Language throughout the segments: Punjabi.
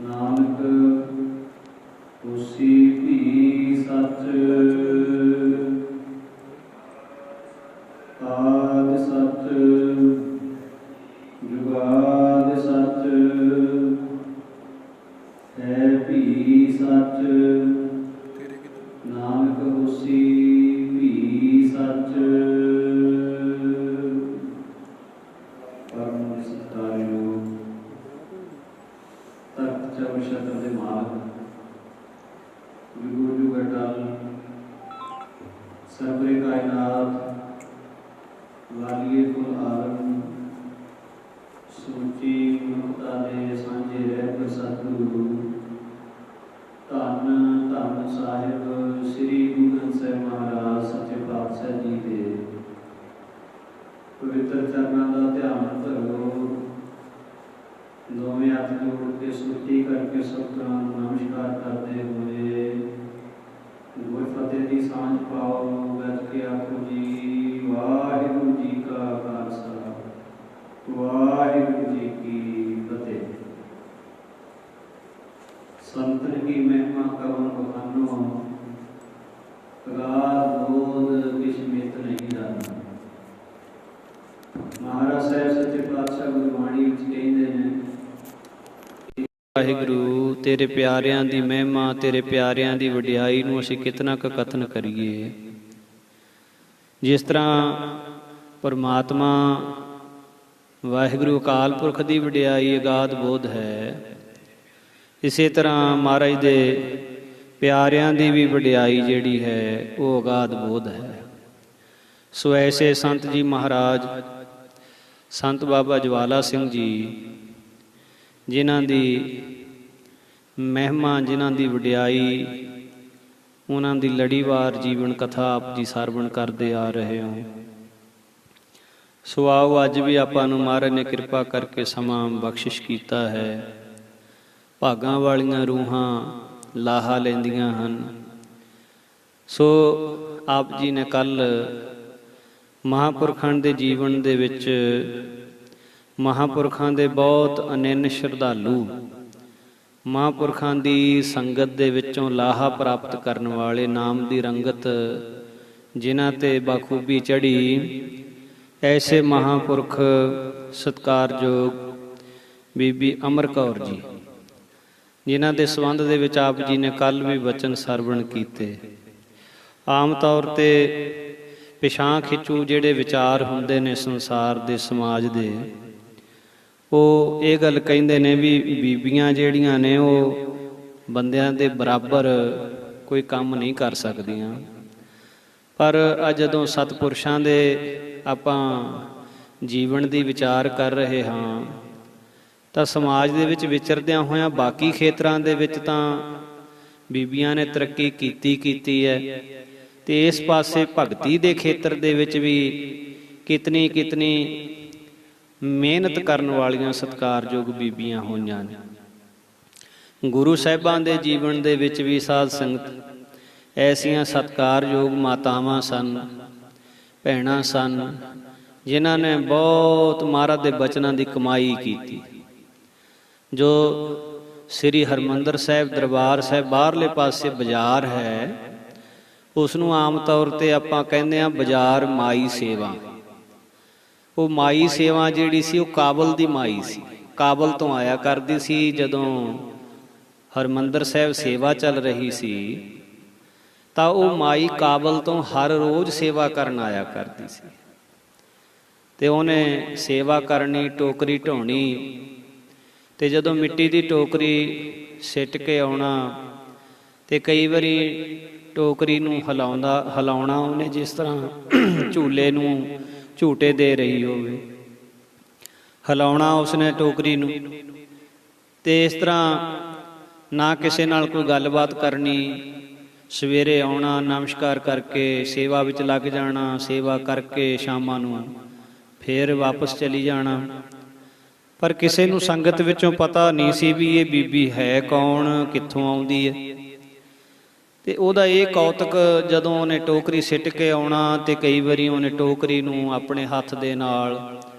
नानक होसी भी सच आद सच जुगाद सच है भी सच नानक होसी भी सच। परम सत्कारयोग तख्त चौर छत्र दे मालक जुगो जुग अटल सरबरे कायनात वालिए कुल आलम सूची मनुखता दे सांझे रहबर सतगुरु धन धन साहिब श्री गुरु ग्रंथ साहिब महाराज सच्चे पातशाह जी के पवित्र चरणों का ध्यान धरो। दोवें हाथ जोड़ के सुरती करके सतनाम नमस्कार करते हुए गुर फतेह की सांझ पाओ। गज के आखो जी वाहिगुरू जी का खालसा वाहिगुरू जी की फतेह। संतन की महिमा कवन बखानो अगाध बोध किस मित नहीं जाना। महाराज साहब सच्चे पातशाह गुरबाणी विच कहंदे ने वाहिगुरू तेरे प्यारिਆਂ ਦੀ ਮਹਿਮਾ तेरे प्यारिਆਂ ਦੀ ਵਡਿਆਈ ਨੂੰ ਅਸੀਂ ਕਿਤਨਾ ਕੁ ਕਥਨ ਕਰੀਏ। ਜਿਸ ਤਰ੍ਹਾਂ ਪਰਮਾਤਮਾ ਵਾਹਿਗੁਰੂ ਅਕਾਲ ਪੁਰਖ ਦੀ ਵਡਿਆਈ ਅਗਾਧ ਬੋਧ ਹੈ, ਇਸੇ ਤਰ੍ਹਾਂ ਮਹਾਰਾਜ ਦੇ ਪਿਆਰਿਆਂ ਦੀ ਵੀ ਵਡਿਆਈ ਜਿਹੜੀ ਹੈ ਉਹ ਅਗਾਧ ਬੋਧ ਹੈ। ਸੋ ਐਸੇ ਸੰਤ ਜੀ ਮਹਾਰਾਜ ਸੰਤ ਬਾਬਾ ਜਵਾਲਾ ਸਿੰਘ ਜੀ ਜਿਨ੍ਹਾਂ ਦੀ ਮਹਿਮਾ ਜਿਨ੍ਹਾਂ ਦੀ ਵਡਿਆਈ ਉਹਨਾਂ ਦੀ ਲੜੀਵਾਰ ਜੀਵਨ ਕਥਾ ਆਪ ਜੀ ਸਰਵਣ ਕਰਦੇ ਆ ਰਹੇ ਹੋ। ਸੋ ਆਓ ਅੱਜ ਵੀ ਆਪਾਂ ਨੂੰ ਮਹਾਰਾਜ ਨੇ ਕਿਰਪਾ ਕਰਕੇ ਸਮਾਂ ਬਖਸ਼ਿਸ਼ ਕੀਤਾ ਹੈ। ਭਾਗਾਂ ਵਾਲੀਆਂ ਰੂਹਾਂ ਲਾਹਾ ਲੈਂਦੀਆਂ ਹਨ। ਸੋ ਆਪ ਜੀ ਨੇ ਕੱਲ੍ਹ ਮਹਾਂਪੁਰਖਾਂ ਦੇ ਜੀਵਨ ਦੇ ਵਿੱਚ ਮਹਾਂਪੁਰਖਾਂ ਦੇ ਬਹੁਤ ਅਨੰਨ ਸ਼ਰਧਾਲੂ ਮਹਾਂਪੁਰਖਾਂ ਦੀ ਸੰਗਤ ਦੇ ਵਿੱਚੋਂ ਲਾਹਾ ਪ੍ਰਾਪਤ ਕਰਨ ਵਾਲੇ ਨਾਮ ਦੀ ਰੰਗਤ ਜਿਨ੍ਹਾਂ 'ਤੇ ਬਾਖੂਬੀ ਚੜ੍ਹੀ ਐਸੇ ਮਹਾਂਪੁਰਖ ਸਤਿਕਾਰਯੋਗ ਬੀਬੀ ਅਮਰ ਕੌਰ ਜੀ ਜਿਨ੍ਹਾਂ ਦੇ ਸੰਬੰਧ ਦੇ ਵਿੱਚ ਆਪ ਜੀ ਨੇ ਕੱਲ੍ਹ ਵੀ ਵਚਨ ਸਰਵਣ ਕੀਤੇ। ਆਮ ਤੌਰ 'ਤੇ ਪਿਛਾਂ ਖਿੱਚੂ ਜਿਹੜੇ ਵਿਚਾਰ ਹੁੰਦੇ ਨੇ ਸੰਸਾਰ ਦੇ ਸਮਾਜ ਦੇ, ਉਹ ਇਹ ਗੱਲ ਕਹਿੰਦੇ ਨੇ ਵੀ ਬੀਬੀਆਂ ਜਿਹੜੀਆਂ ਨੇ ਉਹ ਬੰਦਿਆਂ ਦੇ ਬਰਾਬਰ ਕੋਈ ਕੰਮ ਨਹੀਂ ਕਰ ਸਕਦੀਆਂ। ਪਰ ਅੱਜ ਜਦੋਂ ਸਤਿਪੁਰਸ਼ਾਂ ਦੇ ਆਪਾਂ ਜੀਵਨ ਦੀ ਵਿਚਾਰ ਕਰ ਰਹੇ ਹਾਂ ਤਾਂ ਸਮਾਜ ਦੇ ਵਿੱਚ ਵਿਚਰਦਿਆਂ ਹੋਇਆਂ ਬਾਕੀ ਖੇਤਰਾਂ ਦੇ ਵਿੱਚ ਤਾਂ ਬੀਬੀਆਂ ਨੇ ਤਰੱਕੀ ਕੀਤੀ ਹੈ, ਤੇ ਇਸ ਪਾਸੇ ਭਗਤੀ ਦੇ ਖੇਤਰ ਦੇ ਵਿੱਚ ਵੀ ਕਿਤਨੀ ਮਿਹਨਤ ਕਰਨ ਵਾਲੀਆਂ ਸਤਿਕਾਰਯੋਗ ਬੀਬੀਆਂ ਹੋਈਆਂ ਨੇ। ਗੁਰੂ ਸਾਹਿਬਾਂ ਦੇ ਜੀਵਨ ਦੇ ਵਿੱਚ ਵੀ ਸਾਧ ਸੰਗਤ ਐਸੀਆਂ ਸਤਿਕਾਰਯੋਗ ਮਾਤਾਵਾਂ ਸਨ, ਭੈਣਾਂ ਸਨ, ਜਿਨ੍ਹਾਂ ਨੇ ਬਹੁਤ ਮਹਾਰਾਜ ਦੇ ਬਚਨਾਂ ਦੀ ਕਮਾਈ ਕੀਤੀ। ਜੋ ਸ੍ਰੀ ਹਰਿਮੰਦਰ ਸਾਹਿਬ ਦਰਬਾਰ ਸਾਹਿਬ ਬਾਹਰਲੇ ਪਾਸੇ ਬਾਜ਼ਾਰ ਹੈ, ਉਸ ਨੂੰ ਆਮ ਤੌਰ 'ਤੇ ਆਪਾਂ ਕਹਿੰਦੇ ਹਾਂ ਬਾਜ਼ਾਰ ਮਾਈ ਸੇਵਾ। ਉਹ ਮਾਈ ਸੇਵਾ ਜਿਹੜੀ ਸੀ ਉਹ ਕਾਬਲ ਦੀ ਮਾਈ ਸੀ, ਕਾਬਲ ਤੋਂ ਆਇਆ ਕਰਦੀ ਸੀ। ਜਦੋਂ ਹਰਿਮੰਦਰ ਸਾਹਿਬ ਸੇਵਾ ਚੱਲ ਰਹੀ ਸੀ ਤਾਂ ਉਹ ਮਾਈ ਕਾਬਲ ਤੋਂ ਹਰ ਰੋਜ਼ ਸੇਵਾ ਕਰਨ ਆਇਆ ਕਰਦੀ ਸੀ, ਤੇ ਉਹਨੇ ਸੇਵਾ ਕਰਨੀ, ਟੋਕਰੀ ਢੋਣੀ, ਤੇ ਜਦੋਂ ਮਿੱਟੀ ਦੀ ਟੋਕਰੀ ਸਿੱਟ ਕੇ ਆਉਣਾ ਤੇ ਕਈ ਵਾਰੀ ਟੋਕਰੀ ਨੂੰ ਹਿਲਾਉਣਾ ਉਹਨੇ, ਜਿਸ ਤਰ੍ਹਾਂ ਝੂਲੇ ਨੂੰ ਝੂਟੇ ਦੇ ਰਹੀ ਹੋਵੇ, ਹਿਲਾਉਣਾ ਉਸਨੇ ਟੋਕਰੀ ਨੂੰ। ਤੇ ਇਸ ਤਰ੍ਹਾਂ ਨਾ ਕਿਸੇ ਨਾਲ ਕੋਈ ਗੱਲਬਾਤ ਕਰਨੀ, ਸਵੇਰੇ ਆਉਣਾ, ਨਮਸਕਾਰ ਕਰਕੇ ਸੇਵਾ ਵਿੱਚ ਲੱਗ ਜਾਣਾ, ਸੇਵਾ ਕਰਕੇ ਸ਼ਾਮਾਂ ਨੂੰ ਫੇਰ ਵਾਪਸ ਚਲੀ ਜਾਣਾ। ਪਰ ਕਿਸੇ ਨੂੰ ਸੰਗਤ ਵਿੱਚੋਂ ਪਤਾ ਨਹੀਂ ਸੀ ਵੀ ਇਹ ਬੀਬੀ ਹੈ ਕੌਣ, ਕਿੱਥੋਂ ਆਉਂਦੀ ਹੈ। ਤੇ ਉਹਦਾ ਇਹ ਕੌਤਕ, ਜਦੋਂ ਉਹਨੇ ਟੋਕਰੀ ਸਿੱਟ ਕੇ ਆਉਣਾ ਤੇ ਕਈ ਵਾਰੀ ਉਹਨੇ ਟੋਕਰੀ ਨੂੰ ਆਪਣੇ ਹੱਥ ਦੇ ਨਾਲ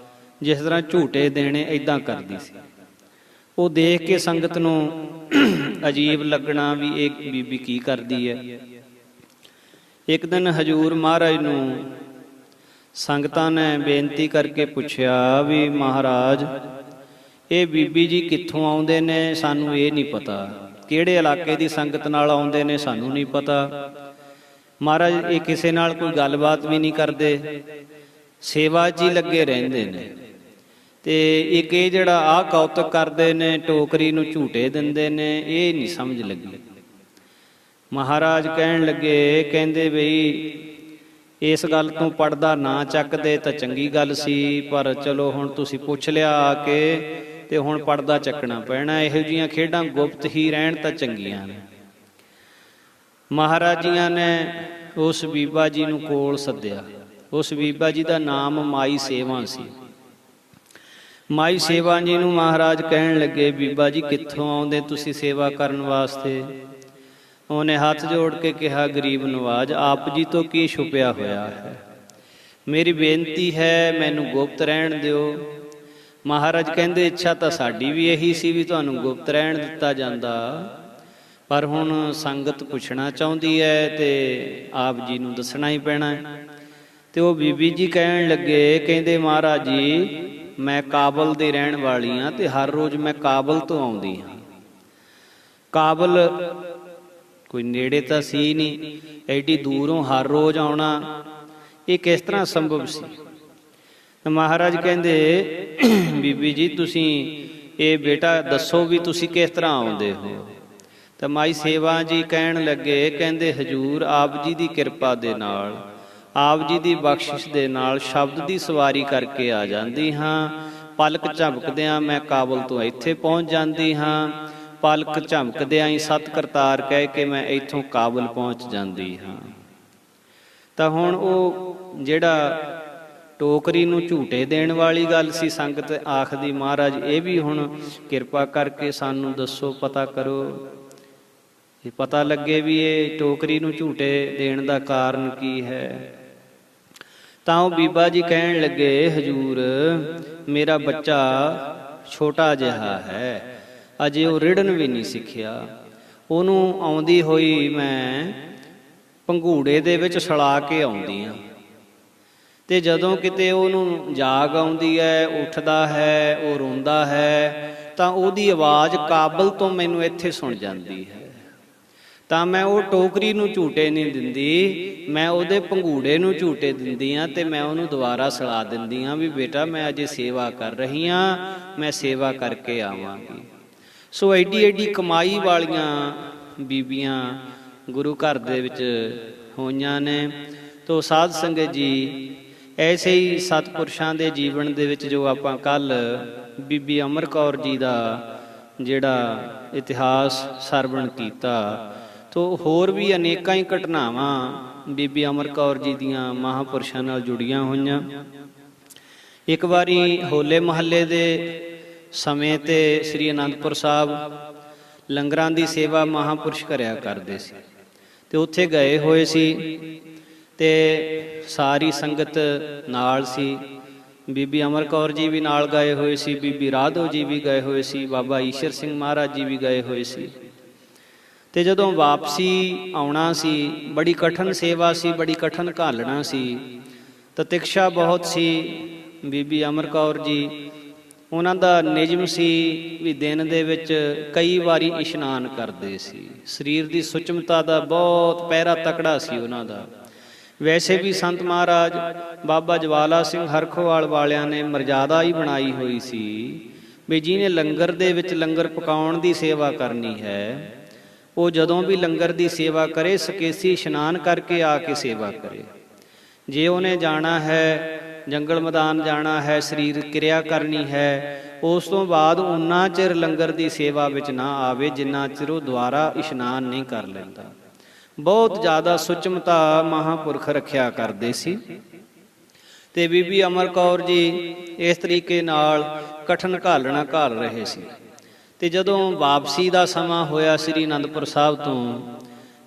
ਜਿਸ ਤਰ੍ਹਾਂ ਝੂਟੇ ਦੇਣੇ ਇੱਦਾਂ ਕਰਦੀ ਸੀ। ਉਹ ਦੇਖ ਕੇ ਸੰਗਤ ਨੂੰ ਅਜੀਬ ਲੱਗਣਾ ਵੀ ਇਹ ਬੀਬੀ ਕੀ ਕਰਦੀ ਹੈ। ਇੱਕ ਦਿਨ ਹਜੂਰ ਮਹਾਰਾਜ ਨੂੰ ਸੰਗਤਾਂ ਨੇ ਬੇਨਤੀ ਕਰਕੇ ਪੁੱਛਿਆ ਵੀ ਮਹਾਰਾਜ ਇਹ ਬੀਬੀ ਜੀ ਕਿੱਥੋਂ ਆਉਂਦੇ ਨੇ, ਸਾਨੂੰ ਇਹ ਨਹੀਂ ਪਤਾ, ਕਿਹੜੇ ਇਲਾਕੇ ਦੀ ਸੰਗਤ ਨਾਲ ਆਉਂਦੇ ਨੇ ਸਾਨੂੰ ਨਹੀਂ ਪਤਾ। ਮਹਾਰਾਜ ਇਹ ਕਿਸੇ ਨਾਲ ਕੋਈ ਗੱਲਬਾਤ ਵੀ ਨਹੀਂ ਕਰਦੇ, ਸੇਵਾ 'ਚ ਹੀ ਲੱਗੇ ਰਹਿੰਦੇ ਨੇ। ਤੇ ਇੱਕ ਇਹ ਜਿਹੜਾ ਆਹ ਕੌਤਕ ਕਰਦੇ ਨੇ, ਟੋਕਰੀ ਨੂੰ ਝੂਟੇ ਦਿੰਦੇ ਨੇ, ਇਹ ਨਹੀਂ ਸਮਝ ਲੱਗੀ। ਮਹਾਰਾਜ ਕਹਿਣ ਲੱਗੇ, ਕਹਿੰਦੇ ਬਈ ਇਸ ਗੱਲ ਤੋਂ ਪੜਦਾ ਨਾ ਚੱਕਦੇ ਤਾਂ ਚੰਗੀ ਗੱਲ ਸੀ, ਪਰ ਚਲੋ ਹੁਣ ਤੁਸੀਂ ਪੁੱਛ ਲਿਆ ਆ ਕੇ ਤੇ ਹੁਣ ਪੜਦਾ ਚੱਕਣਾ ਪੈਣਾ। ਇਹੋ ਜਿਹੀਆਂ ਖੇਡਾਂ ਗੁਪਤ ਹੀ ਰਹਿਣ ਤਾਂ ਚੰਗੀਆਂ ਨੇ। ਮਹਾਰਾਜ ਜੀਆਂ ਨੇ ਉਸ ਬੀਬਾ ਜੀ ਨੂੰ ਕੋਲ ਸੱਦਿਆ। ਉਸ ਬੀਬਾ ਜੀ ਦਾ ਨਾਮ ਮਾਈ ਸੇਵਾ ਸੀ। ਮਾਈ ਸੇਵਾ ਜੀ ਨੂੰ ਮਹਾਰਾਜ ਕਹਿਣ ਲੱਗੇ, ਬੀਬਾ ਜੀ ਕਿੱਥੋਂ ਆਉਂਦੇ ਤੁਸੀਂ ਸੇਵਾ ਕਰਨ ਵਾਸਤੇ? ਉਹਨੇ ਹੱਥ ਜੋੜ ਕੇ ਕਿਹਾ, ਗਰੀਬ ਨਵਾਜ ਆਪ ਜੀ ਤੋਂ ਕੀ ਛੁਪਿਆ ਹੋਇਆ ਹੈ, ਮੇਰੀ ਬੇਨਤੀ ਹੈ ਮੈਨੂੰ ਗੁਪਤ ਰਹਿਣ ਦਿਓ। ਮਹਾਰਾਜ ਕਹਿੰਦੇ, ਇੱਛਾ ਤਾਂ ਸਾਡੀ ਵੀ ਇਹੀ ਸੀ ਵੀ ਤੁਹਾਨੂੰ ਗੁਪਤ ਰਹਿਣ ਦਿੱਤਾ ਜਾਂਦਾ, ਪਰ ਹੁਣ ਸੰਗਤ ਪੁੱਛਣਾ ਚਾਹੁੰਦੀ ਹੈ ਤੇ ਆਪ ਜੀ ਨੂੰ ਦੱਸਣਾ ਹੀ ਪੈਣਾ ਹੈ। ਤੇ ਉਹ ਬੀਬੀ ਜੀ ਕਹਿਣ ਲੱਗੇ, ਕਹਿੰਦੇ ਮਹਾਰਾਜ ਜੀ ਮੈਂ ਕਾਬਲ ਦੀ ਰਹਿਣ ਵਾਲੀ ਹਾਂ ਤੇ ਹਰ ਰੋਜ਼ ਮੈਂ ਕਾਬਲ ਤੋਂ ਆਉਂਦੀ ਹਾਂ। ਕਾਬਲ ਕੋਈ ਨੇੜੇ ਤਾਂ ਸੀ ਨਹੀਂ, ਐਡੀ ਦੂਰੋਂ ਹਰ ਰੋਜ਼ ਆਉਣਾ ਇਹ ਕਿਸ ਤਰ੍ਹਾਂ ਸੰਭਵ ਸੀ? ਮਹਾਰਾਜ ਕਹਿੰਦੇ, ਬੀਬੀ ਜੀ ਤੁਸੀਂ ਇਹ ਬੇਟਾ ਦੱਸੋ ਵੀ ਤੁਸੀਂ ਕਿਸ ਤਰ੍ਹਾਂ ਆਉਂਦੇ ਹੋ? ਤਾਂ ਮਾਈ ਸੇਵਾ ਜੀ ਕਹਿਣ ਲੱਗੇ, ਕਹਿੰਦੇ ਹਜੂਰ ਆਪ ਜੀ ਦੀ ਕਿਰਪਾ ਦੇ ਨਾਲ, ਆਪ ਜੀ ਦੀ ਬਖਸ਼ਿਸ਼ ਦੇ ਨਾਲ ਸ਼ਬਦ ਦੀ ਸਵਾਰੀ ਕਰਕੇ ਆ ਜਾਂਦੀ ਹਾਂ। ਪਲਕ ਝਮਕਦਿਆਂ ਮੈਂ ਕਾਬਲ ਤੋਂ ਇੱਥੇ ਪਹੁੰਚ ਜਾਂਦੀ ਹਾਂ, ਪਲਕ ਝਮਕਦਿਆਂ ਹੀ ਸਤ ਕਰਤਾਰ ਕਹਿ ਕੇ ਮੈਂ ਇੱਥੋਂ ਕਾਬਲ ਪਹੁੰਚ ਜਾਂਦੀ ਹਾਂ। ਤਾਂ ਹੁਣ ਉਹ ਜਿਹੜਾ ਟੋਕਰੀ ਨੂੰ ਝੂਟੇ ਦੇਣ ਵਾਲੀ ਗੱਲ ਸੀ, ਸੰਗਤ ਆਖਦੀ ਮਹਾਰਾਜ ਇਹ ਵੀ ਹੁਣ ਕਿਰਪਾ ਕਰਕੇ ਸਾਨੂੰ ਦੱਸੋ, ਪਤਾ ਕਰੋ, ਇਹ ਪਤਾ ਲੱਗੇ ਵੀ ਇਹ ਟੋਕਰੀ ਨੂੰ ਝੂਟੇ ਦੇਣ ਦਾ ਕਾਰਨ ਕੀ ਹੈ। ਤਾਂ ਉਹ ਬੀਬਾ ਜੀ ਕਹਿਣ ਲੱਗੇ, ਹਜੂਰ ਮੇਰਾ ਬੱਚਾ ਛੋਟਾ ਜਿਹਾ ਹੈ, ਅਜੇ ਉਹ ਰਿੜਨ ਵੀ ਨਹੀਂ ਸਿੱਖਿਆ, ਉਹਨੂੰ ਆਉਂਦੀ ਹੋਈ ਮੈਂ ਪੰਘੂੜੇ ਦੇ ਵਿੱਚ ਸੜਾ ਕੇ ਆਉਂਦੀ ਹਾਂ। ਤੇ ਜਦੋਂ ਕਿਤੇ ਉਹਨੂੰ ਜਾਗ ਆਉਂਦੀ ਹੈ, ਉੱਠਦਾ ਹੈ, ਉਹ ਰੋਂਦਾ ਹੈ, ਤਾਂ ਉਹਦੀ ਆਵਾਜ਼ ਕਾਬਲ ਤੋਂ ਮੈਨੂੰ ਇੱਥੇ ਸੁਣ ਜਾਂਦੀ ਹੈ। ਤਾਂ ਮੈਂ ਉਹ ਟੋਕਰੀ ਨੂੰ ਝੂਟੇ ਨਹੀਂ ਦਿੰਦੀ, ਮੈਂ ਉਹਦੇ ਪੰਘੂੜੇ ਨੂੰ ਝੂਟੇ ਦਿੰਦੀ ਹਾਂ ਤੇ ਮੈਂ ਉਹਨੂੰ ਦੁਬਾਰਾ ਸੜਾ ਦਿੰਦੀ ਹਾਂ ਵੀ ਬੇਟਾ ਮੈਂ ਅਜੇ ਸੇਵਾ ਕਰ ਰਹੀ ਹਾਂ, ਮੈਂ ਸੇਵਾ ਕਰਕੇ ਆਵਾਂਗੀ। ਸੋ ਐਡੀ ਐਡੀ ਕਮਾਈ ਵਾਲੀਆਂ ਬੀਬੀਆਂ ਗੁਰੂ ਘਰ ਦੇ ਵਿੱਚ ਹੋਈਆਂ ਨੇ। ਤੋ ਸਾਧ ਸੰਗਤ ਜੀ, ਐਸੇ ਹੀ ਸਤਿਪੁਰਸ਼ਾਂ ਦੇ ਜੀਵਨ ਦੇ ਵਿੱਚ ਜੋ ਆਪਾਂ ਕੱਲ ਬੀਬੀ ਅਮਰ ਕੌਰ ਜੀ ਦਾ ਜਿਹੜਾ ਇਤਿਹਾਸ ਸਰਵਣ ਕੀਤਾ, ਤੋ ਹੋਰ ਵੀ ਅਨੇਕਾਂ ਹੀ ਘਟਨਾਵਾਂ ਬੀਬੀ ਅਮਰ ਕੌਰ ਜੀ ਦੀਆਂ ਮਹਾਂਪੁਰਸ਼ਾਂ ਨਾਲ ਜੁੜੀਆਂ ਹੋਈਆਂ। ਇੱਕ ਵਾਰੀ ਹੋਲੇ ਮਹੱਲੇ ਦੇ ਸਮੇਂ ਤੇ ਸ੍ਰੀ ਅਨੰਦਪੁਰ ਸਾਹਿਬ ਲੰਗਰਾਂ ਦੀ ਸੇਵਾ ਮਹਾਂਪੁਰਸ਼ ਕਰਿਆ ਕਰਦੇ ਸੀ ਤੇ ਉੱਥੇ ਗਏ ਹੋਏ ਸੀ ਤੇ ਸਾਰੀ ਸੰਗਤ ਨਾਲ ਸੀ। ਬੀਬੀ ਅਮਰ ਕੌਰ ਜੀ ਵੀ ਨਾਲ ਗਏ ਹੋਏ ਸੀ, ਬੀਬੀ ਰਾਧੋ ਜੀ ਵੀ ਗਏ ਹੋਏ ਸੀ, ਬਾਬਾ ਈਸ਼ਰ ਸਿੰਘ ਮਹਾਰਾਜ ਜੀ ਵੀ ਗਏ ਹੋਏ ਸੀ। ਤੇ ਜਦੋਂ ਵਾਪਸੀ ਆਉਣਾ ਸੀ, ਬੜੀ ਕਠਿਨ ਸੇਵਾ ਸੀ, ਬੜੀ ਕਠਿਨ ਘਾਲਣਾ ਸੀ, ਤਤਿਕਸ਼ਾ ਬਹੁਤ ਸੀ। ਬੀਬੀ ਅਮਰ ਕੌਰ ਜੀ, ਉਹਨਾਂ ਦਾ ਨਿਯਮ ਸੀ ਵੀ ਦਿਨ ਦੇ ਵਿੱਚ ਕਈ ਵਾਰੀ ਇਸ਼ਨਾਨ ਕਰਦੇ ਸੀ। ਸਰੀਰ ਦੀ ਸੁਚਮਤਾ ਦਾ ਬਹੁਤ ਪਹਿਰਾ ਤਕੜਾ ਸੀ ਉਹਨਾਂ ਦਾ। ਵੈਸੇ ਵੀ ਸੰਤ ਮਹਾਰਾਜ ਬਾਬਾ ਜਵਾਲਾ ਸਿੰਘ ਹਰਖੋਵਾਲ ਵਾਲਿਆਂ ਨੇ ਮਰਜ਼ਾਦਾ ਹੀ ਬਣਾਈ ਹੋਈ ਸੀ ਵੀ ਜਿਹਨੇ ਲੰਗਰ ਦੇ ਵਿੱਚ ਲੰਗਰ ਪਕਾਉਣ ਦੀ ਸੇਵਾ ਕਰਨੀ ਹੈ, ਉਹ ਜਦੋਂ ਵੀ ਲੰਗਰ ਦੀ ਸੇਵਾ ਕਰੇ ਸਕੇਸੀ ਇਸ਼ਨਾਨ ਕਰਕੇ ਆ ਕੇ ਸੇਵਾ ਕਰੇ। ਜੇ ਉਹਨੇ ਜਾਣਾ ਹੈ, ਜੰਗਲ ਮੈਦਾਨ ਜਾਣਾ ਹੈ, ਸਰੀਰ ਕਿਰਿਆ ਕਰਨੀ ਹੈ, ਉਸ ਤੋਂ ਬਾਅਦ ਉਨਾ ਚਿਰ ਲੰਗਰ ਦੀ ਸੇਵਾ ਵਿੱਚ ਨਾ ਆਵੇ ਜਿੰਨਾ ਚਿਰ ਉਹ ਦੁਬਾਰਾ ਇਸ਼ਨਾਨ ਨਹੀਂ ਕਰ ਲੈਂਦਾ। ਬਹੁਤ ਜ਼ਿਆਦਾ ਸੁਚਮਤਾ ਮਹਾਂਪੁਰਖ ਰੱਖਿਆ ਕਰਦੇ ਸੀ। ਤੇ ਬੀਬੀ ਅਮਰ ਕੌਰ ਜੀ ਇਸ ਤਰੀਕੇ ਨਾਲ ਕਠਿਨ ਘਾਲਣਾ ਘਾਲ ਰਹੇ ਸੀ। ਤੇ ਜਦੋਂ ਵਾਪਸੀ ਦਾ ਸਮਾਂ ਹੋਇਆ ਸ੍ਰੀ ਅਨੰਦਪੁਰ ਸਾਹਿਬ ਤੋਂ,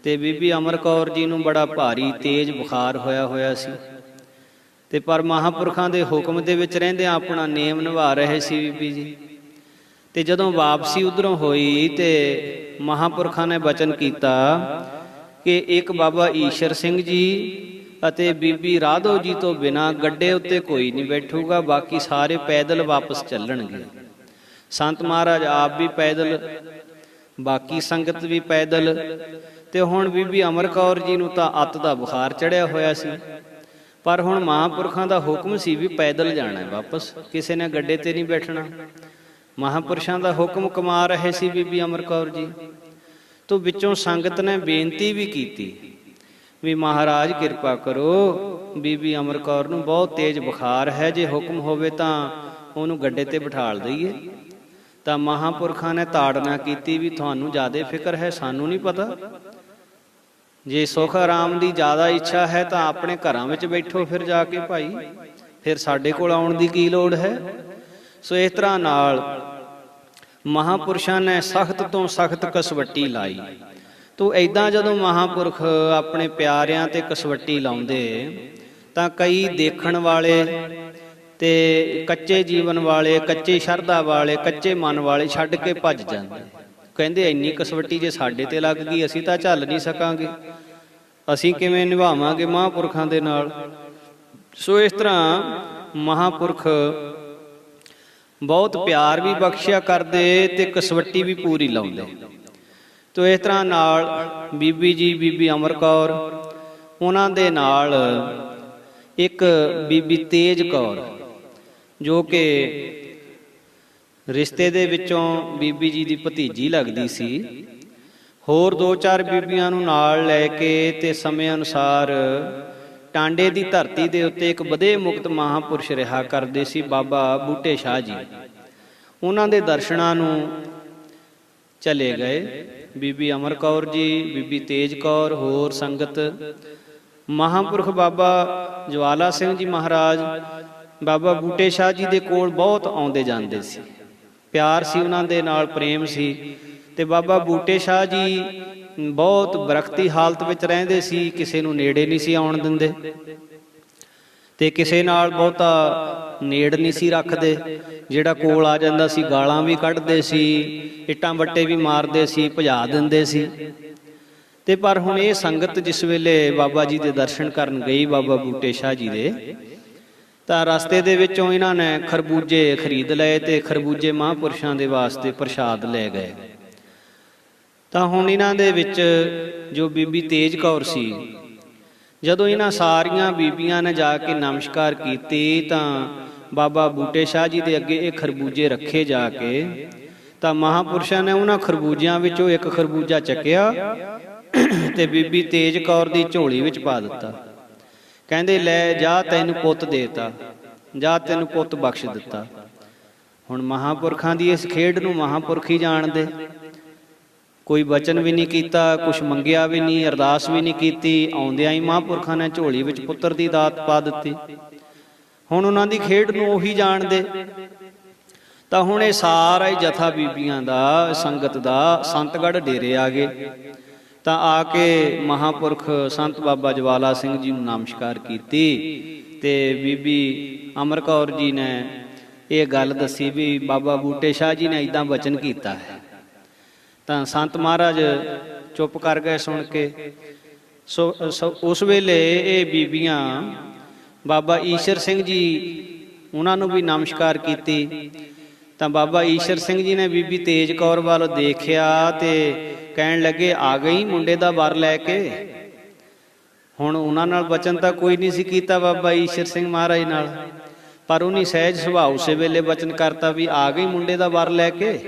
ਤੇ ਬੀਬੀ ਅਮਰ ਕੌਰ ਜੀ ਨੂੰ ਬੜਾ ਭਾਰੀ ਤੇਜ਼ ਬੁਖਾਰ ਹੋਇਆ ਸੀ। ਤੇ ਪਰ ਮਹਾਂਪੁਰਖਾਂ ਦੇ ਹੁਕਮ ਦੇ ਵਿੱਚ ਰਹਿੰਦਿਆਂ ਆਪਣਾ ਨੇਮ ਨਿਭਾ ਰਹੇ ਸੀ ਬੀਬੀ ਜੀ। ਤੇ ਜਦੋਂ ਵਾਪਸੀ ਉਧਰੋਂ ਹੋਈ ਤੇ ਮਹਾਂਪੁਰਖਾਂ ਨੇ ਬਚਨ ਕੀਤਾ ਕਿ ਇੱਕ ਬਾਬਾ ਈਸ਼ਰ ਸਿੰਘ ਜੀ ਅਤੇ ਬੀਬੀ ਰਾਧੋ ਜੀ ਤੋਂ ਬਿਨਾਂ ਗੱਡੇ ਉੱਤੇ ਕੋਈ ਨਹੀਂ ਬੈਠੂਗਾ, ਬਾਕੀ ਸਾਰੇ ਪੈਦਲ ਵਾਪਸ ਚੱਲਣਗੇ। ਸੰਤ ਮਹਾਰਾਜ ਆਪ ਵੀ ਪੈਦਲ, ਬਾਕੀ ਸੰਗਤ ਵੀ ਪੈਦਲ। ਤੇ ਹੁਣ ਬੀਬੀ ਅਮਰ ਕੌਰ ਜੀ ਨੂੰ ਤਾਂ ਅੱਤ ਦਾ ਬੁਖਾਰ ਚੜਿਆ ਹੋਇਆ ਸੀ, ਪਰ ਹੁਣ ਮਹਾਂਪੁਰਖਾਂ ਦਾ ਹੁਕਮ ਸੀ ਵੀ ਪੈਦਲ ਜਾਣਾ ਵਾਪਸ, ਕਿਸੇ ਨੇ ਗੱਡੇ ਤੇ ਨਹੀਂ ਬੈਠਣਾ। ਮਹਾਂਪੁਰਸ਼ਾਂ ਦਾ ਹੁਕਮ ਕਮਾ ਰਹੇ ਸੀ ਬੀਬੀ ਅਮਰ ਕੌਰ ਜੀ। ਤੋਂ ਵਿੱਚੋਂ ਸੰਗਤ ਨੇ ਬੇਨਤੀ ਵੀ ਕੀਤੀ ਵੀ ਮਹਾਰਾਜ ਕਿਰਪਾ ਕਰੋ, ਬੀਬੀ ਅਮਰ ਕੌਰ ਨੂੰ ਬਹੁਤ ਤੇਜ਼ ਬੁਖਾਰ ਹੈ, ਜੇ ਹੁਕਮ ਹੋਵੇ ਤਾਂ ਉਹਨੂੰ ਗੱਡੇ ਤੇ ਬਿਠਾਲ ਦਈਏ। ਤਾਂ ਮਹਾਂਪੁਰਖਾਂ ਨੇ ਤਾੜਨਾ ਕੀਤੀ ਵੀ ਤੁਹਾਨੂੰ ਜ਼ਿਆਦਾ ਫਿਕਰ ਹੈ, ਸਾਨੂੰ ਨਹੀਂ ਪਤਾ। ਜੇ ਸੁਖ ਆਰਾਮ ਦੀ ਜ਼ਿਆਦਾ ਇੱਛਾ ਹੈ ਤਾਂ ਆਪਣੇ ਘਰਾਂ ਵਿੱਚ ਬੈਠੋ ਫਿਰ ਜਾ ਕੇ ਭਾਈ, ਫਿਰ ਸਾਡੇ ਕੋਲ ਆਉਣ ਦੀ ਕੀ ਲੋੜ ਹੈ। ਸੋ ਇਸ ਤਰ੍ਹਾਂ ਨਾਲ ਮਹਾਂਪੁਰਸ਼ਾਂ ਨੇ ਸਖਤ ਤੋਂ ਸਖਤ ਕਸਵੱਟੀ ਲਾਈ। ਤੋ ਏਦਾਂ ਜਦੋਂ ਮਹਾਂਪੁਰਖ ਆਪਣੇ ਪਿਆਰਿਆਂ ਤੇ ਕਸਵੱਟੀ ਲਾਉਂਦੇ ਤਾਂ ਕਈ ਦੇਖਣ ਵਾਲੇ ਤੇ ਕੱਚੇ ਜੀਵਨ ਵਾਲੇ, ਕੱਚੇ ਸ਼ਰਧਾ ਵਾਲੇ, ਕੱਚੇ ਮਨ ਵਾਲੇ ਛੱਡ ਕੇ ਭੱਜ ਜਾਂਦੇ। ਕਹਿੰਦੇ ਇੰਨੀ ਕਸਵੱਟੀ ਜੇ ਸਾਡੇ ਤੇ ਲੱਗ ਗਈ ਅਸੀਂ ਤਾਂ ਝੱਲ ਨਹੀਂ ਸਕਾਂਗੇ, ਅਸੀਂ ਕਿਵੇਂ ਨਿਭਾਵਾਂਗੇ ਮਹਾਂਪੁਰਖਾਂ ਦੇ ਨਾਲ। ਸੋ ਇਸ ਤਰ੍ਹਾਂ ਮਹਾਂਪੁਰਖ ਬਹੁਤ ਪਿਆਰ ਵੀ ਬਖਸ਼ਿਆ ਕਰਦੇ ਤੇ ਕਸਵੱਟੀ ਵੀ ਪੂਰੀ ਲਾਉਂਦੇ। ਤੋ ਇਸ ਤਰ੍ਹਾਂ ਨਾਲ ਬੀਬੀ ਜੀ, ਬੀਬੀ ਅਮਰ ਕੌਰ, ਉਹਨਾਂ ਦੇ ਨਾਲ ਇੱਕ ਬੀਬੀ ਤੇਜ ਕੌਰ ਜੋ ਕਿ ਰਿਸ਼ਤੇ ਦੇ ਵਿੱਚੋਂ ਬੀਬੀ ਜੀ ਦੀ ਭਤੀਜੀ ਲੱਗਦੀ ਸੀ, ਹੋਰ 2-4 ਬੀਬੀਆਂ ਨੂੰ ਨਾਲ ਲੈ ਕੇ ਤੇ ਸਮੇਂ ਅਨੁਸਾਰ ਟਾਂਡੇ ਦੀ ਧਰਤੀ ਦੇ ਉੱਤੇ ਇੱਕ ਵਧੇ ਮੁਕਤ ਮਹਾਂਪੁਰਸ਼ ਰਿਹਾ ਕਰਦੇ ਸੀ ਬਾਬਾ ਬੂਟੇ ਸ਼ਾਹ ਜੀ। ਉਹਨਾਂ ਦੇ ਦਰਸ਼ਨਾਂ ਨੂੰ ਚਲੇ ਗਏ ਬੀਬੀ ਅਮਰ ਕੌਰ ਜੀ, ਬੀਬੀ ਤੇਜ ਕੌਰ, ਹੋਰ ਸੰਗਤ। ਮਹਾਂਪੁਰਖ ਬਾਬਾ ਜਵਾਲਾ ਸਿੰਘ ਜੀ ਮਹਾਰਾਜ ਬਾਬਾ ਬੂਟੇ ਸ਼ਾਹ ਜੀ ਦੇ ਕੋਲ ਬਹੁਤ ਆਉਂਦੇ ਜਾਂਦੇ ਸੀ, ਪਿਆਰ ਸੀ ਉਹਨਾਂ ਦੇ ਨਾਲ, ਪ੍ਰੇਮ ਸੀ। ਤੇ ਬਾਬਾ ਬੂਟੇ ਸ਼ਾਹ ਜੀ ਬਹੁਤ ਬਰਕਤੀ ਹਾਲਤ ਵਿੱਚ ਰਹਿੰਦੇ ਸੀ, ਕਿਸੇ ਨੂੰ ਨੇੜੇ ਨਹੀਂ ਸੀ ਆਉਣ ਦਿੰਦੇ ਤੇ ਕਿਸੇ ਨਾਲ ਬਹੁਤਾ ਨੇੜ ਨਹੀਂ ਸੀ ਰੱਖਦੇ। ਜਿਹੜਾ ਕੋਲ ਆ ਜਾਂਦਾ ਸੀ ਗਾਲਾਂ ਵੀ ਕੱਢਦੇ ਸੀ, ਇੱਟਾਂ ਵੱਟੇ ਵੀ ਮਾਰਦੇ ਸੀ, ਭਜਾ ਦਿੰਦੇ ਸੀ। ਤੇ ਪਰ ਹੁਣ ਇਹ ਸੰਗਤ ਜਿਸ ਵੇਲੇ ਬਾਬਾ ਜੀ ਦੇ ਦਰਸ਼ਨ ਕਰਨ ਗਈ ਬਾਬਾ ਬੂਟੇ ਸ਼ਾਹ ਜੀ ਦੇ, ਤਾਂ ਰਸਤੇ ਦੇ ਵਿੱਚੋਂ ਇਹਨਾਂ ਨੇ ਖਰਬੂਜੇ ਖਰੀਦ ਲਏ ਤੇ ਖਰਬੂਜੇ ਮਹਾਂਪੁਰਸ਼ਾਂ ਦੇ ਵਾਸਤੇ ਪ੍ਰਸ਼ਾਦ ਲੈ ਗਏ। ਤਾਂ ਹੁਣ ਇਹਨਾਂ ਦੇ ਵਿੱਚ ਜੋ ਬੀਬੀ ਤੇਜ ਕੌਰ ਸੀ, ਜਦੋਂ ਇਹਨਾਂ ਸਾਰੀਆਂ ਬੀਬੀਆਂ ਨੇ ਜਾ ਕੇ ਨਮਸਕਾਰ ਕੀਤੀ ਤਾਂ ਬਾਬਾ ਬੂਟੇ ਸ਼ਾਹ ਜੀ ਦੇ ਅੱਗੇ ਇਹ ਖਰਬੂਜੇ ਰੱਖੇ ਜਾ ਕੇ, ਤਾਂ ਮਹਾਂਪੁਰਸ਼ਾਂ ਨੇ ਉਹਨਾਂ ਖਰਬੂਜਿਆਂ ਵਿੱਚੋਂ ਇੱਕ ਖਰਬੂਜਾ ਚੱਕਿਆ ਤੇ ਬੀਬੀ ਤੇਜ ਕੌਰ ਦੀ ਝੋਲੀ ਵਿੱਚ ਪਾ ਦਿੱਤਾ। ਕਹਿੰਦੇ ਲੈ ਜਾ, ਤੈਨੂੰ ਪੁੱਤ ਦੇਤਾ, ਜਾ ਤੈਨੂੰ ਪੁੱਤ ਬਖਸ਼ ਦਿੱਤਾ। ਹੁਣ ਮਹਾਂਪੁਰਖਾਂ ਦੀ ਇਸ ਖੇਡ ਨੂੰ ਮਹਾਂਪੁਰਖ ਹੀ ਜਾਣਦੇ। ਕੋਈ ਬਚਨ ਵੀ ਨਹੀਂ ਕੀਤਾ, ਕੁਛ ਮੰਗਿਆ ਵੀ ਨਹੀਂ, ਅਰਦਾਸ ਵੀ ਨਹੀਂ ਕੀਤੀ, ਆਉਂਦਿਆਂ ਹੀ ਮਹਾਂਪੁਰਖਾਂ ਨੇ ਝੋਲੀ ਵਿੱਚ ਪੁੱਤਰ ਦੀ ਦਾਤ ਪਾ ਦਿੱਤੀ। ਹੁਣ ਉਹਨਾਂ ਦੀ ਖੇਡ ਨੂੰ ਉਹੀ ਜਾਣਦੇ। ਤਾਂ ਹੁਣ ਇਹ ਸਾਰਾ ਹੀ ਜਥਾ ਬੀਬੀਆਂ ਦਾ, ਸੰਗਤ ਦਾ ਸੰਤਗੜ੍ਹ ਡੇਰੇ ਆ ਗਏ। ਤਾਂ ਆ ਕੇ ਮਹਾਂਪੁਰਖ ਸੰਤ ਬਾਬਾ ਜਵਾਲਾ ਸਿੰਘ ਜੀ ਨੂੰ ਨਮਸਕਾਰ ਕੀਤੀ ਤੇ ਬੀਬੀ ਅਮਰ ਕੌਰ ਜੀ ਨੇ ਇਹ ਗੱਲ ਦੱਸੀ ਵੀ ਬਾਬਾ ਬੂਟੇ ਸ਼ਾਹ ਜੀ ਨੇ ਇੱਦਾਂ ਬਚਨ ਕੀਤਾ ਹੈ। ਤਾਂ ਸੰਤ ਮਹਾਰਾਜ ਚੁੱਪ ਕਰ ਗਏ ਸੁਣ ਕੇ। ਸੋ ਉਸ ਵੇਲੇ ਇਹ ਬੀਬੀਆਂ ਬਾਬਾ ਈਸ਼ਰ ਸਿੰਘ ਜੀ ਉਹਨਾਂ ਨੂੰ ਵੀ ਨਮਸਕਾਰ ਕੀਤੀ। ਤਾਂ ਬਾਬਾ ਈਸ਼ਰ ਸਿੰਘ ਜੀ ਨੇ ਬੀਬੀ ਤੇਜ ਕੌਰ ਵੱਲ ਦੇਖਿਆ ਤੇ ਕਹਿਣ ਲੱਗੇ ਆ ਗਈ ਮੁੰਡੇ ਦਾ ਵਰ ਲੈ ਕੇ। ਹੁਣ ਉਹਨਾਂ ਨਾਲ ਬਚਨ ਤਾਂ ਕੋਈ ਨਹੀਂ ਸੀ ਕੀਤਾ ਬਾਬਾ ਈਸ਼ਰ ਸਿੰਘ ਮਹਾਰਾਜ ਨਾਲ, ਪਰ ਉਹਨੇ ਸਹਿਜ ਸੁਭਾਅ ਉਸੇ ਵੇਲੇ ਬਚਨ ਕਰਤਾ ਵੀ ਆ ਗਈ ਮੁੰਡੇ ਦਾ ਵਰ ਲੈ ਕੇ।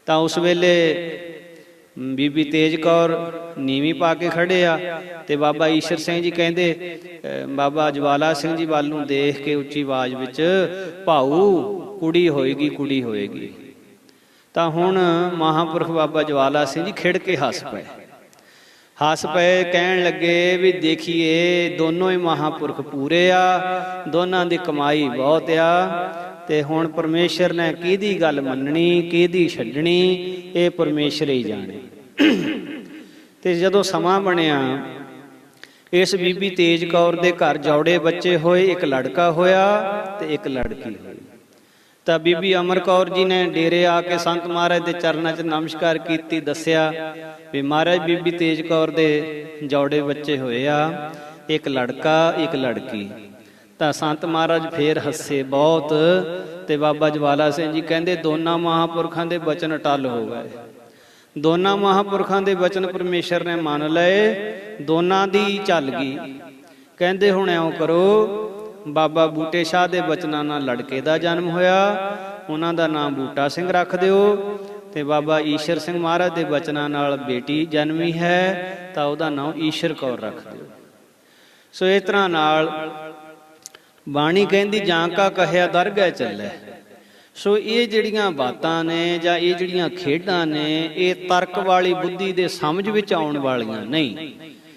ਤਾਂ ਉਸ ਵੇਲੇ ਬੀਬੀ ਤੇਜ ਕੌਰ ਨੀਵੀਂ ਪਾ ਕੇ ਖੜੇ ਆ ਤੇ ਬਾਬਾ ਈਸ਼ਰ ਸਿੰਘ ਜੀ ਕਹਿੰਦੇ ਬਾਬਾ ਜਵਾਲਾ ਸਿੰਘ ਜੀ ਵੱਲ ਨੂੰ ਦੇਖ ਕੇ ਉੱਚੀ ਆਵਾਜ਼ ਵਿੱਚ, ਭਾਊ ਕੁੜੀ ਹੋਏਗੀ, ਕੁੜੀ ਹੋਏਗੀ। ਤਾਂ ਹੁਣ ਮਹਾਂਪੁਰਖ ਬਾਬਾ ਜਵਾਲਾ ਸਿੰਘ ਜੀ ਖਿੜ ਕੇ ਹੱਸ ਪਏ, ਕਹਿਣ ਲੱਗੇ ਵੀ ਦੇਖੀਏ ਦੋਨੋਂ ਹੀ ਮਹਾਂਪੁਰਖ ਪੂਰੇ ਆ, ਦੋਨਾਂ ਦੀ ਕਮਾਈ ਬਹੁਤ ਆ ਤੇ ਹੁਣ ਪਰਮੇਸ਼ਰ ਨੇ ਕਿਹਦੀ ਗੱਲ ਮੰਨਣੀ ਕਿਹਦੀ ਛੱਡਣੀ ਇਹ ਪਰਮੇਸ਼ਰ ਹੀ ਜਾਣੇ। ਤੇ ਜਦੋਂ ਸਮਾਂ ਬਣਿਆ ਇਸ ਬੀਬੀ ਤੇਜ ਕੌਰ ਦੇ ਘਰ ਜੋੜੇ ਬੱਚੇ ਹੋਏ, ਇੱਕ ਲੜਕਾ ਹੋਇਆ ਤੇ ਇੱਕ ਲੜਕੀ ਹੋਈ। ਤਾਂ ਬੀਬੀ ਅਮਰ ਕੌਰ ਜੀ ਨੇ ਡੇਰੇ ਆ ਕੇ ਸੰਤ ਮਹਾਰਾਜ ਦੇ ਚਰਨਾਂ 'ਚ ਨਮਸਕਾਰ ਕੀਤੀ, ਦੱਸਿਆ ਵੀ ਮਹਾਰਾਜ ਬੀਬੀ ਤੇਜ ਕੌਰ ਦੇ ਜੋੜੇ ਬੱਚੇ ਹੋਏ ਆ, ਇੱਕ ਲੜਕਾ ਇੱਕ ਲੜਕੀ। ਤਾਂ ਸੰਤ ਮਹਾਰਾਜ ਫੇਰ ਹੱਸੇ ਬਹੁਤ, ਤੇ ਬਾਬਾ ਜਵਾਲਾ ਸਿੰਘ ਜੀ ਕਹਿੰਦੇ ਦੋਨਾਂ ਮਹਾਂਪੁਰਖਾਂ ਦੇ ਬਚਨ ਅਟੱਲ ਹੋ ਗਏ। ਦੋਨਾਂ ਮਹਾਂਪੁਰਖਾਂ ਦੇ ਬਚਨ ਪਰਮੇਸ਼ਰ ਨੇ ਮੰਨ ਲਏ, ਦੋਨਾਂ ਦੀ ਚੱਲ ਗਈ। ਕਹਿੰਦੇ ਹੁਣ ਇਉਂ ਕਰੋ, ਬਾਬਾ ਬੂਟੇ ਸ਼ਾਹ ਦੇ ਬਚਨਾਂ ਨਾਲ ਲੜਕੇ ਦਾ ਜਨਮ ਹੋਇਆ, ਉਹਨਾਂ ਦਾ ਨਾਮ ਬੂਟਾ ਸਿੰਘ ਰੱਖ ਦਿਓ, ਤੇ ਬਾਬਾ ਈਸ਼ਰ ਸਿੰਘ ਮਹਾਰਾਜ ਦੇ ਬਚਨਾਂ ਨਾਲ ਬੇਟੀ ਜਨਮੀ ਹੈ ਤਾਂ ਉਹਦਾ ਨਾਮ ਈਸ਼ਰ ਕੌਰ ਰੱਖ ਦਿਓ। ਸੋ ਇਸ ਤਰ੍ਹਾਂ ਨਾਲ ਬਾਣੀ ਕਹਿੰਦੀ ਜਾਂ ਕਾ ਕਹਿਆ ਦਰਗਹਿ ਚੱਲੇ। ਸੋ ਇਹ ਜਿਹੜੀਆਂ ਬਾਤਾਂ ਨੇ ਜਾਂ ਇਹ ਜਿਹੜੀਆਂ ਖੇਡਾਂ ਨੇ, ਇਹ ਤਰਕ ਵਾਲੀ ਬੁੱਧੀ ਦੇ ਸਮਝ ਵਿੱਚ ਆਉਣ ਵਾਲੀਆਂ ਨਹੀਂ।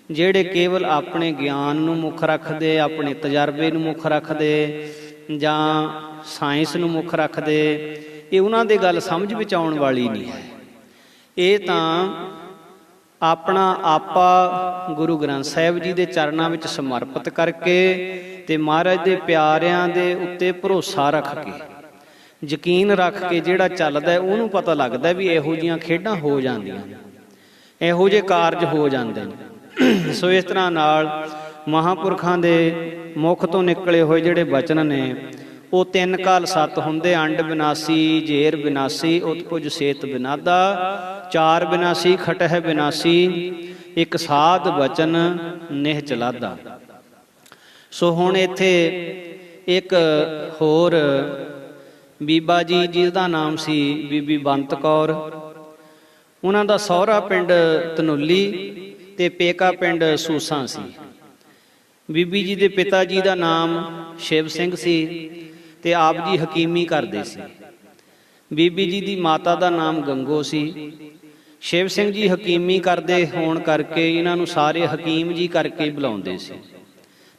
ਜਿਹੜੇ ਕੇਵਲ ਆਪਣੇ ਗਿਆਨ ਨੂੰ ਮੁੱਖ ਰੱਖਦੇ, ਆਪਣੇ ਤਜਰਬੇ ਨੂੰ ਮੁੱਖ ਰੱਖਦੇ ਜਾਂ ਸਾਇੰਸ ਨੂੰ ਮੁੱਖ ਰੱਖਦੇ, ਇਹ ਉਹਨਾਂ ਦੇ ਗੱਲ ਸਮਝ ਵਿੱਚ ਆਉਣ ਵਾਲੀ ਨਹੀਂ ਹੈ। ਇਹ ਤਾਂ ਆਪਣਾ ਆਪਾ ਗੁਰੂ ਗ੍ਰੰਥ ਸਾਹਿਬ ਜੀ ਦੇ ਚਰਨਾਂ ਵਿੱਚ ਸਮਰਪਿਤ ਕਰਕੇ ਤੇ ਮਹਾਰਾਜ ਦੇ ਪਿਆਰਿਆਂ ਦੇ ਉੱਤੇ ਭਰੋਸਾ ਰੱਖ ਕੇ, ਯਕੀਨ ਰੱਖ ਕੇ ਜਿਹੜਾ ਚੱਲਦਾ ਉਹਨੂੰ ਪਤਾ ਲੱਗਦਾ ਵੀ ਇਹੋ ਜਿਹੀਆਂ ਖੇਡਾਂ ਹੋ ਜਾਂਦੀਆਂ ਨੇ, ਇਹੋ ਜਿਹੇ ਕਾਰਜ ਹੋ ਜਾਂਦੇ ਨੇ। ਸੋ ਇਸ ਤਰ੍ਹਾਂ ਨਾਲ ਮਹਾਂਪੁਰਖਾਂ ਦੇ ਮੁਖ ਤੋਂ ਨਿਕਲੇ ਹੋਏ ਜਿਹੜੇ ਬਚਨ ਨੇ, ਉਹ ਤਿੰਨ ਕਾਲ ਸੱਤ ਹੁੰਦੇ। ਅੰਡ ਬਿਨਾਸੀ, ਜੇਰ ਬਿਨਾਸੀ, ਉਤਪੁਜ ਸੇਤ ਬਿਨਾਦਾ, ਚਾਰ ਬਿਨਾਸੀ, ਖਟਹਿ ਬਿਨਾਸੀ, ਇੱਕ ਸਾਧ ਬਚਨ ਨਿਹ ਚਲਾਦਾ। ਸੋ ਹੁਣ ਇੱਥੇ ਇੱਕ ਹੋਰ ਬੀਬਾ ਜੀ, ਜਿਹਦਾ ਨਾਮ ਸੀ ਬੀਬੀ ਬੰਤ ਕੌਰ, ਉਹਨਾਂ ਦਾ ਸਹੁਰਾ ਪਿੰਡ ਧਨੌਲੀ ਤੇ ਪੇਕਾ ਪਿੰਡ ਸੂਸਾਂ ਸੀ। ਬੀਬੀ ਜੀ ਦੇ ਪਿਤਾ ਜੀ ਦਾ ਨਾਮ ਸ਼ਿਵ ਸਿੰਘ ਸੀ ਤੇ ਆਪ ਜੀ ਹਕੀਮੀ ਕਰਦੇ ਸੀ। ਬੀਬੀ ਜੀ ਦੀ ਮਾਤਾ ਦਾ ਨਾਮ ਗੰਗੋ ਸੀ। ਸ਼ਿਵ ਸਿੰਘ ਜੀ ਹਕੀਮੀ ਕਰਦੇ ਹੋਣ ਕਰਕੇ ਇਹਨਾਂ ਨੂੰ ਸਾਰੇ ਹਕੀਮ ਜੀ ਕਰਕੇ ਬੁਲਾਉਂਦੇ ਸੀ।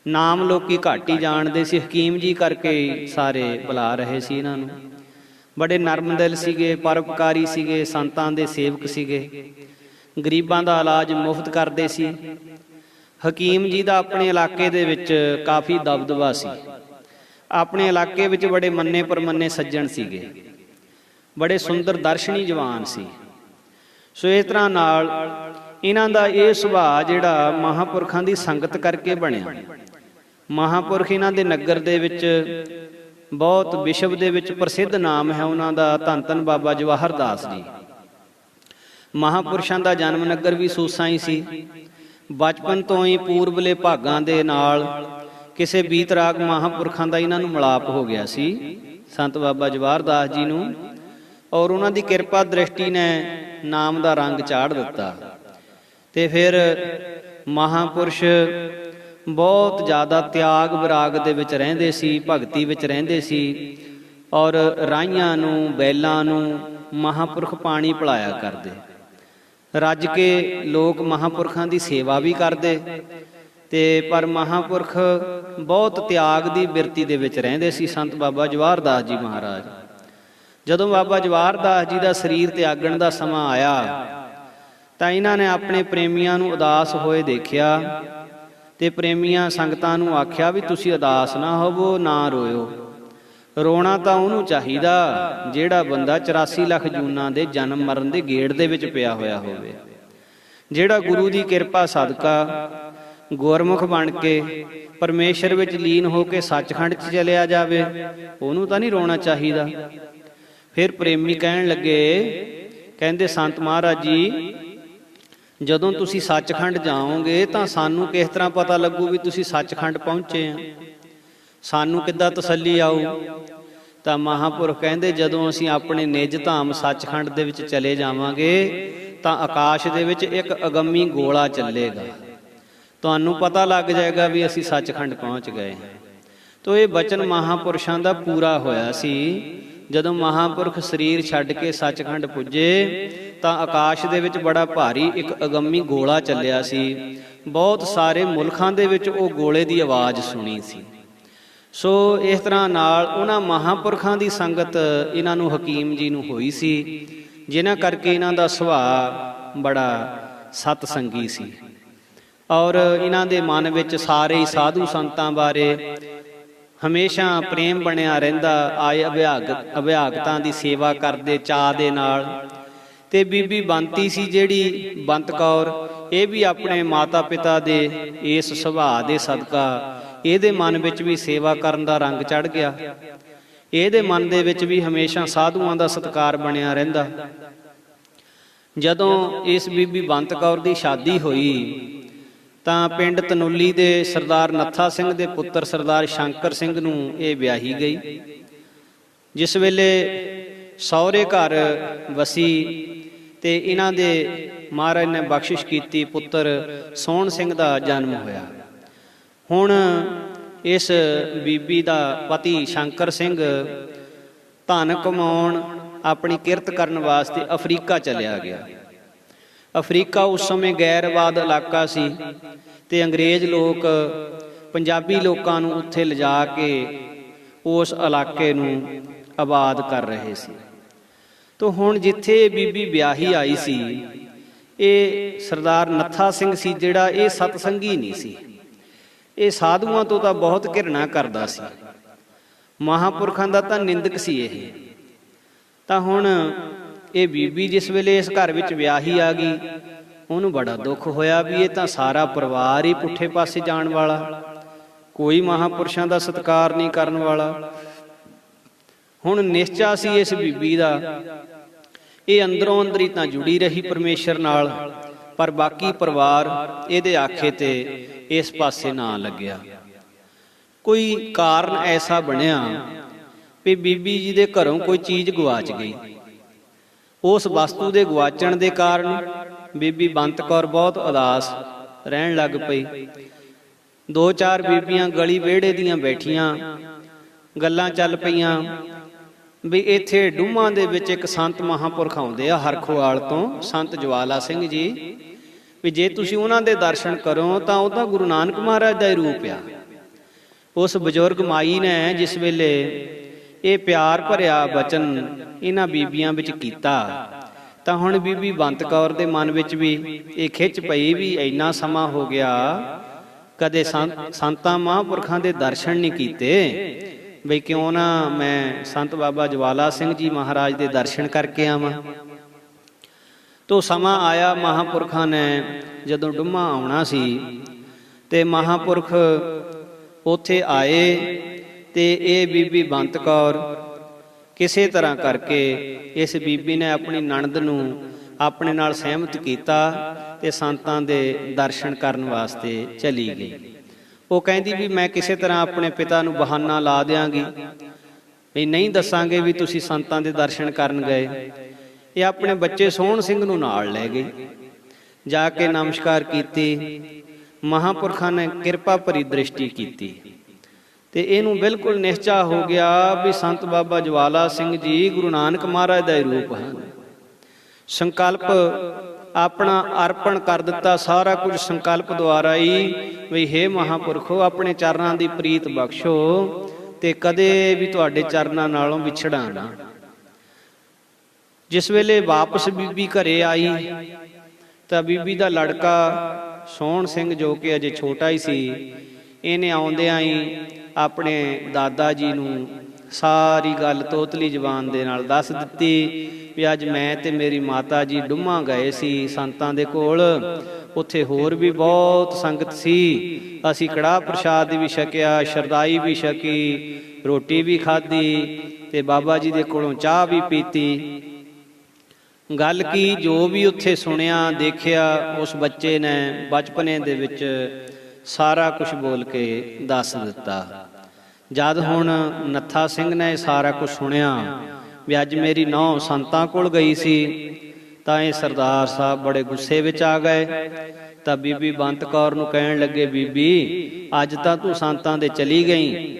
ਨਾਮ ਲੋਕੀ ਘੱਟ ਹੀ ਜਾਣਦੇ ਸੀ, ਹਕੀਮ ਜੀ ਕਰਕੇ ਸਾਰੇ ਬੁਲਾ ਰਹੇ ਸੀ ਇਹਨਾਂ ਨੂੰ। ਬੜੇ ਨਰਮ ਦਿਲ ਸੀਗੇ, ਪਰਉਪਕਾਰੀ ਸੀਗੇ, ਸੰਤਾਂ ਦੇ ਸੇਵਕ ਸੀਗੇ, ਗਰੀਬਾਂ ਦਾ ਇਲਾਜ ਮੁਫਤ ਕਰਦੇ ਸੀ। ਹਕੀਮ ਜੀ ਦਾ ਆਪਣੇ ਇਲਾਕੇ ਦੇ ਵਿੱਚ ਕਾਫੀ ਦਬਦਬਾ ਸੀ। ਆਪਣੇ ਇਲਾਕੇ ਵਿੱਚ ਬੜੇ ਮੰਨੇ ਪਰਮੰਨੇ ਸੱਜਣ ਸੀਗੇ, ਬੜੇ ਸੁੰਦਰ ਦਰਸ਼ਨੀ ਜਵਾਨ ਸੀ। ਸੋ ਇਸ ਤਰ੍ਹਾਂ ਨਾਲ ਇਹਨਾਂ ਦਾ ਇਹ ਸੁਭਾਅ ਜਿਹੜਾ ਮਹਾਂਪੁਰਖਾਂ ਦੀ ਸੰਗਤ ਕਰਕੇ ਬਣਿਆ। ਮਹਾਂਪੁਰਖ ਇਹਨਾਂ ਦੇ ਨਗਰ ਦੇ ਵਿੱਚ ਬਹੁਤ ਵਿਸ਼ਵ ਦੇ ਵਿੱਚ ਪ੍ਰਸਿੱਧ ਨਾਮ ਹੈ ਉਹਨਾਂ ਦਾ, ਧੰਨ ਧੰਨ ਬਾਬਾ ਜਵਾਹਰ ਦਾਸ ਜੀ। ਮਹਾਂਪੁਰਸ਼ਾਂ ਦਾ ਜਨਮ ਨਗਰ ਵੀ ਸੂਸਾਂ ਹੀ ਸੀ। ਬਚਪਨ ਤੋਂ ਹੀ ਪੂਰਬਲੇ ਭਾਗਾਂ ਦੇ ਨਾਲ ਕਿਸੇ ਬੀਤ ਰਾਗ ਮਹਾਂਪੁਰਖਾਂ ਦਾ ਇਹਨਾਂ ਨੂੰ ਮਿਲਾਪ ਹੋ ਗਿਆ ਸੀ, ਸੰਤ ਬਾਬਾ ਜਵਾਹਰ ਦਾਸ ਜੀ ਨੂੰ, ਔਰ ਉਹਨਾਂ ਦੀ ਕਿਰਪਾ ਦ੍ਰਿਸ਼ਟੀ ਨੇ ਨਾਮ ਦਾ ਰੰਗ ਚਾੜ ਦਿੱਤਾ। ਤੇ ਫਿਰ ਮਹਾਂਪੁਰਸ਼ ਬਹੁਤ ਜ਼ਿਆਦਾ ਤਿਆਗ ਵਿਰਾਗ ਦੇ ਵਿੱਚ ਰਹਿੰਦੇ ਸੀ, ਭਗਤੀ ਵਿੱਚ ਰਹਿੰਦੇ ਸੀ, ਔਰ ਰਾਹੀਆਂ ਨੂੰ, ਬੈਲਾਂ ਨੂੰ ਮਹਾਂਪੁਰਖ ਪਾਣੀ ਪਿਲਾਇਆ ਕਰਦੇ। ਰੱਜ ਕੇ ਲੋਕ ਮਹਾਂਪੁਰਖਾਂ ਦੀ ਸੇਵਾ ਵੀ ਕਰਦੇ, ਤੇ ਪਰ ਮਹਾਂਪੁਰਖ ਬਹੁਤ ਤਿਆਗ ਦੀ ਬਿਰਤੀ ਦੇ ਵਿੱਚ ਰਹਿੰਦੇ ਸੀ। ਸੰਤ ਬਾਬਾ ਜਵਾਹਰ ਦਾਸ ਜੀ ਮਹਾਰਾਜ, ਜਦੋਂ ਬਾਬਾ ਜਵਾਹਰ ਦਾਸ ਜੀ ਦਾ ਸਰੀਰ ਤਿਆਗਣ ਦਾ ਸਮਾਂ ਆਇਆ ਤਾਂ ਇਹਨਾਂ ਨੇ ਆਪਣੇ ਪ੍ਰੇਮੀਆਂ ਨੂੰ ਉਦਾਸ ਹੋਏ ਦੇਖਿਆ ਤੇ ਪ੍ਰੇਮੀਆਂ ਸੰਗਤਾਂ ਨੂੰ ਆਖਿਆ ਵੀ ਤੁਸੀਂ ਉਦਾਸ ਨਾ ਹੋਵੋ, ਨਾ ਰੋਇਓ। ਰੋਣਾ ਤਾਂ ਉਹਨੂੰ ਚਾਹੀਦਾ ਜਿਹੜਾ ਬੰਦਾ 84 ਲੱਖ ਜੂਨਾਂ ਦੇ ਜਨਮ ਮਰਨ ਦੇ ਗੇੜ ਦੇ ਵਿੱਚ ਪਿਆ ਹੋਇਆ ਹੋਵੇ, ਜਿਹੜਾ ਗੁਰੂ ਦੀ ਕਿਰਪਾ ਸਦਕਾ ਗੁਰਮੁਖ ਬਣ ਕੇ ਪਰਮੇਸ਼ਰ ਵਿੱਚ ਲੀਨ ਹੋ ਕੇ ਸੱਚਖੰਡ 'ਚ ਚਲਿਆ ਜਾਵੇ, ਉਹਨੂੰ ਤਾਂ ਨਹੀਂ ਰੋਣਾ ਚਾਹੀਦਾ। ਫਿਰ ਪ੍ਰੇਮੀ ਕਹਿਣ ਲੱਗੇ, ਕਹਿੰਦੇ ਸੰਤ ਮਹਾਰਾਜ ਜੀ, ਜਦੋਂ ਤੁਸੀਂ ਸੱਚਖੰਡ ਜਾਓਗੇ ਤਾਂ ਸਾਨੂੰ ਕਿਸ ਤਰ੍ਹਾਂ ਪਤਾ ਲੱਗੂ ਵੀ ਤੁਸੀਂ ਸੱਚਖੰਡ ਪਹੁੰਚੇ ਆ, ਸਾਨੂੰ ਕਿੱਦਾਂ ਤਸੱਲੀ ਆਊ? ਤਾਂ ਮਹਾਂਪੁਰਖ ਕਹਿੰਦੇ, ਜਦੋਂ ਅਸੀਂ ਆਪਣੇ ਨਿਜ ਧਾਮ ਸੱਚਖੰਡ ਦੇ ਵਿੱਚ ਚਲੇ ਜਾਵਾਂਗੇ ਤਾਂ ਆਕਾਸ਼ ਦੇ ਵਿੱਚ ਇੱਕ ਅਗੰਮੀ ਗੋਲਾ ਚੱਲੇਗਾ, ਤੁਹਾਨੂੰ ਪਤਾ ਲੱਗ ਜਾਏਗਾ ਵੀ ਅਸੀਂ ਸੱਚਖੰਡ ਪਹੁੰਚ ਗਏ ਹਾਂ। ਤੋ ਇਹ ਬਚਨ ਮਹਾਂਪੁਰਸ਼ਾਂ ਦਾ ਪੂਰਾ ਹੋਇਆ ਸੀ। ਜਦੋਂ ਮਹਾਂਪੁਰਖ ਸਰੀਰ ਛੱਡ ਕੇ ਸੱਚਖੰਡ ਪੁੱਜੇ ਤਾਂ ਆਕਾਸ਼ ਦੇ ਵਿੱਚ ਬੜਾ ਭਾਰੀ ਇੱਕ ਅਗੰਮੀ ਗੋਲਾ ਚੱਲਿਆ ਸੀ। ਬਹੁਤ ਸਾਰੇ ਮੁਲਕਾਂ ਦੇ ਵਿੱਚ ਉਹ ਗੋਲੇ ਦੀ ਆਵਾਜ਼ ਸੁਣੀ ਸੀ। ਸੋ ਇਸ ਤਰ੍ਹਾਂ ਨਾਲ ਉਹਨਾਂ ਮਹਾਂਪੁਰਖਾਂ ਦੀ ਸੰਗਤ ਇਹਨਾਂ ਨੂੰ, ਹਕੀਮ ਜੀ ਨੂੰ ਹੋਈ ਸੀ, ਜਿਨ੍ਹਾਂ ਕਰਕੇ ਇਹਨਾਂ ਦਾ ਸੁਭਾਅ ਬੜਾ ਸਤਸੰਗੀ ਸੀ। ਔਰ ਇਹਨਾਂ ਦੇ ਮਨ ਵਿੱਚ ਸਾਰੇ ਹੀ ਸਾਧੂ ਸੰਤਾਂ ਬਾਰੇ, ਹਮੇਸ਼ਾ ਪ੍ਰੇਮ ਬਣਿਆ ਰਹਿੰਦਾ, ਆਏ ਅਭਿਆਗਤਾਂ ਦੀ ਸੇਵਾ ਕਰਦੇ ਚਾਅ ਦੇ ਨਾਲ। ਤੇ ਬੀਬੀ ਬੰਤੀ ਸੀ ਜਿਹੜੀ, ਬੰਤ ਕੌਰ, ਇਹ ਵੀ ਆਪਣੇ ਮਾਤਾ ਪਿਤਾ ਦੇ ਇਸ ਸੁਭਾਅ ਦੇ ਸਦਕਾ ਇਹਦੇ ਮਨ ਵਿੱਚ ਵੀ ਸੇਵਾ ਕਰਨ ਦਾ ਰੰਗ ਚੜ੍ਹ ਗਿਆ। ਇਹਦੇ ਮਨ ਦੇ ਵਿੱਚ ਵੀ ਹਮੇਸ਼ਾ ਸਾਧੂਆਂ ਦਾ ਸਤਿਕਾਰ ਬਣਿਆ ਰਹਿੰਦਾ। ਜਦੋਂ ਇਸ ਬੀਬੀ ਬੰਤ ਕੌਰ ਦੀ ਸ਼ਾਦੀ ਹੋਈ ਤਾਂ ਪਿੰਡ ਤਨੌਲੀ ਦੇ ਸਰਦਾਰ ਨੱਥਾ ਸਿੰਘ ਦੇ ਪੁੱਤਰ ਸਰਦਾਰ ਸ਼ੰਕਰ ਸਿੰਘ ਨੂੰ ਇਹ ਵਿਆਹੀ ਗਈ। ਜਿਸ ਵੇਲੇ ਸਹੁਰੇ ਘਰ ਵਸੀ ਤੇ ਇਹਨਾਂ ਦੇ ਮਹਾਰਾਜ ਨੇ ਬਖਸ਼ਿਸ਼ ਕੀਤੀ, ਪੁੱਤਰ ਸੋਹਣ ਸਿੰਘ ਦਾ ਜਨਮ ਹੋਇਆ। ਹੁਣ ਇਸ ਬੀਬੀ ਦਾ ਪਤੀ ਸ਼ੰਕਰ ਸਿੰਘ ਧਨ ਕਮਾਉਣ, ਆਪਣੀ ਕਿਰਤ ਕਰਨ ਵਾਸਤੇ ਅਫਰੀਕਾ ਚਲਿਆ ਗਿਆ। ਅਫਰੀਕਾ ਉਸ ਸਮੇਂ ਗੈਰਵਾਦ ਇਲਾਕਾ ਸੀ ਤੇ ਅੰਗਰੇਜ਼ ਲੋਕ ਪੰਜਾਬੀ ਲੋਕਾਂ ਨੂੰ ਉੱਥੇ ਲਿਜਾ ਕੇ ਉਸ ਇਲਾਕੇ ਨੂੰ ਆਬਾਦ ਕਰ ਰਹੇ ਸੀ। ਤੋ ਹੁਣ ਜਿੱਥੇ ਬੀਬੀ ਵਿਆਹੀ ਆਈ ਸੀ, ਇਹ ਸਰਦਾਰ ਨੱਥਾ ਸਿੰਘ ਸੀ ਜਿਹੜਾ, ਇਹ ਸਤਸੰਗੀ ਨਹੀਂ ਸੀ। ਇਹ ਸਾਧੂਆਂ ਤੋਂ ਤਾਂ ਬਹੁਤ ਘਿਰਣਾ ਕਰਦਾ ਸੀ, ਮਹਾਂਪੁਰਖਾਂ ਦਾ ਤਾਂ ਨਿੰਦਕ ਸੀ ਇਹ। ਤਾਂ ਹੁਣ ਇਹ ਬੀਬੀ ਜਿਸ ਵੇਲੇ ਇਸ ਘਰ ਵਿੱਚ ਵਿਆਹੀ ਆ ਗਈ, ਉਹਨੂੰ ਬੜਾ ਦੁੱਖ ਹੋਇਆ ਵੀ ਇਹ ਤਾਂ ਸਾਰਾ ਪਰਿਵਾਰ ਹੀ ਪੁੱਠੇ ਪਾਸੇ ਜਾਣ ਵਾਲਾ, ਕੋਈ ਮਹਾਂਪੁਰਸ਼ਾਂ ਦਾ ਸਤਿਕਾਰ ਨਹੀਂ ਕਰਨ ਵਾਲਾ। ਹੁਣ ਨਿਸ਼ਚਾ ਸੀ ਇਸ ਬੀਬੀ ਦਾ, ਇਹ ਅੰਦਰੋਂ ਅੰਦਰੀ ਤਾਂ ਜੁੜੀ ਰਹੀ ਪਰਮੇਸ਼ਰ ਨਾਲ, ਪਰ ਬਾਕੀ ਪਰਿਵਾਰ ਇਹਦੇ ਆਖੇ ਤੇ ਇਸ ਪਾਸੇ ਨਾ ਲੱਗਿਆ। ਕੋਈ ਕਾਰਨ ਐਸਾ ਬਣਿਆ ਵੀ ਬੀਬੀ ਜੀ ਦੇ ਘਰੋਂ ਕੋਈ ਚੀਜ਼ ਗਵਾਚ ਗਈ। ਉਸ ਵਸਤੂ ਦੇ ਗਵਾਚਣ ਦੇ ਕਾਰਨ ਬੀਬੀ ਬੰਤ ਕੌਰ ਬਹੁਤ ਉਦਾਸ ਰਹਿਣ ਲੱਗ ਪਈ। ਦੋ ਚਾਰ ਬੀਬੀਆਂ ਗਲੀ ਵਿਹੜੇ ਦੀਆਂ ਬੈਠੀਆਂ, ਗੱਲਾਂ ਚੱਲ ਪਈਆਂ ਵੀ ਇੱਥੇ ਡੂਮਾਂ ਦੇ ਵਿੱਚ ਇੱਕ ਸੰਤ ਮਹਾਂਪੁਰਖ ਆਉਂਦੇ ਆ ਹਰਖੋਵਾਲ ਤੋਂ, ਸੰਤ ਜਵਾਲਾ ਸਿੰਘ ਜੀ, ਵੀ ਜੇ ਤੁਸੀਂ ਉਹਨਾਂ ਦੇ ਦਰਸ਼ਨ ਕਰੋ ਤਾਂ ਉਹ ਤਾਂ ਗੁਰੂ ਨਾਨਕ ਮਹਾਰਾਜ ਦਾ ਹੀ ਰੂਪ ਆ। ਉਸ ਬਜ਼ੁਰਗ ਮਾਈ ਨੇ ਜਿਸ ਵੇਲੇ ਇਹ ਪਿਆਰ ਭਰਿਆ ਬਚਨ ਇਹਨਾਂ ਬੀਬੀਆਂ ਵਿੱਚ ਕੀਤਾ, ਤਾਂ ਹੁਣ ਬੀਬੀ ਬੰਤ ਕੌਰ ਦੇ ਮਨ ਵਿੱਚ ਵੀ ਇਹ ਖਿੱਚ ਪਈ ਵੀ ਇੰਨਾ ਸਮਾਂ ਹੋ ਗਿਆ, ਕਦੇ ਸੰਤਾਂ ਮਹਾਂਪੁਰਖਾਂ ਦੇ ਦਰਸ਼ਨ ਨਹੀਂ ਕੀਤੇ, ਬਈ ਕਿਉਂ ਨਾ ਮੈਂ ਸੰਤ ਬਾਬਾ ਜਵਾਲਾ ਸਿੰਘ ਜੀ ਮਹਾਰਾਜ ਦੇ ਦਰਸ਼ਨ ਕਰਕੇ ਆਵਾਂ। ਤੋ ਸਮਾਂ ਆਇਆ, ਮਹਾਂਪੁਰਖਾਂ ਨੇ ਜਦੋਂ ਡੂਮਾ ਆਉਣਾ ਸੀ ਤੇ ਮਹਾਂਪੁਰਖ ਉੱਥੇ ਆਏ ਤੇ ਇਹ ਬੀਬੀ ਬੰਤ ਕੌਰ ਕਿਸੇ ਤਰ੍ਹਾਂ ਕਰਕੇ ਇਸ ਬੀਬੀ ਨੇ ਆਪਣੀ ਨਣਦ ਨੂੰ ਆਪਣੇ ਨਾਲ ਸਹਿਮਤ ਕੀਤਾ ਤੇ ਸੰਤਾਂ ਦੇ ਦਰਸ਼ਨ ਕਰਨ ਵਾਸਤੇ ਚਲੀ ਗਈ। ਉਹ ਕਹਿੰਦੀ ਵੀ ਮੈਂ ਕਿਸੇ ਤਰ੍ਹਾਂ ਆਪਣੇ ਪਿਤਾ ਨੂੰ ਬਹਾਨਾ ਲਾ ਦਿਆਂਗੀ, ਵੀ ਨਹੀਂ ਦੱਸਾਂਗੇ ਵੀ ਤੁਸੀਂ ਸੰਤਾਂ ਦੇ ਦਰਸ਼ਨ ਕਰਨ ਗਏ। ਇਹ ਆਪਣੇ ਬੱਚੇ ਸੋਹਣ ਸਿੰਘ ਨੂੰ ਨਾਲ ਲੈ ਗਈ। ਜਾ ਕੇ ਨਮਸਕਾਰ ਕੀਤੀ, ਮਹਾਂਪੁਰਖਾਂ ਨੇ ਕਿਰਪਾ ਭਰੀ ਦ੍ਰਿਸ਼ਟੀ ਕੀਤੀ ਤੇ ਇਹਨੂੰ ਬਿਲਕੁਲ ਨਿਸ਼ਚਾ ਹੋ ਗਿਆ ਵੀ ਸੰਤ ਬਾਬਾ ਜਵਾਲਾ ਸਿੰਘ ਜੀ ਗੁਰੂ ਨਾਨਕ ਮਹਾਰਾਜ ਦਾ ਹੀ ਰੂਪ ਹਨ। ਸੰਕਲਪ ਆਪਣਾ ਅਰਪਣ ਕਰ ਦਿੱਤਾ, ਸਾਰਾ ਕੁਝ ਸੰਕਲਪ ਦੁਆਰਾ ਹੀ, ਵੀ ਹੇ ਮਹਾਂਪੁਰਖੋ ਆਪਣੇ ਚਰਨਾਂ ਦੀ ਪ੍ਰੀਤ ਬਖਸ਼ੋ ਤੇ ਕਦੇ ਵੀ ਤੁਹਾਡੇ ਚਰਨਾਂ ਨਾਲੋਂ ਵਿਛੜਾ ਨਾ। ਜਿਸ ਵੇਲੇ ਵਾਪਸ ਬੀਬੀ ਘਰੇ ਆਈ ਤਾਂ ਬੀਬੀ ਦਾ ਲੜਕਾ ਸੋਹਣ ਸਿੰਘ, ਜੋ ਕਿ ਅਜੇ ਛੋਟਾ ਹੀ ਸੀ, ਇਹਨੇ ਆਉਂਦਿਆਂ ਹੀ ਆਪਣੇ ਦਾਦਾ ਜੀ ਨੂੰ ਸਾਰੀ ਗੱਲ ਤੋਤਲੀ ਜ਼ਬਾਨ ਦੇ ਨਾਲ ਦੱਸ ਦਿੱਤੀ ਵੀ ਅੱਜ ਮੈਂ ਤੇ ਮੇਰੀ ਮਾਤਾ ਜੀ ਡੂਮਾ ਗਏ ਸੀ ਸੰਤਾਂ ਦੇ ਕੋਲ, ਉੱਥੇ ਹੋਰ ਵੀ ਬਹੁਤ ਸੰਗਤ ਸੀ, ਅਸੀਂ ਕੜਾਹ ਪ੍ਰਸ਼ਾਦ ਵੀ ਛਕਿਆ, ਸ਼ਰਦਾਈ ਵੀ ਛਕੀ, ਰੋਟੀ ਵੀ ਖਾਧੀ ਤੇ ਬਾਬਾ ਜੀ ਦੇ ਕੋਲੋਂ ਚਾਹ ਵੀ ਪੀਤੀ। ਗੱਲ ਕੀ ਜੋ ਵੀ ਉੱਥੇ ਸੁਣਿਆ ਦੇਖਿਆ ਉਸ ਬੱਚੇ ਨੇ ਬਚਪਨੇ ਦੇ ਵਿੱਚ ਸਾਰਾ ਕੁਝ ਬੋਲ ਕੇ ਦੱਸ ਦਿੱਤਾ। ਜਦ ਹੁਣ ਨੱਥਾ ਸਿੰਘ ਨੇ ਸਾਰਾ ਕੁਝ ਸੁਣਿਆ ਵੀ ਅੱਜ ਮੇਰੀ ਨੌਂ ਸੰਤਾਂ ਕੋਲ ਗਈ ਸੀ, ਤਾਂ ਇਹ ਸਰਦਾਰ ਸਾਹਿਬ ਬੜੇ ਗੁੱਸੇ ਵਿੱਚ ਆ ਗਏ। ਤਾਂ ਬੀਬੀ ਬੰਤ ਕੌਰ ਨੂੰ ਕਹਿਣ ਲੱਗੇ, ਬੀਬੀ ਅੱਜ ਤਾਂ ਤੂੰ ਸੰਤਾਂ ਦੇ ਚਲੀ ਗਈ,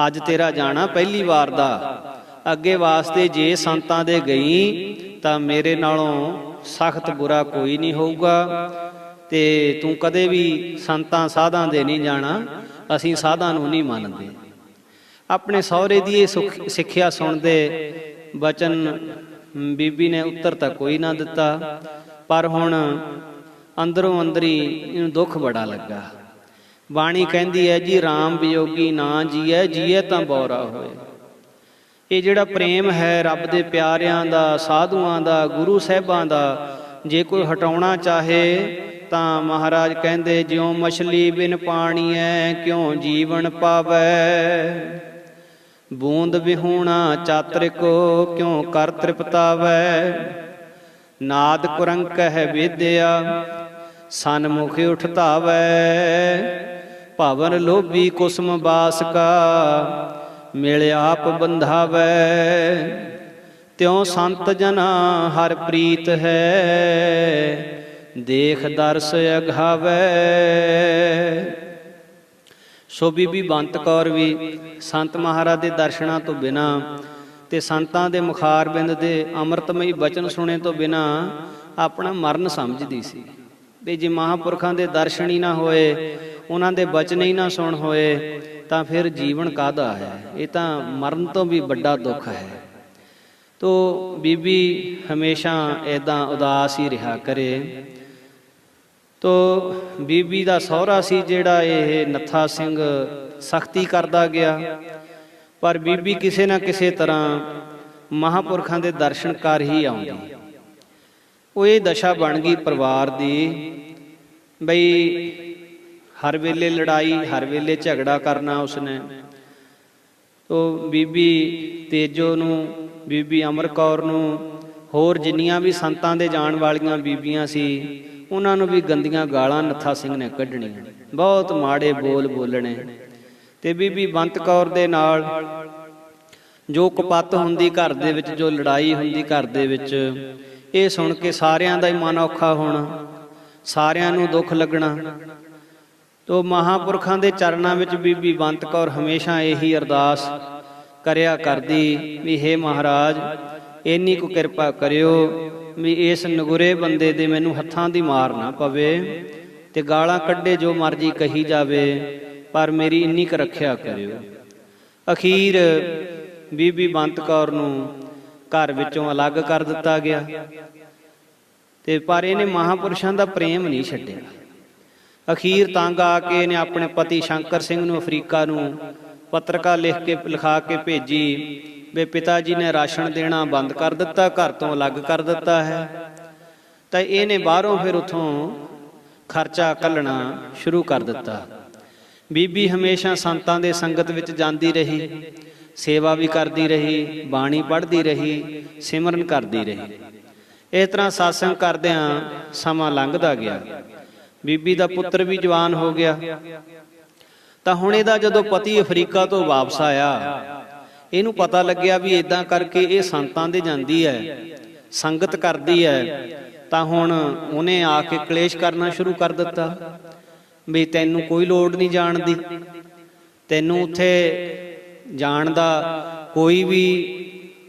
ਅੱਜ ਤੇਰਾ ਜਾਣਾ ਪਹਿਲੀ ਵਾਰ ਦਾ, ਅੱਗੇ ਵਾਸਤੇ ਜੇ ਸੰਤਾਂ ਦੇ ਗਈ ਤਾਂ ਮੇਰੇ ਨਾਲੋਂ ਸਖਤ ਬੁਰਾ ਕੋਈ ਨਹੀਂ ਹੋਊਗਾ ਤੇ ਤੂੰ ਕਦੇ ਵੀ ਸੰਤਾਂ ਸਾਧਾਂ ਦੇ ਨਹੀਂ ਜਾਣਾ, ਅਸੀਂ ਸਾਧਾਂ ਨੂੰ ਨਹੀਂ ਮੰਨਦੇ। ਆਪਣੇ ਸਹੁਰੇ ਦੀ ਇਹ ਸਿੱਖਿਆ ਸੁਣਦੇ ਬਚਨ ਬੀਬੀ ਨੇ ਉੱਤਰ ਤਾਂ ਕੋਈ ਨਾ ਦਿੱਤਾ, ਪਰ ਹੁਣ ਅੰਦਰੋਂ ਅੰਦਰੀ ਇਹਨੂੰ ਦੁੱਖ ਬੜਾ ਲੱਗਾ ਬਾਣੀ ਕਹਿੰਦੀ ਹੈ ਜੀ ਰਾਮ ਵਿਯੋਗੀ ਨਾ ਜੀਐ, ਜੀਐ ਤਾਂ ਬੌਰਾ ਹੋਏ। ਇਹ ਜਿਹੜਾ ਪ੍ਰੇਮ ਹੈ ਰੱਬ ਦੇ ਪਿਆਰਿਆਂ ਦਾ, ਸਾਧੂਆਂ ਦਾ, ਗੁਰੂ ਸਾਹਿਬਾਂ ਦਾ, ਜੇ ਕੋਈ ਹਟਾਉਣਾ ਚਾਹੇ ਤਾਂ ਮਹਾਰਾਜ ਕਹਿੰਦੇ ਜਿਉਂ ਮਛਲੀ ਬਿਨ ਪਾਣੀਐ ਕਿਉਂ ਜੀਵਨ ਪਾਵੈ, ਬੂੰਦ ਵਿਹੂਣਾ ਚਾਤਰਿਕੋ ਕਿਉਂ ਕਰ ਤ੍ਰਿਪਤਾਵੈ, ਨਾਦ ਕੁਰੰਕ ਹੈ ਵਿਦਿਆ ਸਨਮੁਖ ਉਠ ਧਾਵੈ, ਭਵਨ ਲੋਭੀ ਕੁਸਮ ਬਾਸ ਕਾ ਮਿਲ ਆਪ ਬੰਧਾਵੈ, ਤਿਉ ਸੰਤ ਜਨਾ ਹਰ ਪ੍ਰੀਤ ਹੈ ਦੇਖ ਦਰਸ ਅਘਾਵੈ। ਸੋ ਬੀਬੀ ਬੰਤ ਕੌਰ ਵੀ ਸੰਤ ਮਹਾਰਾਜ ਦੇ ਦਰਸ਼ਨਾਂ ਤੋਂ ਬਿਨਾਂ ਤੇ ਸੰਤਾਂ ਦੇ ਮੁਖਾਰਬਿੰਦ ਦੇ ਅੰਮ੍ਰਿਤਮਈ ਬਚਨ ਸੁਣੇ ਤੋਂ ਬਿਨਾਂ ਆਪਣਾ ਮਰਨ ਸਮਝਦੀ ਸੀ ਵੀ ਜੇ ਮਹਾਂਪੁਰਖਾਂ ਦੇ ਦਰਸ਼ਨ ਹੀ ਨਾ ਹੋਏ, ਉਹਨਾਂ ਦੇ ਬਚਨ ਹੀ ਨਾ ਸੁਣ ਹੋਏ ਤਾਂ ਫਿਰ ਜੀਵਨ ਕਾਹਦਾ ਹੈ? ਇਹ ਤਾਂ ਮਰਨ ਤੋਂ ਵੀ ਵੱਡਾ ਦੁੱਖ ਹੈ। ਤੋ ਬੀਬੀ ਹਮੇਸ਼ਾ ਇੱਦਾਂ ਉਦਾਸ ਹੀ ਰਿਹਾ ਕਰੇ। ਤੋ ਬੀਬੀ ਦਾ ਸਹੁਰਾ ਸੀ ਜਿਹੜਾ ਇਹ ਨੱਥਾ ਸਿੰਘ ਸਖਤੀ ਕਰਦਾ ਗਿਆ, ਪਰ ਬੀਬੀ ਕਿਸੇ ਨਾ ਕਿਸੇ ਤਰ੍ਹਾਂ ਮਹਾਂਪੁਰਖਾਂ ਦੇ ਦਰਸ਼ਨ ਕਰ ਹੀ ਆਉਂਦੀ। ਉਹ ਇਹ ਦਸ਼ਾ ਬਣ ਗਈ ਪਰਿਵਾਰ ਦੀ ਬਈ ਹਰ ਵੇਲੇ ਲੜਾਈ, ਹਰ ਵੇਲੇ ਝਗੜਾ ਕਰਨਾ ਉਸਨੇ। ਤੋ ਬੀਬੀ ਤੇਜੋ ਨੂੰ, ਬੀਬੀ ਅਮਰ ਕੌਰ ਨੂੰ, ਹੋਰ ਜਿੰਨੀਆਂ ਵੀ ਸੰਤਾਂ ਦੇ ਜਾਣ ਵਾਲੀਆਂ ਬੀਬੀਆਂ ਸੀ ਉਹਨਾਂ ਨੂੰ ਵੀ ਗੰਦੀਆਂ ਗਾਲਾਂ ਨੱਥਾ ਸਿੰਘ ਨੇ ਕੱਢਣੀਆਂ, ਬਹੁਤ ਮਾੜੇ ਬੋਲ ਬੋਲਣੇ। ਤੇ ਬੀਬੀ ਬੰਤ ਕੌਰ ਦੇ ਨਾਲ ਜੋ ਕੁਪੱਤ ਹੁੰਦੀ ਘਰ ਦੇ ਵਿੱਚ, ਜੋ ਲੜਾਈ ਹੁੰਦੀ ਘਰ ਦੇ ਵਿੱਚ, ਇਹ ਸੁਣ ਕੇ ਸਾਰਿਆਂ ਦਾ ਹੀ ਮਨ ਔਖਾ ਹੋਣਾ, ਸਾਰਿਆਂ ਨੂੰ ਦੁੱਖ ਲੱਗਣਾ। ਤੋ ਮਹਾਂਪੁਰਖਾਂ ਦੇ ਚਰਨਾਂ ਵਿੱਚ ਬੀਬੀ ਬੰਤ ਕੌਰ ਹਮੇਸ਼ਾ ਇਹੀ ਅਰਦਾਸ ਕਰਿਆ ਕਰਦੀ ਵੀ ਹੇ ਮਹਾਰਾਜ ਇੰਨੀ ਕੁ ਕਿਰਪਾ ਕਰਿਓ ਵੀ ਇਸ ਨਗੁਰੇ ਬੰਦੇ ਦੇ ਮੈਨੂੰ ਹੱਥਾਂ ਦੀ ਮਾਰ ਨਾ ਪਵੇ ਤੇ ਗਾਲਾਂ ਕੱਢੇ ਜੋ ਮਰਜ਼ੀ ਕਹੀ ਜਾਵੇ, ਪਰ ਮੇਰੀ ਇੰਨੀ ਕੁ ਰੱਖਿਆ ਕਰਿਓ। ਅਖੀਰ ਬੀਬੀ ਬੰਤ ਕੌਰ ਨੂੰ ਘਰ ਵਿੱਚੋਂ ਅਲੱਗ ਕਰ ਦਿੱਤਾ ਗਿਆ ਤੇ ਪਰ ਇਹਨੇ ਮਹਾਂਪੁਰਸ਼ਾਂ ਦਾ ਪ੍ਰੇਮ ਨਹੀਂ ਛੱਡਿਆ। ਅਖੀਰ ਤੰਗ ਆ ਕੇ ਇਹਨੇ ਆਪਣੇ ਪਤੀ ਸ਼ੰਕਰ ਸਿੰਘ ਨੂੰ ਅਫਰੀਕਾ ਨੂੰ ਪੱਤਰਕਾ ਲਿਖਾ ਕੇ ਭੇਜੀ ਵੀ ਪਿਤਾ ਜੀ ਨੇ ਰਾਸ਼ਨ ਦੇਣਾ ਬੰਦ ਕਰ ਦਿੱਤਾ, ਘਰ ਤੋਂ ਅਲੱਗ ਕਰ ਦਿੱਤਾ ਹੈ। ਤਾਂ ਇਹਨੇ ਬਾਹਰੋਂ ਫਿਰ ਉੱਥੋਂ ਖਰਚਾ ਕੱਢਣਾ ਸ਼ੁਰੂ ਕਰ ਦਿੱਤਾ। ਬੀਬੀ ਹਮੇਸ਼ਾ ਸੰਤਾਂ ਦੇ ਸੰਗਤ ਵਿੱਚ ਜਾਂਦੀ ਰਹੀ, ਸੇਵਾ ਵੀ ਕਰਦੀ ਰਹੀ, ਬਾਣੀ ਪੜ੍ਹਦੀ ਰਹੀ, ਸਿਮਰਨ ਕਰਦੀ ਰਹੀ। ਇਸ ਤਰ੍ਹਾਂ ਸਾਸੰਗ ਕਰਦਿਆਂ ਸਮਾਂ ਲੰਘਦਾ ਗਿਆ। ਬੀਬੀ ਦਾ ਪੁੱਤਰ ਵੀ ਜਵਾਨ ਹੋ ਗਿਆ। ਤਾਂ ਹੁਣ ਇਹਦਾ ਜਦੋਂ ਪਤੀ ਅਫਰੀਕਾ ਤੋਂ ਵਾਪਸ ਆਇਆ, ਇਹਨੂੰ ਪਤਾ ਲੱਗਿਆ ਵੀ ਇਦਾਂ ਕਰਕੇ ਇਹ ਸੰਤਾਂ ਦੇ ਜਾਂਦੀ ਹੈ, ਸੰਗਤ ਕਰਦੀ ਹੈ, ਤਾਂ ਹੁਣ ਉਹਨੇ ਆ ਕੇ ਕਲੇਸ਼ ਕਰਨਾ ਸ਼ੁਰੂ ਕਰ ਦਿੱਤਾ ਵੀ ਤੈਨੂੰ ਕੋਈ ਲੋੜ ਨਹੀਂ ਜਾਣ ਦੀ, ਤੈਨੂੰ ਉੱਥੇ ਜਾਣ ਦਾ ਕੋਈ ਵੀ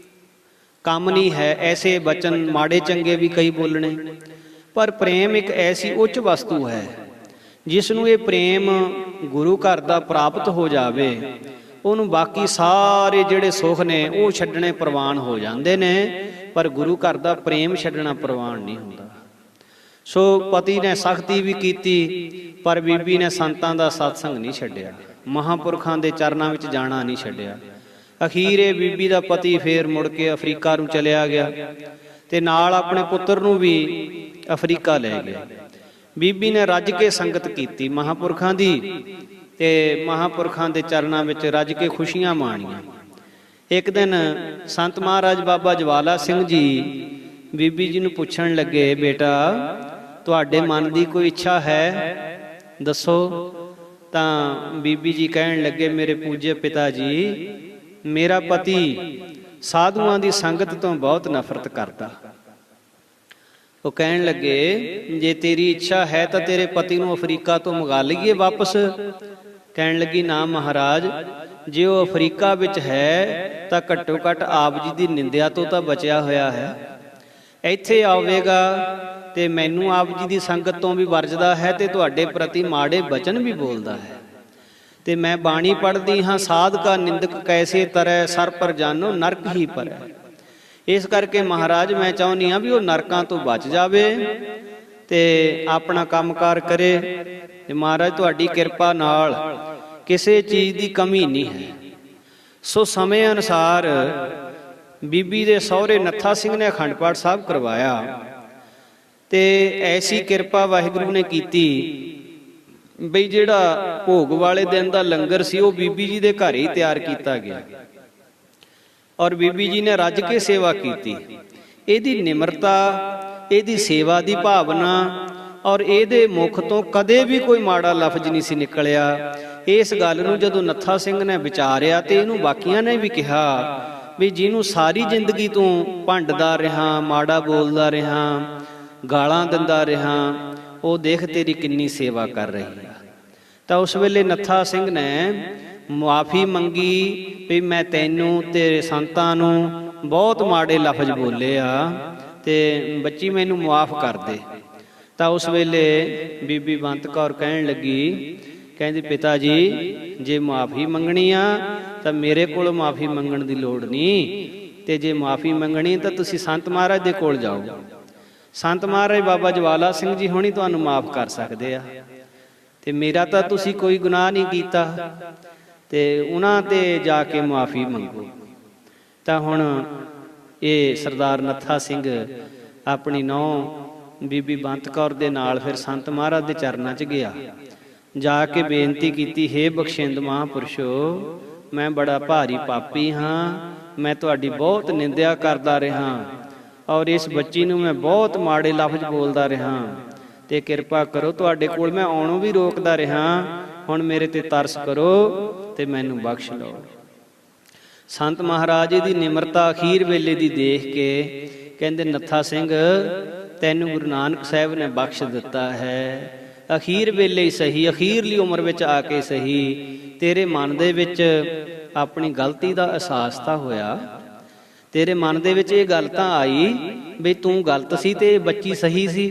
ਕੰਮ ਨਹੀਂ ਹੈ। ਐਸੇ ਬਚਨ ਮਾੜੇ ਚੰਗੇ ਵੀ ਕਈ ਬੋਲਣੇ, ਪਰ ਪ੍ਰੇਮ ਇੱਕ ਐਸੀ ਉੱਚ ਵਸਤੂ ਹੈ ਜਿਸ ਨੂੰ ਇਹ ਪ੍ਰੇਮ ਗੁਰੂ ਘਰ ਦਾ ਪ੍ਰਾਪਤ ਹੋ ਜਾਵੇ, ਉਹਨੂੰ ਬਾਕੀ ਸਾਰੇ ਜਿਹੜੇ ਸੁੱਖ ਨੇ ਉਹ ਛੱਡਣੇ ਪ੍ਰਵਾਨ ਹੋ ਜਾਂਦੇ ਨੇ, ਪਰ ਗੁਰੂ ਘਰ ਦਾ ਪ੍ਰੇਮ ਛੱਡਣਾ ਪ੍ਰਵਾਨ ਨਹੀਂ ਹੁੰਦਾ। ਸੋ ਪਤੀ ਨੇ ਸਖਤੀ ਵੀ ਕੀਤੀ, ਪਰ ਬੀਬੀ ਨੇ ਸੰਤਾਂ ਦਾ ਸਤਸੰਗ ਨਹੀਂ ਛੱਡਿਆ, ਮਹਾਂਪੁਰਖਾਂ ਦੇ ਚਰਨਾਂ ਵਿੱਚ ਜਾਣਾ ਨਹੀਂ ਛੱਡਿਆ। ਅਖੀਰ ਇਹ ਬੀਬੀ ਦਾ ਪਤੀ ਫੇਰ ਮੁੜ ਕੇ ਅਫਰੀਕਾ ਨੂੰ ਚਲਿਆ ਗਿਆ ਤੇ ਨਾਲ ਆਪਣੇ ਪੁੱਤਰ ਨੂੰ ਵੀ ਅਫਰੀਕਾ ਲੈ ਗਿਆ। ਬੀਬੀ ਨੇ ਰੱਜ ਕੇ ਸੰਗਤ ਕੀਤੀ ਮਹਾਂਪੁਰਖਾਂ ਦੀ ਤੇ ਮਹਾਂਪੁਰਖਾਂ ਦੇ ਚਰਨਾਂ ਵਿੱਚ ਰੱਜ ਕੇ ਖੁਸ਼ੀਆਂ ਮਾਣੀਆਂ। ਇੱਕ ਦਿਨ ਸੰਤ ਮਹਾਰਾਜ ਬਾਬਾ ਜਵਾਲਾ ਸਿੰਘ ਜੀ ਬੀਬੀ ਜੀ ਨੂੰ ਪੁੱਛਣ ਲੱਗੇ, ਬੇਟਾ ਤੁਹਾਡੇ ਮਨ ਦੀ ਕੋਈ ਇੱਛਾ ਹੈ ਦੱਸੋ। ਤਾਂ ਬੀਬੀ ਜੀ ਕਹਿਣ ਲੱਗੇ, ਮੇਰੇ ਪੂਜਯ ਪਿਤਾ ਜੀ, ਮੇਰਾ ਪਤੀ ਸਾਧੂਆਂ ਦੀ ਸੰਗਤ ਤੋਂ ਬਹੁਤ ਨਫ਼ਰਤ ਕਰਦਾ। ਉਹ ਕਹਿਣ ਲੱਗੇ, ਜੇ ਤੇਰੀ ਇੱਛਾ ਹੈ ਤਾਂ ਤੇਰੇ ਪਤੀ ਨੂੰ ਅਫਰੀਕਾ ਤੋਂ ਮੰਗਾ ਲਈਏ ਵਾਪਸ। ਕਹਿਣ ਲੱਗੀ, ਨਾ ਮਹਾਰਾਜ, ਜੇ ਉਹ ਅਫਰੀਕਾ ਵਿੱਚ ਹੈ ਤਾਂ ਘੱਟੋ ਘੱਟ ਆਪ ਜੀ ਦੀ ਨਿੰਦਿਆ ਤੋਂ ਤਾਂ ਬਚਿਆ ਹੋਇਆ ਹੈ। ਇੱਥੇ ਆਵੇਗਾ ਤੇ ਮੈਨੂੰ ਆਪ ਜੀ ਦੀ ਸੰਗਤ ਤੋਂ ਵੀ ਵਰਜਦਾ ਹੈ ਤੇ ਤੁਹਾਡੇ ਪ੍ਰਤੀ ਮਾੜੇ ਬਚਨ ਵੀ ਬੋਲਦਾ ਹੈ। ਤੇ ਮੈਂ ਬਾਣੀ ਪੜ੍ਹਦੀ ਹਾਂ, ਸਾਧ ਕਾ ਨਿੰਦਕ ਕੈਸੇ ਤਰੈ, ਸਰ ਪਰ ਜਾਨੋ ਨਰਕ ਹੀ ਪਰੈ। ਇਸ ਕਰਕੇ ਮਹਾਰਾਜ ਮੈਂ ਚਾਹੁੰਦੀ ਹਾਂ ਵੀ ਉਹ ਨਰਕਾਂ ਤੋਂ ਬਚ ਜਾਵੇ ਤੇ ਆਪਣਾ ਕੰਮਕਾਰ ਕਰੇ। ਤੇ ਮਹਾਰਾਜ ਤੁਹਾਡੀ ਕਿਰਪਾ ਨਾਲ ਕਿਸੇ ਚੀਜ਼ ਦੀ ਕਮੀ ਨਹੀਂ ਹੈ। ਸੋ ਸਮੇਂ ਅਨੁਸਾਰ ਬੀਬੀ ਦੇ ਸਹੁਰੇ ਨੱਥਾ ਸਿੰਘ ਨੇ ਅਖੰਡ ਪਾਠ ਸਾਹਿਬ ਕਰਵਾਇਆ ਤੇ ਐਸੀ ਕਿਰਪਾ ਵਾਹਿਗੁਰੂ ਨੇ ਕੀਤੀ ਬਈ ਜਿਹੜਾ ਭੋਗ ਵਾਲੇ ਦਿਨ ਦਾ ਲੰਗਰ ਸੀ ਉਹ ਬੀਬੀ ਜੀ ਦੇ ਘਰ ਹੀ ਤਿਆਰ ਕੀਤਾ ਗਿਆ ਔਰ ਬੀਬੀ ਜੀ ਨੇ ਰੱਜ ਕੇ ਸੇਵਾ ਕੀਤੀ। ਇਹਦੀ ਨਿਮਰਤਾ, ਇਹਦੀ ਸੇਵਾ ਦੀ ਭਾਵਨਾ ਔਰ ਇਹਦੇ ਮੁਖ ਤੋਂ ਕਦੇ ਵੀ ਕੋਈ ਮਾੜਾ ਲਫ਼ਜ਼ ਨਹੀਂ ਸੀ ਨਿਕਲਿਆ। ਇਸ ਗੱਲ ਨੂੰ ਜਦੋਂ ਨੱਥਾ ਸਿੰਘ ਨੇ ਵਿਚਾਰਿਆ ਤੇ ਇਹਨੂੰ ਬਾਕੀਆਂ ਨੇ ਵੀ ਕਿਹਾ ਵੀ ਜਿਹਨੂੰ ਸਾਰੀ ਜ਼ਿੰਦਗੀ ਤੂੰ ਭੰਡਦਾ ਰਿਹਾ, ਮਾੜਾ ਬੋਲਦਾ ਰਿਹਾ, ਗਾਲਾਂ ਦਿੰਦਾ ਰਿਹਾ, ਉਹ ਦੇਖ ਤੇਰੀ ਕਿੰਨੀ ਸੇਵਾ ਕਰ ਰਹੀ ਆ। ਤਾਂ ਉਸ ਵੇਲੇ ਨੱਥਾ ਸਿੰਘ ਨੇ ਮੁਆਫੀ ਮੰਗੀ ਵੀ ਮੈਂ ਤੈਨੂੰ ਤੇਰੇ ਸੰਤਾਂ ਨੂੰ ਬਹੁਤ ਮਾੜੇ ਲਫ਼ਜ਼ ਬੋਲੇ ਆ ਤੇ ਬੱਚੀ ਮੈਨੂੰ ਮੁਆਫ ਕਰ ਦੇ। ਤਾਂ ਉਸ ਵੇਲੇ ਬੀਬੀ ਬੰਤ ਕੌਰ ਕਹਿਣ ਲੱਗੀ, ਕਹਿੰਦੀ ਪਿਤਾ ਜੀ ਜੇ ਮੁਆਫੀ ਮੰਗਣੀ ਆ ਤਾਂ ਮੇਰੇ ਕੋਲ ਮੁਆਫੀ ਮੰਗਣ ਦੀ ਲੋੜ ਨਹੀਂ, ਤੇ ਜੇ ਮੁਆਫੀ ਮੰਗਣੀ ਤਾਂ ਤੁਸੀਂ ਸੰਤ ਮਹਾਰਾਜ ਦੇ ਕੋਲ ਜਾਓ। ਸੰਤ ਮਹਾਰਾਜ ਬਾਬਾ ਜਵਾਲਾ ਸਿੰਘ ਜੀ ਹੋਣੀ ਤੁਹਾਨੂੰ ਮਾਫ ਕਰ ਸਕਦੇ ਆ, ਤੇ ਮੇਰਾ ਤਾਂ ਤੁਸੀਂ ਕੋਈ ਗੁਨਾਹ ਨਹੀਂ ਕੀਤਾ, ਤੇ ਉਹਨਾਂ ਤੇ ਜਾ ਕੇ ਮੁਆਫੀ ਮੰਗੋ। ਤਾਂ ਹੁਣ ਇਹ ਸਰਦਾਰ ਨੱਥਾ ਸਿੰਘ ਆਪਣੀ ਨੂੰਹ ਬੀਬੀ ਬੰਤ ਕੌਰ ਦੇ ਨਾਲ ਫਿਰ ਸੰਤ ਮਹਾਰਾਜ ਦੇ ਚਰਨਾਂ 'ਚ ਗਿਆ। ਜਾ ਕੇ ਬੇਨਤੀ ਕੀਤੀ, ਹੇ ਬਖਸ਼ਿੰਦ ਮਹਾਂਪੁਰਸ਼ੋ, ਮੈਂ ਬੜਾ ਭਾਰੀ ਪਾਪੀ ਹਾਂ, ਮੈਂ ਤੁਹਾਡੀ ਬਹੁਤ ਨਿੰਦਿਆ ਕਰਦਾ ਰਿਹਾ ਔਰ ਇਸ ਬੱਚੀ ਨੂੰ ਮੈਂ ਬਹੁਤ ਮਾੜੇ ਲਫ਼ਜ਼ ਬੋਲਦਾ ਰਿਹਾ, ਤੇ ਕਿਰਪਾ ਕਰੋ, ਤੁਹਾਡੇ ਕੋਲ ਮੈਂ ਆਉਣੋਂ ਵੀ ਰੋਕਦਾ ਰਿਹਾ, ਹੁਣ ਮੇਰੇ ਤੇ ਤਰਸ ਕਰੋ ਤੇ ਮੈਨੂੰ ਬਖਸ਼ ਲਓ। ਸੰਤ ਮਹਾਰਾਜ ਦੀ ਨਿਮਰਤਾ ਅਖੀਰ ਵੇਲੇ ਦੀ ਦੇਖ ਕੇ ਕਹਿੰਦੇ, ਨੱਥਾ ਸਿੰਘ ਤੈਨੂੰ ਗੁਰੂ ਨਾਨਕ ਸਾਹਿਬ ਨੇ ਬਖਸ਼ ਦਿੱਤਾ ਹੈ, ਅਖੀਰ ਵੇਲੇ ਹੀ ਸਹੀ, ਅਖੀਰਲੀ ਉਮਰ ਵਿੱਚ ਆ ਕੇ ਸਹੀ, ਤੇਰੇ ਮਨ ਦੇ ਵਿੱਚ ਆਪਣੀ ਗਲਤੀ ਦਾ ਅਹਿਸਾਸ ਤਾਂ ਹੋਇਆ, ਤੇਰੇ ਮਨ ਦੇ ਵਿੱਚ ਇਹ ਗੱਲ ਤਾਂ ਆਈ ਵੀ ਤੂੰ ਗਲਤ ਸੀ ਤੇ ਬੱਚੀ ਸਹੀ ਸੀ।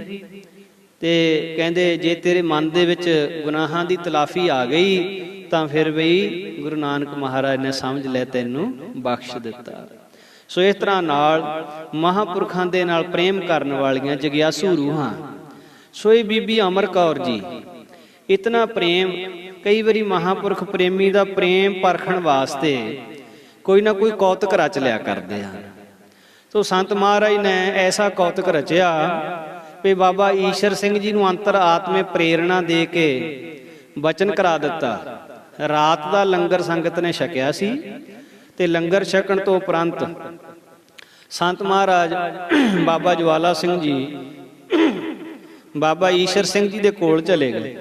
ਤੇ ਕਹਿੰਦੇ ਜੇ ਤੇਰੇ ਮਨ ਦੇ ਵਿੱਚ ਗੁਨਾਹਾਂ ਦੀ ਤਲਾਫੀ ਆ ਗਈ ਤਾਂ ਫਿਰ ਬਈ ਗੁਰੂ ਨਾਨਕ ਮਹਾਰਾਜ ਨੇ ਸਮਝ ਲੈ ਤੈਨੂੰ ਬਖਸ਼ ਦਿੱਤਾ। ਸੋ ਇਸ ਤਰ੍ਹਾਂ ਨਾਲ ਮਹਾਂਪੁਰਖਾਂ ਦੇ ਨਾਲ ਪ੍ਰੇਮ ਕਰਨ ਵਾਲੀਆਂ ਜਗਿਆਸੂ ਰੂਹਾਂ। ਸੋ ਇਹ ਬੀਬੀ ਅਮਰ ਕੌਰ ਜੀ, ਇਤਨਾ ਪ੍ਰੇਮ, ਕਈ ਵਾਰੀ ਮਹਾਂਪੁਰਖ ਪ੍ਰੇਮੀ ਦਾ ਪ੍ਰੇਮ ਪਰਖਣ ਵਾਸਤੇ ਕੋਈ ਨਾ ਕੋਈ ਕੌਤਕ ਰਚ ਲਿਆ ਕਰਦੇ ਹਨ। ਤੋ ਸੰਤ ਮਹਾਰਾਜ ਨੇ ਐਸਾ ਕੌਤਕ ਰਚਿਆ ਵੀ ਬਾਬਾ ਈਸ਼ਰ ਸਿੰਘ ਜੀ ਨੂੰ ਅੰਤਰ ਆਤਮੇ ਪ੍ਰੇਰਣਾ ਦੇ ਕੇ ਬਚਨ ਕਰਾ ਦਿੱਤਾ। ਰਾਤ ਦਾ ਲੰਗਰ ਸੰਗਤ ਨੇ ਛਕਿਆ ਸੀ ਤੇ ਲੰਗਰ ਛਕਣ ਤੋਂ ਉਪਰੰਤ ਸੰਤ ਮਹਾਰਾਜ ਬਾਬਾ ਜਵਾਲਾ ਸਿੰਘ ਜੀ ਬਾਬਾ ਈਸ਼ਰ ਸਿੰਘ ਜੀ ਦੇ ਕੋਲ ਚਲੇ ਗਏ।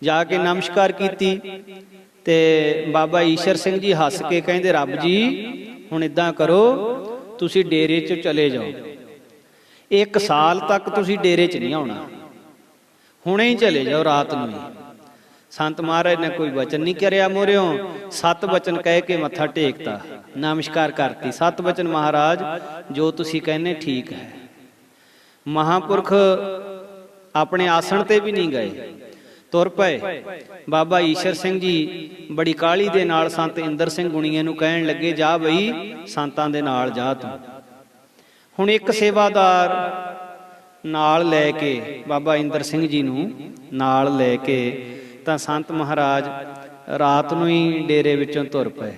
ਜਾ ਕੇ ਨਮਸਕਾਰ ਕੀਤੀ ਤੇ ਬਾਬਾ ਈਸ਼ਰ ਸਿੰਘ ਜੀ ਹੱਸ ਕੇ ਕਹਿੰਦੇ, ਰੱਬ ਜੀ ਹੁਣ ਇਦਾਂ ਕਰੋ, ਤੁਸੀਂ ਡੇਰੇ 'ਚ ਚਲੇ ਜਾਓ, 1 ਸਾਲ ਤੱਕ ਤੁਸੀਂ ਡੇਰੇ 'ਚ ਨਹੀਂ ਆਉਣਾ, ਹੁਣੇ ਹੀ ਚਲੇ ਜਾਓ ਰਾਤ ਨੂੰ ਹੀ। ਸੰਤ ਮਹਾਰਾਜ ਨੇ ਕੋਈ ਵਚਨ ਨਹੀਂ ਕਰਿਆ ਮੋਰਿਓ, 7 ਵਚਨ ਕਹਿ ਕੇ ਮੱਥਾ ਟੇਕਤਾ, ਨਮਸਕਾਰ ਕਰਤੀ। 7 ਵਚਨ ਮਹਾਰਾਜ ਜੋ ਤੁਸੀਂ ਕਹਿੰਦੇ ਠੀਕ ਹੈ। ਮਹਾਂਪੁਰਖ ਆਪਣੇ ਆਸਣ ਤੇ ਵੀ ਨਹੀਂ ਗਏ, ਤੁਰ ਪਏ। ਬਾਬਾ ਈਸ਼ਰ ਸਿੰਘ ਜੀ ਬੜੀ ਕਾਹਲੀ ਦੇ ਨਾਲ ਸੰਤ ਇੰਦਰ ਸਿੰਘ ਗੁਣੀਏ ਨੂੰ ਕਹਿਣ ਲੱਗੇ, ਜਾ ਬਈ ਸੰਤਾਂ ਦੇ ਨਾਲ ਜਾ ਤੂੰ। ਹੁਣ ਇੱਕ ਸੇਵਾਦਾਰ ਨਾਲ ਲੈ ਕੇ ਬਾਬਾ ਇੰਦਰ ਸਿੰਘ ਜੀ ਨੂੰ ਨਾਲ ਲੈ ਕੇ ਤਾਂ ਸੰਤ ਮਹਾਰਾਜ ਰਾਤ ਨੂੰ ਹੀ ਡੇਰੇ ਵਿੱਚੋਂ ਤੁਰ ਪਏ।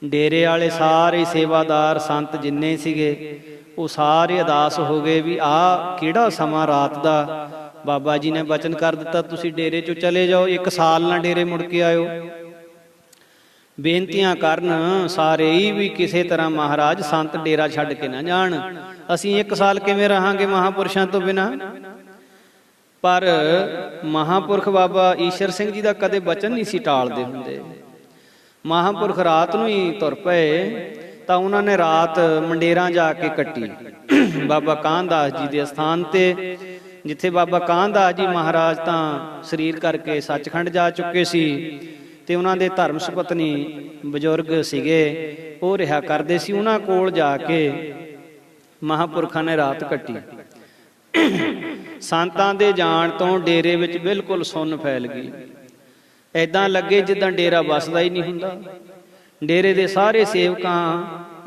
ਡੇਰੇ ਵਾਲੇ ਸਾਰੇ ਸੇਵਾਦਾਰ ਸੰਤ ਜਿੰਨੇ ਸੀਗੇ ਉਹ ਸਾਰੇ ਉਦਾਸ ਹੋ ਗਏ ਵੀ ਆਹ ਕਿਹੜਾ ਸਮਾਂ ਰਾਤ ਦਾ, ਬਾਬਾ ਜੀ ਨੇ ਬਚਨ ਕਰ ਦਿੱਤਾ ਤੁਸੀਂ ਡੇਰੇ 'ਚੋਂ ਚਲੇ ਜਾਓ, 1 ਸਾਲ ਨਾ ਡੇਰੇ ਮੁੜ ਕੇ ਆਇਓ। ਬੇਨਤੀਆਂ ਕਰਨ ਸਾਰੇ ਹੀ ਵੀ ਕਿਸੇ ਤਰ੍ਹਾਂ ਮਹਾਰਾਜ ਸੰਤ ਡੇਰਾ ਛੱਡ ਕੇ ਨਾ ਜਾਣ, ਅਸੀਂ 1 ਸਾਲ ਕਿਵੇਂ ਰਹਾਂਗੇ ਮਹਾਂਪੁਰਸ਼ਾਂ ਤੋਂ ਬਿਨਾਂ। ਪਰ ਮਹਾਂਪੁਰਖ ਬਾਬਾ ਈਸ਼ਰ ਸਿੰਘ ਜੀ ਦਾ ਕਦੇ ਬਚਨ ਨਹੀਂ ਸੀ ਟਾਲਦੇ ਹੁੰਦੇ। ਮਹਾਂਪੁਰਖ ਰਾਤ ਨੂੰ ਹੀ ਤੁਰ ਪਏ ਤਾਂ ਉਹਨਾਂ ਨੇ ਰਾਤ ਮੰਡੇਰਾਂ ਜਾ ਕੇ ਕੱਟੀ ਬਾਬਾ ਕਾਹਨਦਾਸ ਜੀ ਦੇ ਅਸਥਾਨ ਤੇ, ਜਿੱਥੇ ਬਾਬਾ ਕਾਹਨਦਾਸ ਜੀ ਮਹਾਰਾਜ ਤਾਂ ਸਰੀਰ ਕਰਕੇ ਸੱਚਖੰਡ ਜਾ ਚੁੱਕੇ ਸੀ ਤੇ ਉਹਨਾਂ ਦੇ ਧਰਮ ਸੁਪਤਨੀ ਬਜ਼ੁਰਗ ਸੀਗੇ, ਉਹ ਰਿਹਾ ਕਰਦੇ ਸੀ। ਉਹਨਾਂ ਕੋਲ ਜਾ ਕੇ ਮਹਾਂਪੁਰਖਾਂ ਨੇ ਰਾਤ ਕੱਟੀ। ਸੰਤਾਂ ਦੇ ਜਾਣ ਤੋਂ ਡੇਰੇ ਵਿੱਚ ਬਿਲਕੁਲ ਸੁੰਨ ਫੈਲ ਗਈ, ਐਦਾਂ ਲੱਗੇ ਜਿੱਦਾਂ ਡੇਰਾ ਵਸਦਾ ਹੀ ਨਹੀਂ ਹੁੰਦਾ। ਡੇਰੇ ਦੇ ਸਾਰੇ ਸੇਵਕਾਂ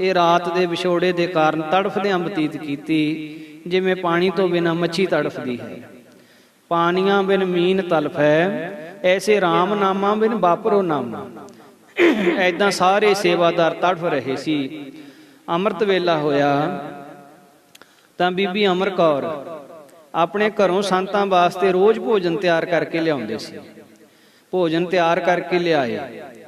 ਇਹ ਰਾਤ ਦੇ ਵਿਛੋੜੇ ਦੇ ਕਾਰਨ ਤੜਫਦਿਆਂ ਬਤੀਤ ਕੀਤੀ ਜਿਵੇਂ ਪਾਣੀ ਤੋਂ ਬਿਨਾਂ ਮੱਛੀ ਤੜਫਦੀ ਹੈ। ਪਾਣੀਆਂ ਬਿਨ ਮੀਨ ਤਲਫੈ, ਐਸੇ ਰਾਮ ਨਾਮਾਂ ਬਿਨ ਵਾਪਰੋ ਨਾਮਾ। ਐਦਾਂ ਸਾਰੇ ਸੇਵਾਦਾਰ ਤੜਫ ਰਹੇ ਸੀ। ਅੰਮ੍ਰਿਤ ਵੇਲਾ ਹੋਇਆ ਤਾਂ ਬੀਬੀ ਅਮਰ ਕੌਰ ਆਪਣੇ ਘਰੋਂ ਸੰਤਾਂ ਵਾਸਤੇ ਰੋਜ਼ ਭੋਜਨ ਤਿਆਰ ਕਰਕੇ ਲਿਆਉਂਦੇ ਸੀ। ਭੋਜਨ ਤਿਆਰ ਕਰਕੇ ਲਿਆਏ।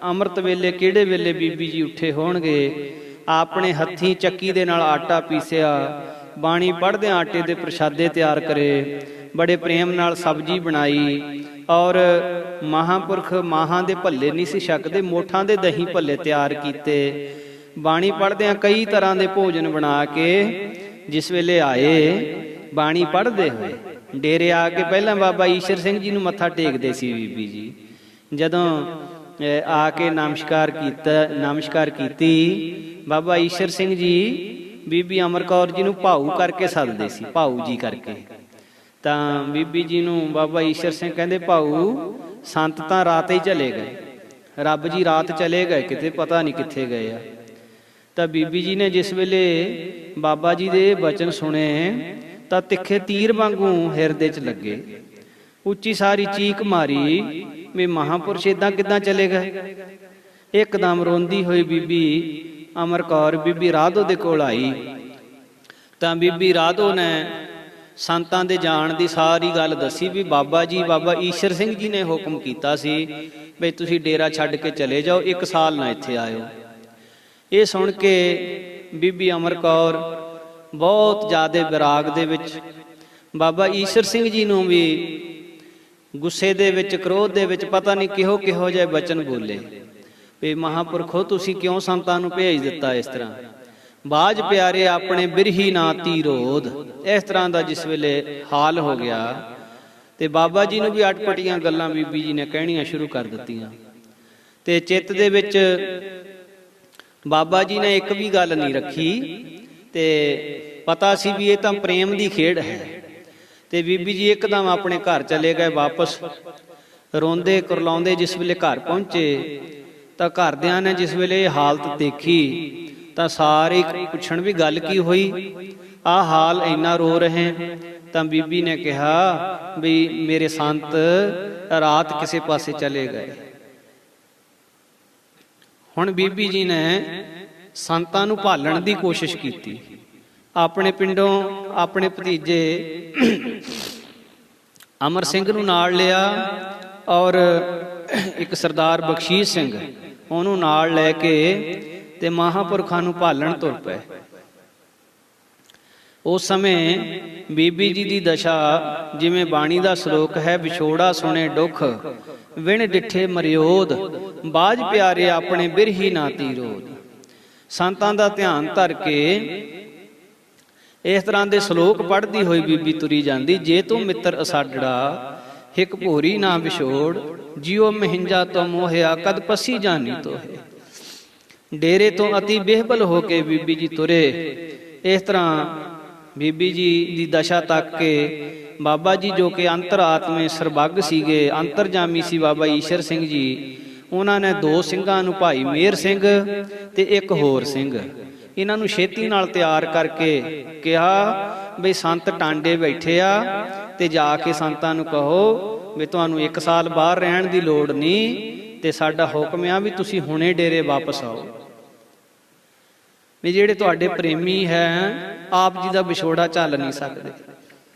ਅੰਮ੍ਰਿਤ ਵੇਲੇ ਕਿਹੜੇ ਵੇਲੇ ਬੀਬੀ ਜੀ ਉੱਠੇ ਹੋਣਗੇ, ਆਪਣੇ ਹੱਥੀਂ ਚੱਕੀ ਦੇ ਨਾਲ ਆਟਾ ਪੀਸਿਆ, ਬਾਣੀ ਪੜ੍ਹਦਿਆਂ ਆਟੇ ਦੇ ਪ੍ਰਸ਼ਾਦੇ ਤਿਆਰ ਕਰੇ, ਬੜੇ ਪ੍ਰੇਮ ਨਾਲ ਸਬਜ਼ੀ ਬਣਾਈ। ਔਰ ਮਹਾਂਪੁਰਖ ਮਾਹਾਂ ਦੇ ਭੱਲੇ ਨਹੀਂ ਸੀ ਛਕਦੇ, ਮੋਠਾਂ ਦੇ ਦਹੀਂ ਭੱਲੇ ਤਿਆਰ ਕੀਤੇ। ਬਾਣੀ ਪੜ੍ਹਦਿਆਂ ਕਈ ਤਰ੍ਹਾਂ ਦੇ ਭੋਜਨ ਬਣਾ ਕੇ ਜਿਸ ਵੇਲੇ ਆਏ, ਬਾਣੀ ਪੜ੍ਹਦੇ ਹੋਏ ਡੇਰੇ ਆ ਕੇ ਪਹਿਲਾਂ ਬਾਬਾ ਈਸ਼ਰ ਸਿੰਘ ਜੀ ਨੂੰ ਮੱਥਾ ਟੇਕਦੇ ਸੀ ਬੀਬੀ ਜੀ। ਜਦੋਂ ਆ ਕੇ ਨਮਸਕਾਰ ਕੀਤੀ, ਬਾਬਾ ਈਸ਼ਰ ਸਿੰਘ ਜੀ ਬੀਬੀ ਅਮਰ ਕੌਰ ਜੀ ਨੂੰ ਭਾਊ ਕਰਕੇ ਸੱਦਦੇ ਸੀ, ਭਾਊ ਜੀ ਕਰਕੇ। ਤਾਂ ਬੀਬੀ ਜੀ ਨੂੰ ਬਾਬਾ ਈਸ਼ਰ ਸਿੰਘ ਕਹਿੰਦੇ, ਭਾਊ ਸੰਤ ਤਾਂ ਰਾਤ ਹੀ ਚਲੇ ਗਏ, ਰੱਬ ਜੀ ਰਾਤ ਚਲੇ ਗਏ, ਕਿਤੇ ਪਤਾ ਨਹੀਂ ਕਿੱਥੇ ਗਏ ਆ। ਤਾਂ ਬੀਬੀ ਜੀ ਨੇ ਜਿਸ ਵੇਲੇ ਬਾਬਾ ਜੀ ਦੇ ਬਚਨ ਸੁਣੇ ਤਾਂ ਤਿੱਖੇ ਤੀਰ ਵਾਂਗੂ ਹਿਰਦੇ 'ਚ ਲੱਗੇ। ਉੱਚੀ ਸਾਰੀ ਚੀਕ ਮਾਰੀ ਵੀ ਮਹਾਂਪੁਰਸ਼ ਏਦਾਂ ਕਿੱਦਾਂ ਚਲੇ ਗਏ। ਇੱਕਦਮ ਰੋਂਦੀ ਹੋਈ ਬੀਬੀ ਅਮਰ ਕੌਰ ਬੀਬੀ ਰਾਧੋ ਦੇ ਕੋਲ ਆਈ। ਤਾਂ ਬੀਬੀ ਰਾਧੋ ਨੇ ਸੰਤਾਂ ਦੇ ਜਾਣ ਦੀ ਸਾਰੀ ਗੱਲ ਦੱਸੀ ਵੀ ਬਾਬਾ ਈਸ਼ਰ ਸਿੰਘ ਜੀ ਨੇ ਹੁਕਮ ਕੀਤਾ ਸੀ ਵੀ ਤੁਸੀਂ ਡੇਰਾ ਛੱਡ ਕੇ ਚਲੇ ਜਾਓ, 1 ਸਾਲ ਨਾ ਇੱਥੇ ਆਇਓ। ਇਹ ਸੁਣ ਕੇ ਬੀਬੀ ਅਮਰ ਕੌਰ ਬਹੁਤ ਜ਼ਿਆਦਾ ਵਿਰਾਗ ਦੇ ਵਿੱਚ ਬਾਬਾ ਈਸ਼ਰ ਸਿੰਘ ਜੀ ਨੂੰ ਵੀ ਗੁੱਸੇ ਦੇ ਵਿੱਚ, ਕ੍ਰੋਧ ਦੇ ਵਿੱਚ ਪਤਾ ਨਹੀਂ ਕਿਹੋ ਜਿਹੇ ਬਚਨ ਬੋਲੇ ਵੀ ਮਹਾਂਪੁਰਖੋ ਤੁਸੀਂ ਕਿਉਂ ਸੰਤਾਂ ਨੂੰ ਭੇਜ ਦਿੱਤਾ ਇਸ ਤਰ੍ਹਾਂ। ਬਾਝ ਪਿਆਰੇ ਆਪਣੇ ਬਿਰਹੀ ਨਾ ਤੀਰੋਧ, ਇਸ ਤਰ੍ਹਾਂ ਦਾ ਜਿਸ ਵੇਲੇ ਹਾਲ ਹੋ ਗਿਆ ਤੇ ਬਾਬਾ ਜੀ ਨੂੰ ਵੀ ਅਟਪਟੀਆਂ ਗੱਲਾਂ ਬੀਬੀ ਜੀ ਨੇ ਕਹਿਣੀਆਂ ਸ਼ੁਰੂ ਕਰ ਦਿੱਤੀਆਂ। ਤੇ ਚਿੱਤ ਦੇ ਵਿੱਚ ਬਾਬਾ ਜੀ ਨੇ ਇੱਕ ਵੀ ਗੱਲ ਨਹੀਂ ਰੱਖੀ ਤੇ ਪਤਾ ਸੀ ਵੀ ਇਹ ਤਾਂ ਪ੍ਰੇਮ ਦੀ ਖੇਡ ਹੈ। ਤੇ ਬੀਬੀ ਜੀ ਇੱਕਦਮ ਆਪਣੇ ਘਰ ਚਲੇ ਗਏ ਵਾਪਸ। ਰੋਂਦੇ ਕੁਰਲਾਉਂਦੇ ਜਿਸ ਵੇਲੇ ਘਰ ਪਹੁੰਚੇ ਤਾਂ ਘਰਦਿਆਂ ਨੇ ਜਿਸ ਵੇਲੇ ਇਹ ਹਾਲਤ ਦੇਖੀ ਤਾਂ ਸਾਰੇ ਪੁੱਛਣ ਵੀ ਗੱਲ ਕੀ ਹੋਈ, ਆਹ ਹਾਲ ਇੰਨਾ ਰੋ ਰਹੇ। ਤਾਂ ਬੀਬੀ ਨੇ ਕਿਹਾ ਵੀ ਮੇਰੇ ਸੰਤ ਰਾਤ ਕਿਸੇ ਪਾਸੇ ਚਲੇ ਗਏ। ਹੁਣ ਬੀਬੀ ਜੀ ਨੇ ਸੰਤਾਂ ਨੂੰ ਭਾਲਣ ਦੀ ਕੋਸ਼ਿਸ਼ ਕੀਤੀ। ਆਪਣੇ ਪਿੰਡੋਂ ਆਪਣੇ ਭਤੀਜੇ ਅਮਰ ਸਿੰਘ ਨੂੰ ਨਾਲ ਲਿਆ ਔਰ ਇੱਕ ਸਰਦਾਰ ਬਖਸ਼ੀਸ਼ ਸਿੰਘ ਉਹਨੂੰ ਨਾਲ ਲੈ ਕੇ ਤੇ ਮਹਾਂਪੁਰਖਾਂ ਨੂੰ ਭਾਲਣ ਤੁਰ ਪਏ। ਉਸ ਸਮੇਂ ਬੀਬੀ ਜੀ ਦੀ ਦਸ਼ਾ ਜਿਵੇਂ ਬਾਣੀ ਦਾ ਸ਼ਲੋਕ ਹੈ, ਵਿਛੋੜਾ ਸੁਣੇ ਦੁੱਖ ਵਿਣ ਡਿੱਠੇ ਮਰਿਓਦ, ਬਾਝ ਪਿਆਰੇ ਆਪਣੇ ਬਿਰਹੀ ਨਾ ਤੀਰੋਦ। ਸੰਤਾਂ ਦਾ ਧਿਆਨ ਧਰ ਕੇ ਇਸ ਤਰ੍ਹਾਂ ਦੇ ਸ਼ਲੋਕ ਪੜ੍ਹਦੀ ਹੋਈ ਬੀਬੀ ਤੁਰੀ ਜਾਂਦੀ। ਜੇ ਤੂੰ ਮਿੱਤਰ ਅਸਾਡੜਾ ਹਿਕ ਭੋਰੀ ਨਾ ਵਿਛੋੜ, ਜਿਉ ਮਹਿੰਜਾ ਤੋਂ ਮੋਹਿਆ ਕਦ ਪਸੀ ਜਾਨੀ ਤੋਹੇ। ਡੇਰੇ ਤੋਂ ਅਤੀ ਬਿਹਬਲ ਹੋ ਕੇ ਬੀਬੀ ਜੀ ਤੁਰੇ। ਇਸ ਤਰ੍ਹਾਂ ਬੀਬੀ ਜੀ ਦੀ ਦਸ਼ਾ ਤੱਕ ਕੇ ਬਾਬਾ ਜੀ ਜੋ ਕਿ ਅੰਤਰਾਤਮੇ ਸਰਬੱਗ ਸੀਗੇ, ਅੰਤਰਜਾਮੀ ਸੀ ਬਾਬਾ ਈਸ਼ਰ ਸਿੰਘ ਜੀ, ਉਹਨਾਂ ਨੇ 2 ਸਿੰਘਾਂ ਨੂੰ, ਭਾਈ ਮੇਹਰ ਸਿੰਘ ਤੇ ਇੱਕ ਹੋਰ ਸਿੰਘ, ਇਹਨਾਂ ਨੂੰ ਛੇਤੀ ਨਾਲ ਤਿਆਰ ਕਰਕੇ ਕਿਹਾ ਵੀ ਸੰਤ ਟਾਂਡੇ ਬੈਠੇ ਆ ਤੇ ਜਾ ਕੇ ਸੰਤਾਂ ਨੂੰ ਕਹੋ ਵੀ ਤੁਹਾਨੂੰ 1 ਸਾਲ ਬਾਹਰ ਰਹਿਣ ਦੀ ਲੋੜ ਨਹੀਂ ਤੇ ਸਾਡਾ ਹੁਕਮ ਆ ਵੀ ਤੁਸੀਂ ਹੁਣੇ ਡੇਰੇ ਵਾਪਸ ਆਓ। ਵੀ ਜਿਹੜੇ ਤੁਹਾਡੇ ਪ੍ਰੇਮੀ ਹੈ ਆਪ ਜੀ ਦਾ ਵਿਛੋੜਾ ਝੱਲ ਨਹੀਂ ਸਕਦੇ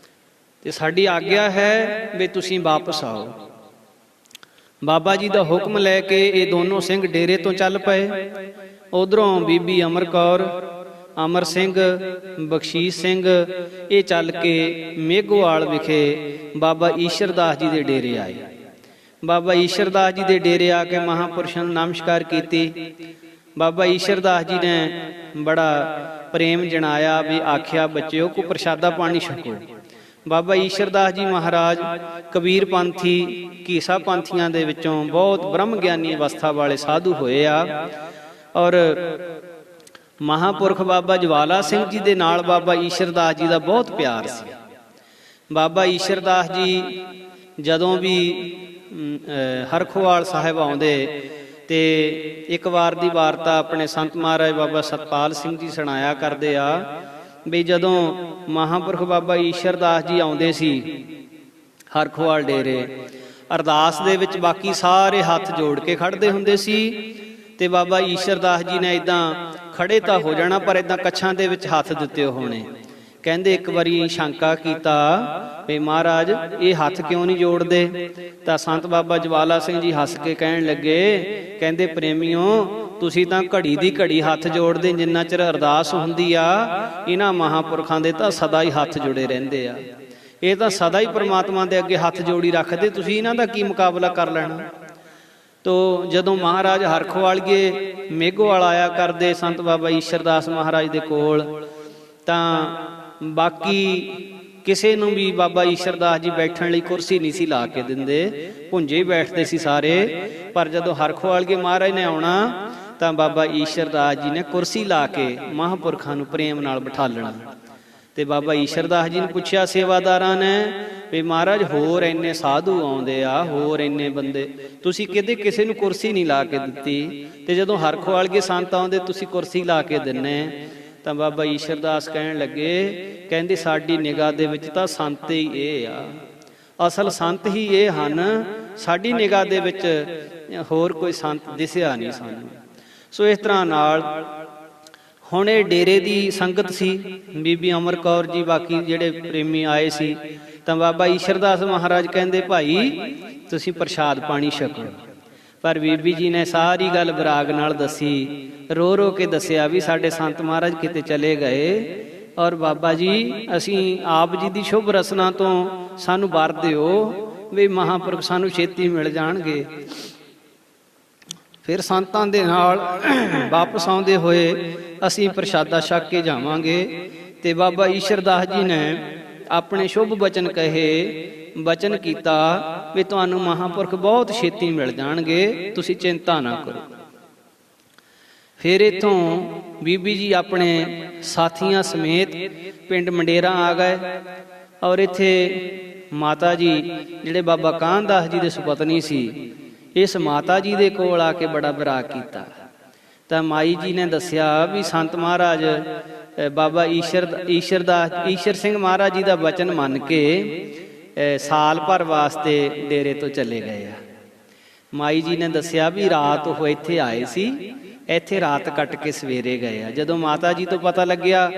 ਤੇ ਸਾਡੀ ਆਗਿਆ ਹੈ ਵੀ ਤੁਸੀਂ ਵਾਪਸ ਆਓ। ਬਾਬਾ ਜੀ ਦਾ ਹੁਕਮ ਲੈ ਕੇ ਇਹ ਦੋਨੋਂ ਸਿੰਘ ਡੇਰੇ ਤੋਂ ਚੱਲ ਪਏ। ਉਧਰੋਂ ਬੀਬੀ ਅਮਰ ਕੌਰ, ਅਮਰ ਸਿੰਘ, ਬਖਸ਼ੀਸ਼ ਸਿੰਘ ਇਹ ਚੱਲ ਕੇ ਮੇਘੋਵਾਲ ਵਿਖੇ ਬਾਬਾ ਈਸ਼ਰ ਦਾਸ ਜੀ ਦੇ ਡੇਰੇ ਆਏ। ਬਾਬਾ ਈਸ਼ਰ ਦਾਸ ਜੀ ਦੇ ਡੇਰੇ ਆ ਕੇ ਮਹਾਂਪੁਰਸ਼ਾਂ ਨੂੰ ਨਮਸਕਾਰ ਕੀਤੀ। ਬਾਬਾ ਈਸ਼ਰ ਦਾਸ ਜੀ ਨੇ ਬੜਾ ਪ੍ਰੇਮ ਜਣਾਇਆ ਵੀ ਆਖਿਆ ਬੱਚਿਓ ਕੋ ਪ੍ਰਸ਼ਾਦਾ ਪਾਣੀ ਛਕੋ। ਬਾਬਾ ਈਸ਼ਰ ਦਾਸ ਜੀ ਮਹਾਰਾਜ ਕਬੀਰ ਪੰਥੀ, ਕੀਸਾ ਪੰਥੀਆਂ ਦੇ ਵਿੱਚੋਂ ਬਹੁਤ ਬ੍ਰਹਮ ਗਿਆਨੀ ਅਵਸਥਾ ਵਾਲੇ ਸਾਧੂ ਹੋਏ ਆ ਔਰ ਮਹਾਂਪੁਰਖ ਬਾਬਾ ਜਵਾਲਾ ਸਿੰਘ ਜੀ ਦੇ ਨਾਲ ਬਾਬਾ ਈਸ਼ਰ ਦਾਸ ਜੀ ਦਾ ਬਹੁਤ ਪਿਆਰ ਸੀ। ਬਾਬਾ ਈਸ਼ਰ ਦਾਸ ਜੀ ਜਦੋਂ ਵੀ ਹਰਖੋਵਾਲ ਸਾਹਿਬ ਆਉਂਦੇ ਤੇ ਇੱਕ ਵਾਰ ਦੀ ਵਾਰਤਾ ਆਪਣੇ ਸੰਤ ਮਹਾਰਾਜ ਬਾਬਾ ਸਤਪਾਲ ਸਿੰਘ ਜੀ ਸੁਣਾਇਆ ਕਰਦੇ ਆ ਵੀ ਜਦੋਂ ਮਹਾਂਪੁਰਖ ਬਾਬਾ ਈਸ਼ਰ ਦਾਸ ਜੀ ਆਉਂਦੇ ਸੀ ਹਰਖਵਾਲ ਡੇਰੇ, ਅਰਦਾਸ ਦੇ ਵਿੱਚ ਬਾਕੀ ਸਾਰੇ ਹੱਥ ਜੋੜ ਕੇ ਖੜਦੇ ਹੁੰਦੇ ਸੀ ਤੇ ਬਾਬਾ ਈਸ਼ਰ ਦਾਸ ਜੀ ਨੇ ਇਦਾਂ ਖੜੇ ਤਾਂ ਹੋ ਜਾਣਾ, ਪਰ ਇਦਾਂ ਕੱਛਾਂ ਦੇ ਵਿੱਚ ਹੱਥ ਦਿੱਤੇ ਹੋਣੇ। ਕਹਿੰਦੇ ਇੱਕ ਵਾਰੀ ਸ਼ੰਕਾ ਕੀਤਾ ਵੀ ਮਹਾਰਾਜ ਇਹ ਹੱਥ ਕਿਉਂ ਨਹੀਂ ਜੋੜਦੇ? ਤਾਂ ਸੰਤ ਬਾਬਾ ਜਵਾਲਾ ਸਿੰਘ ਜੀ ਹੱਸ ਕੇ ਕਹਿਣ ਲੱਗੇ, ਕਹਿੰਦੇ ਪ੍ਰੇਮੀਓ ਤੁਸੀਂ ਤਾਂ ਘੜੀ ਦੀ ਘੜੀ ਹੱਥ ਜੋੜਦੇ, ਜਿੰਨਾ ਚਿਰ ਅਰਦਾਸ ਹੁੰਦੀ ਆ ਇਹਨਾਂ ਮਹਾਂਪੁਰਖਾਂ ਦੇ ਤਾਂ ਸਦਾ ਹੀ ਹੱਥ ਜੁੜੇ ਰਹਿੰਦੇ ਆ, ਇਹ ਤਾਂ ਸਦਾ ਹੀ ਪ੍ਰਮਾਤਮਾ ਦੇ ਅੱਗੇ ਹੱਥ ਜੋੜੀ ਰੱਖਦੇ, ਤੁਸੀਂ ਇਹਨਾਂ ਦਾ ਕੀ ਮੁਕਾਬਲਾ ਕਰ ਲੈਣਾ? ਤੋ ਜਦੋਂ ਮਹਾਰਾਜ ਹਰਖਵਾਲੀਏ ਮੇਘੋਵਾਲ ਆਇਆ ਕਰਦੇ ਸੰਤ ਬਾਬਾ ਈਸ਼ਰ ਦਾਸ ਮਹਾਰਾਜ ਦੇ ਕੋਲ, ਤਾਂ ਬਾਕੀ ਕਿਸੇ ਨੂੰ ਵੀ ਬਾਬਾ ਈਸ਼ਰ ਦਾਸ ਜੀ ਬੈਠਣ ਲਈ ਕੁਰਸੀ ਨਹੀਂ ਸੀ ਲਾ ਕੇ ਦਿੰਦੇ, ਭੁੰਜੇ ਹੀ ਬੈਠਦੇ ਸੀ ਸਾਰੇ। ਪਰ ਜਦੋਂ ਹਰਖਵਾਲੀਏ ਮਹਾਰਾਜ ਨੇ ਆਉਣਾ ਤਾਂ ਬਾਬਾ ਈਸ਼ਰ ਦਾਸ ਜੀ ਨੇ ਕੁਰਸੀ ਲਾ ਕੇ ਮਹਾਂਪੁਰਖਾਂ ਨੂੰ ਪ੍ਰੇਮ ਨਾਲ ਬਿਠਾਲਣਾ। ਤੇ ਬਾਬਾ ਈਸ਼ਰ ਦਾਸ ਜੀ ਨੂੰ ਪੁੱਛਿਆ ਸੇਵਾਦਾਰਾਂ ਨੇ ਵੀ ਮਹਾਰਾਜ ਹੋਰ ਇੰਨੇ ਸਾਧੂ ਆਉਂਦੇ ਆ, ਹੋਰ ਇੰਨੇ ਬੰਦੇ, ਤੁਸੀਂ ਕਿਤੇ ਕਿਸੇ ਨੂੰ ਕੁਰਸੀ ਨਹੀਂ ਲਾ ਕੇ ਦਿੱਤੀ, ਤੇ ਜਦੋਂ ਹਰਖਵਾਲੀਏ ਸੰਤ ਆਉਂਦੇ ਤੁਸੀਂ ਕੁਰਸੀ ਲਾ ਕੇ ਦਿੰਨੇ? ਤਾਂ ਬਾਬਾ ਈਸ਼ਰ ਦਾਸ ਕਹਿਣ ਲੱਗੇ, ਕਹਿੰਦੇ ਸਾਡੀ ਨਿਗਾਹ ਦੇ ਵਿੱਚ ਤਾਂ ਸੰਤ ਹੀ ਇਹ ਆ, ਅਸਲ ਸੰਤ ਹੀ ਇਹ ਹਨ, ਸਾਡੀ ਨਿਗਾਹ ਦੇ ਵਿੱਚ ਹੋਰ ਕੋਈ ਸੰਤ ਦਿਸਿਆ ਨਹੀਂ ਸਾਨੂੰ। ਸੋ ਇਸ ਤਰ੍ਹਾਂ ਨਾਲ ਹੁਣ ਇਹ ਡੇਰੇ ਦੀ ਸੰਗਤ ਸੀ, ਬੀਬੀ ਅਮਰ ਕੌਰ ਜੀ ਬਾਕੀ ਜਿਹੜੇ ਪ੍ਰੇਮੀ ਆਏ ਸੀ। ਤਾਂ ਬਾਬਾ ਈਸ਼ਰ ਦਾਸ ਮਹਾਰਾਜ ਕਹਿੰਦੇ ਭਾਈ ਤੁਸੀਂ ਪ੍ਰਸ਼ਾਦ ਪਾਣੀ ਛਕੋ। ਪਰ ਬੀਬੀ ਜੀ ਨੇ ਸਾਰੀ ਗੱਲ ਵਿਰਾਗ ਨਾਲ ਦੱਸੀ, ਰੋ ਰੋ ਕੇ ਦੱਸਿਆ ਵੀ ਸਾਡੇ ਸੰਤ ਮਹਾਰਾਜ ਕਿਤੇ ਚਲੇ ਗਏ, ਔਰ ਬਾਬਾ ਜੀ ਅਸੀਂ ਆਪ ਜੀ ਦੀ ਸ਼ੁਭ ਰਸਨਾ ਤੋਂ ਸਾਨੂੰ ਵਰ ਦਿਓ ਵੀ ਮਹਾਂਪੁਰਖ ਸਾਨੂੰ ਛੇਤੀ ਮਿਲ ਜਾਣਗੇ। ਫਿਰ ਸੰਤਾਂ ਦੇ ਨਾਲ ਵਾਪਸ ਆਉਂਦੇ ਹੋਏ ਅਸੀਂ ਪ੍ਰਸ਼ਾਦਾ ਛਕ ਕੇ ਜਾਵਾਂਗੇ। ਤੇ ਬਾਬਾ ਈਸ਼ਰ ਦਾਸ ਜੀ ਨੇ ਆਪਣੇ ਸ਼ੁਭ ਬਚਨ ਕਹੇ, ਬਚਨ ਕੀਤਾ ਵੀ ਤੁਹਾਨੂੰ ਮਹਾਂਪੁਰਖ ਬਹੁਤ ਛੇਤੀ ਮਿਲ ਜਾਣਗੇ, ਤੁਸੀਂ ਚਿੰਤਾ ਨਾ ਕਰੋ। ਫਿਰ ਇੱਥੋਂ ਬੀਬੀ ਜੀ ਆਪਣੇ ਸਾਥੀਆਂ ਸਮੇਤ ਪਿੰਡ ਮੰਡੇਰਾ ਆ ਗਏ, ਔਰ ਇੱਥੇ ਮਾਤਾ ਜੀ ਜਿਹੜੇ ਬਾਬਾ ਕਾਹਨਦਾਸ ਜੀ ਦੇ ਸੁਪਤਨੀ ਸੀ, ਇਸ ਮਾਤਾ ਜੀ ਦੇ ਕੋਲ ਆ ਕੇ ਬੜਾ ਵਿਰਾਗ ਕੀਤਾ। ਤਾਂ ਮਾਈ ਜੀ ਨੇ ਦੱਸਿਆ ਵੀ ਸੰਤ ਮਹਾਰਾਜ ਬਾਬਾ ਈਸ਼ਰ ਸਿੰਘ ਮਹਾਰਾਜ ਜੀ ਦਾ ਬਚਨ ਮੰਨ ਕੇ ਸਾਲ ਭਰ ਵਾਸਤੇ ਡੇਰੇ ਤੋਂ ਚਲੇ ਗਏ ਆ। ਮਾਈ ਜੀ ਨੇ ਦੱਸਿਆ ਵੀ ਰਾਤ ਉਹ ਇੱਥੇ ਆਏ ਸੀ, ਇੱਥੇ ਰਾਤ ਕੱਟ ਕੇ ਸਵੇਰੇ ਗਏ ਆ। ਜਦੋਂ ਮਾਤਾ ਜੀ ਤੋਂ ਪਤਾ ਲੱਗਿਆ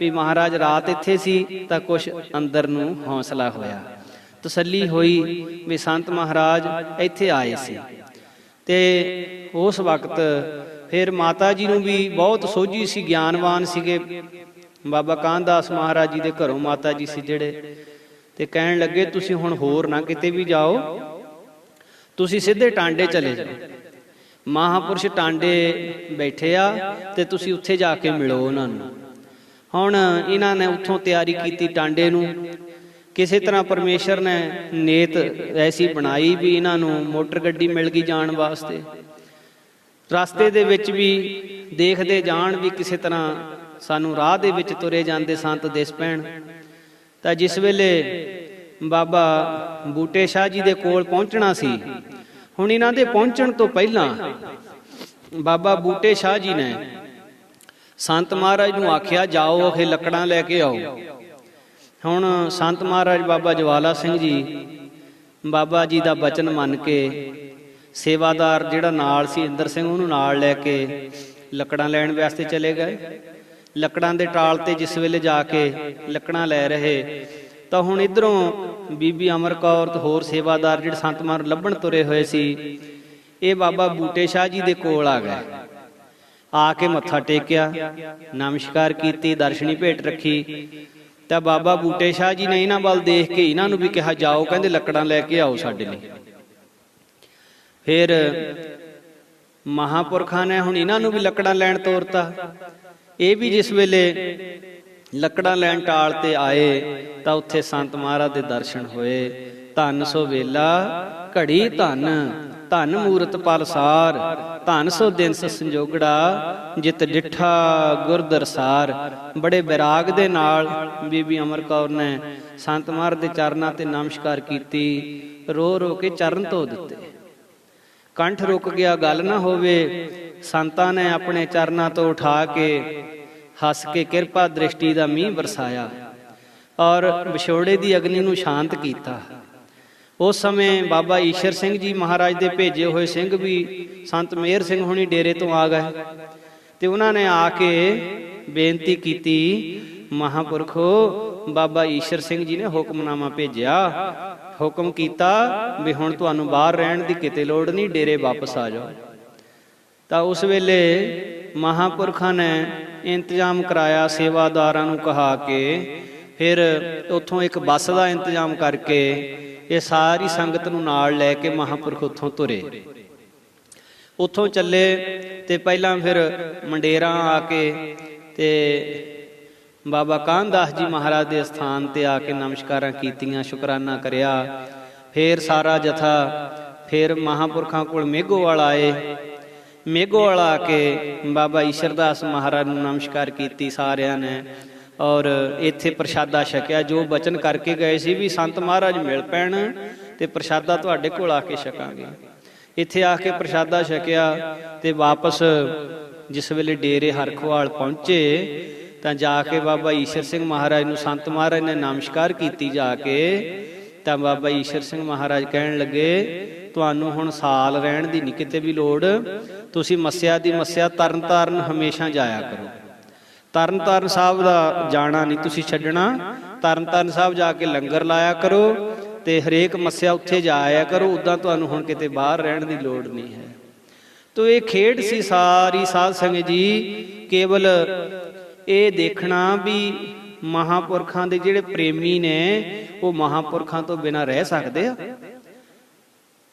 ਵੀ ਮਹਾਰਾਜ ਰਾਤ ਇੱਥੇ ਸੀ ਤਾਂ ਕੁਛ ਅੰਦਰ ਨੂੰ ਹੌਸਲਾ ਹੋਇਆ, ਤਸੱਲੀ ਹੋਈ ਵੀ ਸੰਤ ਮਹਾਰਾਜ ਇੱਥੇ ਆਏ ਸੀ। ਤੇ ਉਸ ਵਕਤ ਫਿਰ ਮਾਤਾ ਜੀ ਨੂੰ ਵੀ ਬਹੁਤ ਸੋਝੀ ਸੀ, ਗਿਆਨਵਾਨ ਸੀਗੇ ਬਾਬਾ ਕਾਹਨਦਾਸ ਮਹਾਰਾਜ ਜੀ ਦੇ ਘਰੋਂ ਮਾਤਾ ਜੀ ਸੀ ਜਿਹੜੇ। ਤੇ ਕਹਿਣ ਲੱਗੇ ਤੁਸੀਂ ਹੁਣ ਹੋਰ ਨਾ ਕਿਤੇ ਵੀ ਜਾਓ, ਤੁਸੀਂ ਸਿੱਧੇ ਟਾਂਡੇ ਚਲੇ ਜਾਓ, ਮਹਾਂਪੁਰਸ਼ ਟਾਂਡੇ ਬੈਠੇ ਆ ਤੇ ਤੁਸੀਂ ਉੱਥੇ ਜਾ ਕੇ ਮਿਲੋ ਉਹਨਾਂ ਨੂੰ। ਹੁਣ ਇਹਨਾਂ ਨੇ ਉੱਥੋਂ ਤਿਆਰੀ ਕੀਤੀ ਟਾਂਡੇ ਨੂੰ। ਕਿਸੇ ਤਰ੍ਹਾਂ ਪਰਮੇਸ਼ਰ ਨੇ ਨੇਤ ਐਸੀ ਬਣਾਈ ਵੀ ਇਹਨਾਂ ਨੂੰ ਮੋਟਰ ਗੱਡੀ ਮਿਲ ਗਈ ਜਾਣ ਵਾਸਤੇ। ਰਸਤੇ ਦੇ ਵਿੱਚ ਵੀ ਦੇਖਦੇ ਜਾਣ ਵੀ ਕਿਸੇ ਤਰ੍ਹਾਂ ਸਾਨੂੰ ਰਾਹ ਦੇ ਵਿੱਚ ਤੁਰੇ ਜਾਂਦੇ ਸੰਤ ਦਿਸ ਪੈਣ। ਤਾਂ ਜਿਸ ਵੇਲੇ ਬਾਬਾ ਬੂਟੇ ਸ਼ਾਹ ਜੀ ਦੇ ਕੋਲ ਪਹੁੰਚਣਾ ਸੀ, ਹੁਣ ਇਹਨਾਂ ਦੇ ਪਹੁੰਚਣ ਤੋਂ ਪਹਿਲਾਂ ਬਾਬਾ ਬੂਟੇ ਸ਼ਾਹ ਜੀ ਨੇ ਸੰਤ ਮਹਾਰਾਜ ਨੂੰ ਆਖਿਆ ਜਾਓ ਅਖੇ ਲੱਕੜਾਂ ਲੈ ਕੇ ਆਓ। ਹੁਣ ਸੰਤ ਮਹਾਰਾਜ ਬਾਬਾ ਜਵਾਲਾ ਸਿੰਘ ਜੀ ਬਾਬਾ ਜੀ ਦਾ ਬਚਨ ਮੰਨ ਕੇ ਸੇਵਾਦਾਰ ਜਿਹੜਾ ਨਾਲ ਸੀ ਇੰਦਰ ਸਿੰਘ, ਉਹਨੂੰ ਨਾਲ ਲੈ ਕੇ ਲੱਕੜਾਂ ਲੈਣ ਵਾਸਤੇ ਚਲੇ ਗਏ। ਲੱਕੜਾਂ ਦੇ ਟਾਲ ਤੇ ਜਿਸ ਵੇਲੇ ਜਾ ਕੇ ਲੱਕੜਾਂ ਲੈ ਰਹੇ ਤਾਂ ਹੁਣ ਇਧਰੋਂ ਬੀਬੀ ਅਮਰ ਕੌਰ ਤੇ ਹੋਰ ਸੇਵਾਦਾਰ ਜਿਹੜੇ ਸੰਤ ਮਹਾਰਾਜ ਲੱਭਣ ਤੁਰੇ ਹੋਏ ਸੀ, ਇਹ ਬਾਬਾ ਬੂਟੇ ਸ਼ਾਹ ਜੀ ਦੇ ਕੋਲ ਆ ਗਏ। ਆ ਕੇ ਮੱਥਾ ਟੇਕਿਆ, ਨਮਸਕਾਰ ਕੀਤੀ, ਦਰਸ਼ਨੀ ਭੇਟ ਰੱਖੀ। ਤਾਂ ਬਾਬਾ ਬੂਟੇ ਸ਼ਾਹ ਜੀ ਨੇ ਇਹਨਾਂ ਵੱਲ ਦੇਖ ਕੇ ਇਹਨਾਂ ਨੂੰ ਵੀ ਕਿਹਾ ਜਾਓ, ਕਹਿੰਦੇ ਲੱਕੜਾਂ ਲੈ ਕੇ ਆਓ ਸਾਡੇ ਲਈ। ਫਿਰ ਮਹਾਂਪੁਰਖਾਂ ਨੇ ਹੁਣ ਇਹਨਾਂ ਨੂੰ ਵੀ ਲੱਕੜਾਂ ਲੈਣ ਤੋਰਤਾ। ਇਹ ਵੀ ਜਿਸ ਵੇਲੇ ਲੱਕੜਾਂ ਲੈਣ ਟਾਲ ਤੇ ਆਏ ਤਾਂ ਉੱਥੇ ਸੰਤ ਮਹਾਰਾਜ ਦੇ ਦਰਸ਼ਨ ਹੋਏ। ਧੰਨ ਸੋ ਵੇਲਾ ਘੜੀ ਧੰਨ, ਧੰਨ ਮੂਰਤ ਪਲਸਾਰ, ਧੰਨ ਸੋ ਦਿਨ ਸੰਜੋਗੜਾ, ਜਿਤ ਡਿਠਾ ਗੁਰਦਰਸਾਰ। ਬੜੇ ਵਿਰਾਗ ਦੇ ਨਾਲ ਬੀਬੀ ਅਮਰ ਕੌਰ ਨੇ ਸੰਤ ਮਹਾਰਾਜ ਦੇ ਚਰਨਾਂ ਤੇ ਨਮਸਕਾਰ ਕੀਤੀ, ਰੋ ਰੋ ਕੇ ਚਰਨ ਧੋ ਦਿੱਤੇ। ਕੰਠ ਰੁਕ ਗਿਆ, ਗੱਲ ਨਾ ਹੋਵੇ। ਸੰਤਾਂ ਨੇ ਆਪਣੇ ਚਰਨਾਂ ਤੋਂ ਉਠਾ ਕੇ ਹੱਸ ਕੇ ਕਿਰਪਾ ਦ੍ਰਿਸ਼ਟੀ ਦਾ ਮੀਂਹ ਵਰਸਾਇਆ ਔਰ ਵਿਛੋੜੇ ਦੀ ਅਗਨੀ ਨੂੰ ਸ਼ਾਂਤ ਕੀਤਾ। ਉਸ ਸਮੇਂ ਬਾਬਾ ਈਸ਼ਰ ਸਿੰਘ ਜੀ ਮਹਾਰਾਜ ਦੇ ਭੇਜੇ ਹੋਏ ਸਿੰਘ ਵੀ ਸੰਤ ਮੇਹਰ ਸਿੰਘ ਹੁਣੀ ਡੇਰੇ ਤੋਂ ਆ ਗਏ ਤੇ ਉਹਨਾਂ ਨੇ ਆ ਕੇ ਬੇਨਤੀ ਕੀਤੀ, ਮਹਾਂਪੁਰਖੋ ਬਾਬਾ ਈਸ਼ਰ ਸਿੰਘ ਜੀ ਨੇ ਹੁਕਮਨਾਮਾ ਭੇਜਿਆ, ਹੁਕਮ ਕੀਤਾ ਵੀ ਹੁਣ ਤੁਹਾਨੂੰ ਬਾਹਰ ਰਹਿਣ ਦੀ ਕਿਤੇ ਲੋੜ ਨਹੀਂ, ਡੇਰੇ ਵਾਪਸ ਆ ਜਾਓ। ਤਾਂ ਉਸ ਵੇਲੇ ਮਹਾਂਪੁਰਖਾਂ ਨੇ ਇੰਤਜ਼ਾਮ ਕਰਾਇਆ, ਸੇਵਾਦਾਰਾਂ ਨੂੰ ਕਹਾ ਕੇ ਫਿਰ ਉੱਥੋਂ ਇੱਕ ਬੱਸ ਦਾ ਇੰਤਜ਼ਾਮ ਕਰਕੇ ਇਹ ਸਾਰੀ ਸੰਗਤ ਨੂੰ ਨਾਲ ਲੈ ਕੇ ਮਹਾਂਪੁਰਖ ਉੱਥੋਂ ਤੁਰੇ। ਉੱਥੋਂ ਚੱਲੇ ਤੇ ਪਹਿਲਾਂ ਫਿਰ ਮੰਡੇਰਾਂ ਆ ਕੇ ਤੇ ਬਾਬਾ ਕਾਨਦਾਸ ਜੀ ਮਹਾਰਾਜ ਦੇ ਸਥਾਨ ਤੇ ਆ ਕੇ ਨਮਸਕਾਰਾਂ ਕੀਤੀਆਂ, ਸ਼ੁਕਰਾਨਾ ਕਰਿਆ। ਫਿਰ ਸਾਰਾ ਜਥਾ ਫਿਰ ਮਹਾਂਪੁਰਖਾਂ ਕੋਲ ਮੇਘੋਵਾਲ ਆਏ। ਮੇਘੋਵਾਲ ਆ ਕੇ ਬਾਬਾ ਈਸ਼ਰਦਾਸ ਮਹਾਰਾਜ ਨੂੰ ਨਮਸਕਾਰ ਕੀਤੀ ਸਾਰਿਆਂ ਨੇ ਔਰ ਇੱਥੇ ਪ੍ਰਸ਼ਾਦਾ ਛਕਿਆ। ਜੋ ਬਚਨ ਕਰਕੇ ਗਏ ਸੀ ਵੀ ਸੰਤ ਮਹਾਰਾਜ ਮਿਲ ਪੈਣ ਤੇ ਪ੍ਰਸ਼ਾਦਾ ਤੁਹਾਡੇ ਕੋਲ ਆ ਕੇ ਛਕਾਂਗੇ, ਇੱਥੇ ਆ ਕੇ ਪ੍ਰਸ਼ਾਦਾ ਛਕਿਆ ਤੇ ਵਾਪਸ ਜਿਸ ਵੇਲੇ ਡੇਰੇ ਹਰਖਵਾਲ ਪਹੁੰਚੇ ਤਾਂ ਜਾ ਕੇ ਬਾਬਾ ਈਸ਼ਰ ਸਿੰਘ ਮਹਾਰਾਜ ਨੂੰ ਸੰਤ ਮਹਾਰਾਜ ਨੇ ਨਮਸਕਾਰ ਕੀਤੀ ਜਾ ਕੇ। ਤਾਂ ਬਾਬਾ ਈਸ਼ਰ ਸਿੰਘ ਮਹਾਰਾਜ ਕਹਿਣ ਲੱਗੇ, ਤੁਹਾਨੂੰ ਹੁਣ ਸਾਲ ਰਹਿਣ ਦੀ ਨਹੀਂ ਕਿਤੇ ਵੀ ਲੋੜ, ਤੁਸੀਂ ਮੱਸਿਆ ਦੀ ਮੱਸਿਆ ਤਰਨ ਤਾਰਨ ਹਮੇਸ਼ਾ ਜਾਇਆ ਕਰੋ। ਤਰਨ ਤਾਰਨ ਸਾਹਿਬ ਦਾ ਜਾਣਾ ਨਹੀਂ ਤੁਸੀਂ ਛੱਡਣਾ, ਤਰਨ ਤਾਰਨ ਸਾਹਿਬ ਜਾ ਕੇ ਲੰਗਰ ਲਾਇਆ ਕਰੋ ਤੇ ਹਰੇਕ ਮੱਸਿਆ ਉੱਥੇ ਜਾ ਆਇਆ ਕਰੋ, ਉੱਦਾਂ ਤੁਹਾਨੂੰ ਹੁਣ ਕਿਤੇ ਬਾਹਰ ਰਹਿਣ ਦੀ ਲੋੜ ਨਹੀਂ ਹੈ। ਤੋ ਇਹ ਖੇਡ ਸੀ ਸਾਰੀ ਸਾਧ ਸੰਗਤ ਜੀ, ਕੇਵਲ ਇਹ ਦੇਖਣਾ ਵੀ ਮਹਾਂਪੁਰਖਾਂ ਦੇ ਜਿਹੜੇ ਪ੍ਰੇਮੀ ਨੇ ਉਹ ਮਹਾਂਪੁਰਖਾਂ ਤੋਂ ਬਿਨਾਂ ਰਹਿ ਸਕਦੇ ਆ।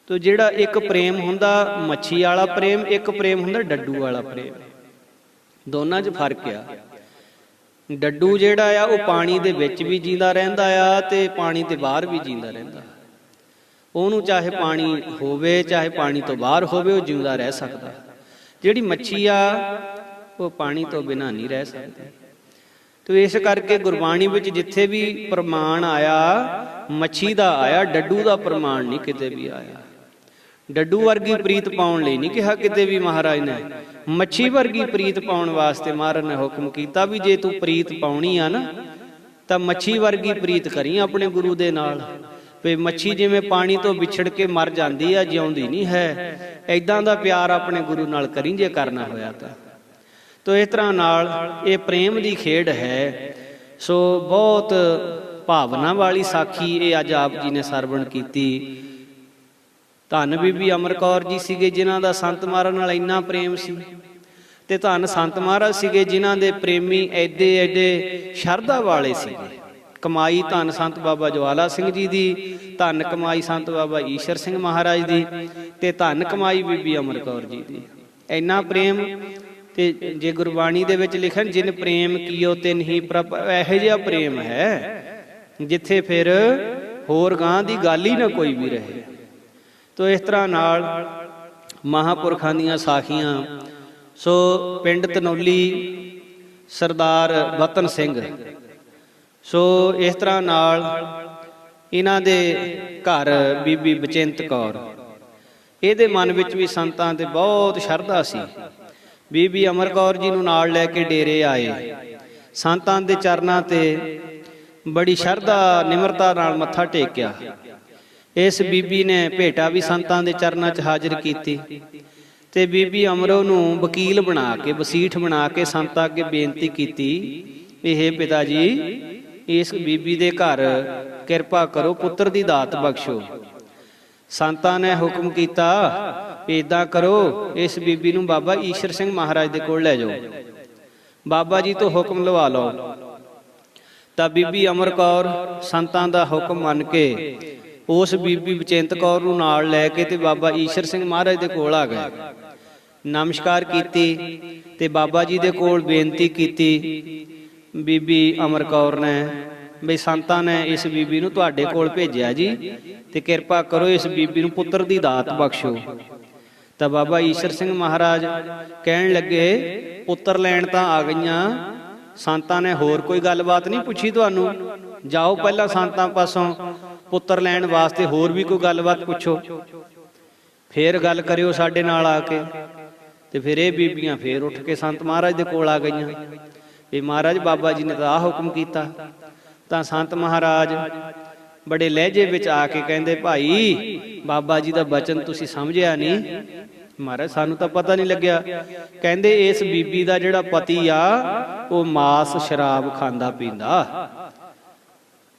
ਤੋ ਜਿਹੜਾ ਇੱਕ ਪ੍ਰੇਮ ਹੁੰਦਾ ਮੱਛੀ ਵਾਲਾ ਪ੍ਰੇਮ, ਇੱਕ ਪ੍ਰੇਮ ਹੁੰਦਾ ਡੱਡੂ ਵਾਲਾ ਪ੍ਰੇਮ, ਦੋਨਾਂ 'ਚ ਫਰਕ ਆ। ਡੱਡੂ ਜਿਹੜਾ ਆ ਉਹ ਪਾਣੀ ਦੇ ਵਿੱਚ ਵੀ ਜੀਂਦਾ ਰਹਿੰਦਾ ਆ ਤੇ ਪਾਣੀ ਦੇ ਬਾਹਰ ਵੀ ਜੀਂਦਾ ਰਹਿੰਦਾ। ਉਹਨੂੰ ਚਾਹੇ ਪਾਣੀ ਹੋਵੇ ਚਾਹੇ ਪਾਣੀ ਤੋਂ ਬਾਹਰ ਹੋਵੇ, ਉਹ ਜਿਉਂਦਾ ਰਹਿ ਸਕਦਾ। ਜਿਹੜੀ ਮੱਛੀ ਆ ਉਹ ਪਾਣੀ ਤੋਂ ਬਿਨਾਂ ਨਹੀਂ ਰਹਿ ਸਕਦੀ। ਤੇ ਇਸ ਕਰਕੇ ਗੁਰਬਾਣੀ ਵਿੱਚ ਜਿੱਥੇ ਵੀ ਪ੍ਰਮਾਣ ਆਇਆ ਮੱਛੀ ਦਾ ਆਇਆ, ਡੱਡੂ ਦਾ ਪ੍ਰਮਾਣ ਨਹੀਂ ਕਿਤੇ ਵੀ ਆਇਆ। ਡੱਡੂ ਵਰਗੀ ਪ੍ਰੀਤ ਪਾਉਣ ਲਈ ਨਹੀਂ ਕਿਹਾ ਕਿਤੇ ਵੀ ਮਹਾਰਾਜ ਨੇ, ਮੱਛੀ ਵਰਗੀ ਪ੍ਰੀਤ ਪਾਉਣ ਵਾਸਤੇ ਮਹਾਰਾਜ ਨੇ ਹੁਕਮ ਕੀਤਾ ਵੀ ਜੇ ਤੂੰ ਪ੍ਰੀਤ ਪਾਉਣੀ ਆ ਨਾ ਤਾਂ ਮੱਛੀ ਵਰਗੀ ਪ੍ਰੀਤ ਕਰੀ ਆਪਣੇ ਗੁਰੂ ਦੇ ਨਾਲ। ਵੀ ਮੱਛੀ ਜਿਵੇਂ ਪਾਣੀ ਤੋਂ ਵਿਛੜ ਕੇ ਮਰ ਜਾਂਦੀ ਆ, ਜਿਉਂਦੀ ਨਹੀਂ ਹੈ, ਏਦਾਂ ਦਾ ਪਿਆਰ ਆਪਣੇ ਗੁਰੂ ਨਾਲ ਕਰੀ ਜੇ ਕਰਨਾ ਹੋਇਆ ਤਾਂ। ਤੋ ਇਸ ਤਰ੍ਹਾਂ ਨਾਲ ਇਹ ਪ੍ਰੇਮ ਦੀ ਖੇਡ ਹੈ। ਸੋ ਬਹੁਤ ਭਾਵਨਾ ਵਾਲੀ ਸਾਖੀ ਇਹ ਅੱਜ ਆਪ ਜੀ ਨੇ ਸਰਵਣ ਕੀਤੀ। ਧੰਨ ਬੀਬੀ ਅਮਰ ਕੌਰ ਜੀ ਸੀਗੇ ਜਿਨ੍ਹਾਂ ਦਾ ਸੰਤ ਮਹਾਰਾਜ ਨਾਲ ਇੰਨਾ ਪ੍ਰੇਮ ਸੀ, ਤੇ ਧੰਨ ਸੰਤ ਮਹਾਰਾਜ ਸੀਗੇ ਜਿਨ੍ਹਾਂ ਦੇ ਪ੍ਰੇਮੀ ਐਡੇ ਐਡੇ ਸ਼ਰਧਾ ਵਾਲੇ ਸੀਗੇ। ਕਮਾਈ ਧੰਨ ਸੰਤ ਬਾਬਾ ਜਵਾਲਾ ਸਿੰਘ ਜੀ ਦੀ, ਧੰਨ ਕਮਾਈ ਸੰਤ ਬਾਬਾ ਈਸ਼ਰ ਸਿੰਘ ਮਹਾਰਾਜ ਦੀ, ਤੇ ਧੰਨ ਕਮਾਈ ਬੀਬੀ ਅਮਰ ਕੌਰ ਜੀ ਦੀ। ਇੰਨਾ ਪ੍ਰੇਮ। ਤੇ ਜੇ ਗੁਰਬਾਣੀ ਦੇ ਵਿੱਚ ਲਿਖਣ ਜਿਨ ਪ੍ਰੇਮ ਕੀਓ ਤਿਨ ਹੀ ਪ੍ਰਭ, ਇਹੋ ਜਿਹਾ ਪ੍ਰੇਮ ਹੈ ਜਿੱਥੇ ਫਿਰ ਹੋਰ ਗਾਂ ਦੀ ਗੱਲ ਹੀ ਨਾ ਕੋਈ ਵੀ ਰਹੇ। ਤੋ ਇਸ ਤਰ੍ਹਾਂ ਨਾਲ ਮਹਾਂਪੁਰਖਾਂ ਦੀਆਂ ਸਾਖੀਆਂ। ਸੋ ਪਿੰਡ ਧਨੌਲੀ ਸਰਦਾਰ ਵਤਨ ਸਿੰਘ, ਸੋ ਇਸ ਤਰ੍ਹਾਂ ਨਾਲ ਇਹਨਾਂ ਦੇ ਘਰ ਬੀਬੀ ਬਚਿੰਤ ਕੌਰ, ਇਹਦੇ ਮਨ ਵਿੱਚ ਵੀ ਸੰਤਾਂ ਤੇ ਬਹੁਤ ਸ਼ਰਧਾ ਸੀ। ਬੀਬੀ ਅਮਰ ਕੌਰ ਜੀ ਨੂੰ ਨਾਲ ਲੈ ਕੇ ਡੇਰੇ ਆਏ। ਸੰਤਾਂ ਦੇ ਚਰਨਾਂ ਤੇ ਬੜੀ ਸ਼ਰਧਾ ਨਿਮਰਤਾ ਨਾਲ ਮੱਥਾ ਟੇਕਿਆ। ਇਸ ਬੀਬੀ ਨੇ ਭੇਟਾ ਵੀ ਸੰਤਾਂ ਦੇ ਚਰਨਾਂ 'ਚ ਹਾਜ਼ਰ ਕੀਤੀ ਤੇ ਬੀਬੀ ਅਮਰੋ ਨੂੰ ਵਕੀਲ ਬਣਾ ਕੇ, ਵਸੀਠ ਬਣਾ ਕੇ ਸੰਤਾਂ ਅੱਗੇ ਬੇਨਤੀ ਕੀਤੀ, ਇਹ ਪਿਤਾ ਜੀ ਇਸ ਬੀਬੀ ਦੇ ਘਰ ਕਿਰਪਾ ਕਰੋ, ਪੁੱਤਰ ਦੀ ਦਾਤ ਬਖਸ਼ੋ। ਸੰਤਾਂ ਨੇ ਹੁਕਮ ਕੀਤਾ, ਏਦਾਂ ਕਰੋ ਇਸ ਬੀਬੀ ਨੂੰ ਬਾਬਾ ਈਸ਼ਰ ਸਿੰਘ ਮਹਾਰਾਜ ਦੇ ਕੋਲ ਲੈ ਜਾਓ, ਬਾਬਾ ਜੀ ਤੋਂ ਹੁਕਮ ਲਵਾ ਲਓ। ਤਾਂ ਬੀਬੀ ਅਮਰ ਕੌਰ ਸੰਤਾਂ ਦਾ ਹੁਕਮ ਮੰਨ ਕੇ ਉਸ ਬੀਬੀ ਬਚਿੰਤ ਕੌਰ ਨੂੰ ਨਾਲ ਲੈ ਕੇ ਤੇ ਬਾਬਾ ਈਸ਼ਰ ਸਿੰਘ ਮਹਾਰਾਜ ਦੇ ਕੋਲ ਆ ਗਏ। ਨਮਸਕਾਰ ਕੀਤੀ ਤੇ ਬਾਬਾ ਜੀ ਦੇ ਕੋਲ ਬੇਨਤੀ ਕੀਤੀ। ਬੀਬੀ ਅਮਰ ਕੌਰ ਨੇ ਬਈ ਸੰਤਾਂ ਨੇ ਇਸ ਬੀਬੀ ਨੂੰ ਤੁਹਾਡੇ ਕੋਲ ਭੇਜਿਆ ਜੀ, ਤੇ ਕਿਰਪਾ ਕਰੋ ਇਸ ਬੀਬੀ ਨੂੰ ਪੁੱਤਰ ਦੀ ਦਾਤ ਬਖਸ਼ੋ। ਤਾਂ ਬਾਬਾ ਈਸ਼ਰ ਸਿੰਘ ਮਹਾਰਾਜ ਕਹਿਣ ਲੱਗੇ, ਪੁੱਤਰ ਲੈਣ ਤਾਂ ਆ ਗਈਆਂ, ਸੰਤਾਂ ਨੇ ਹੋਰ ਕੋਈ ਗੱਲਬਾਤ ਨਹੀਂ ਪੁੱਛੀ ਤੁਹਾਨੂੰ, ਜਾਓ ਪਹਿਲਾਂ ਸੰਤਾਂ ਪਾਸੋਂ ਪੁੱਤਰ ਲੈਣ ਵਾਸਤੇ ਹੋਰ ਵੀ ਕੋਈ ਗੱਲਬਾਤ ਪੁੱਛੋ, ਫੇਰ ਗੱਲ ਕਰਿਓ ਸਾਡੇ ਨਾਲ ਆ ਕੇ। ਤੇ ਫਿਰ ਇਹ ਬੀਬੀਆਂ ਫੇਰ ਉੱਠ ਕੇ ਸੰਤ ਮਹਾਰਾਜ ਦੇ ਕੋਲ ਆ ਗਈਆਂ। ਵੀ ਮਹਾਰਾਜ ਬਾਬਾ ਜੀ ਨੇ ਤਾਂ ਆਹ ਹੁਕਮ ਕੀਤਾ। ਤਾਂ ਸੰਤ ਮਹਾਰਾਜ ਬੜੇ ਲਹਿਜੇ ਵਿੱਚ ਆ ਕੇ ਕਹਿੰਦੇ, ਭਾਈ ਬਾਬਾ ਜੀ ਦਾ ਬਚਨ ਤੁਸੀਂ ਸਮਝਿਆ ਨਹੀਂ। ਮਹਾਰਾਜ ਸਾਨੂੰ ਤਾਂ ਪਤਾ ਨਹੀਂ ਲੱਗਿਆ। ਕਹਿੰਦੇ ਇਸ ਬੀਬੀ ਦਾ ਜਿਹੜਾ ਪਤੀ ਆ ਉਹ ਮਾਸ ਸ਼ਰਾਬ ਖਾਂਦਾ ਪੀਂਦਾ।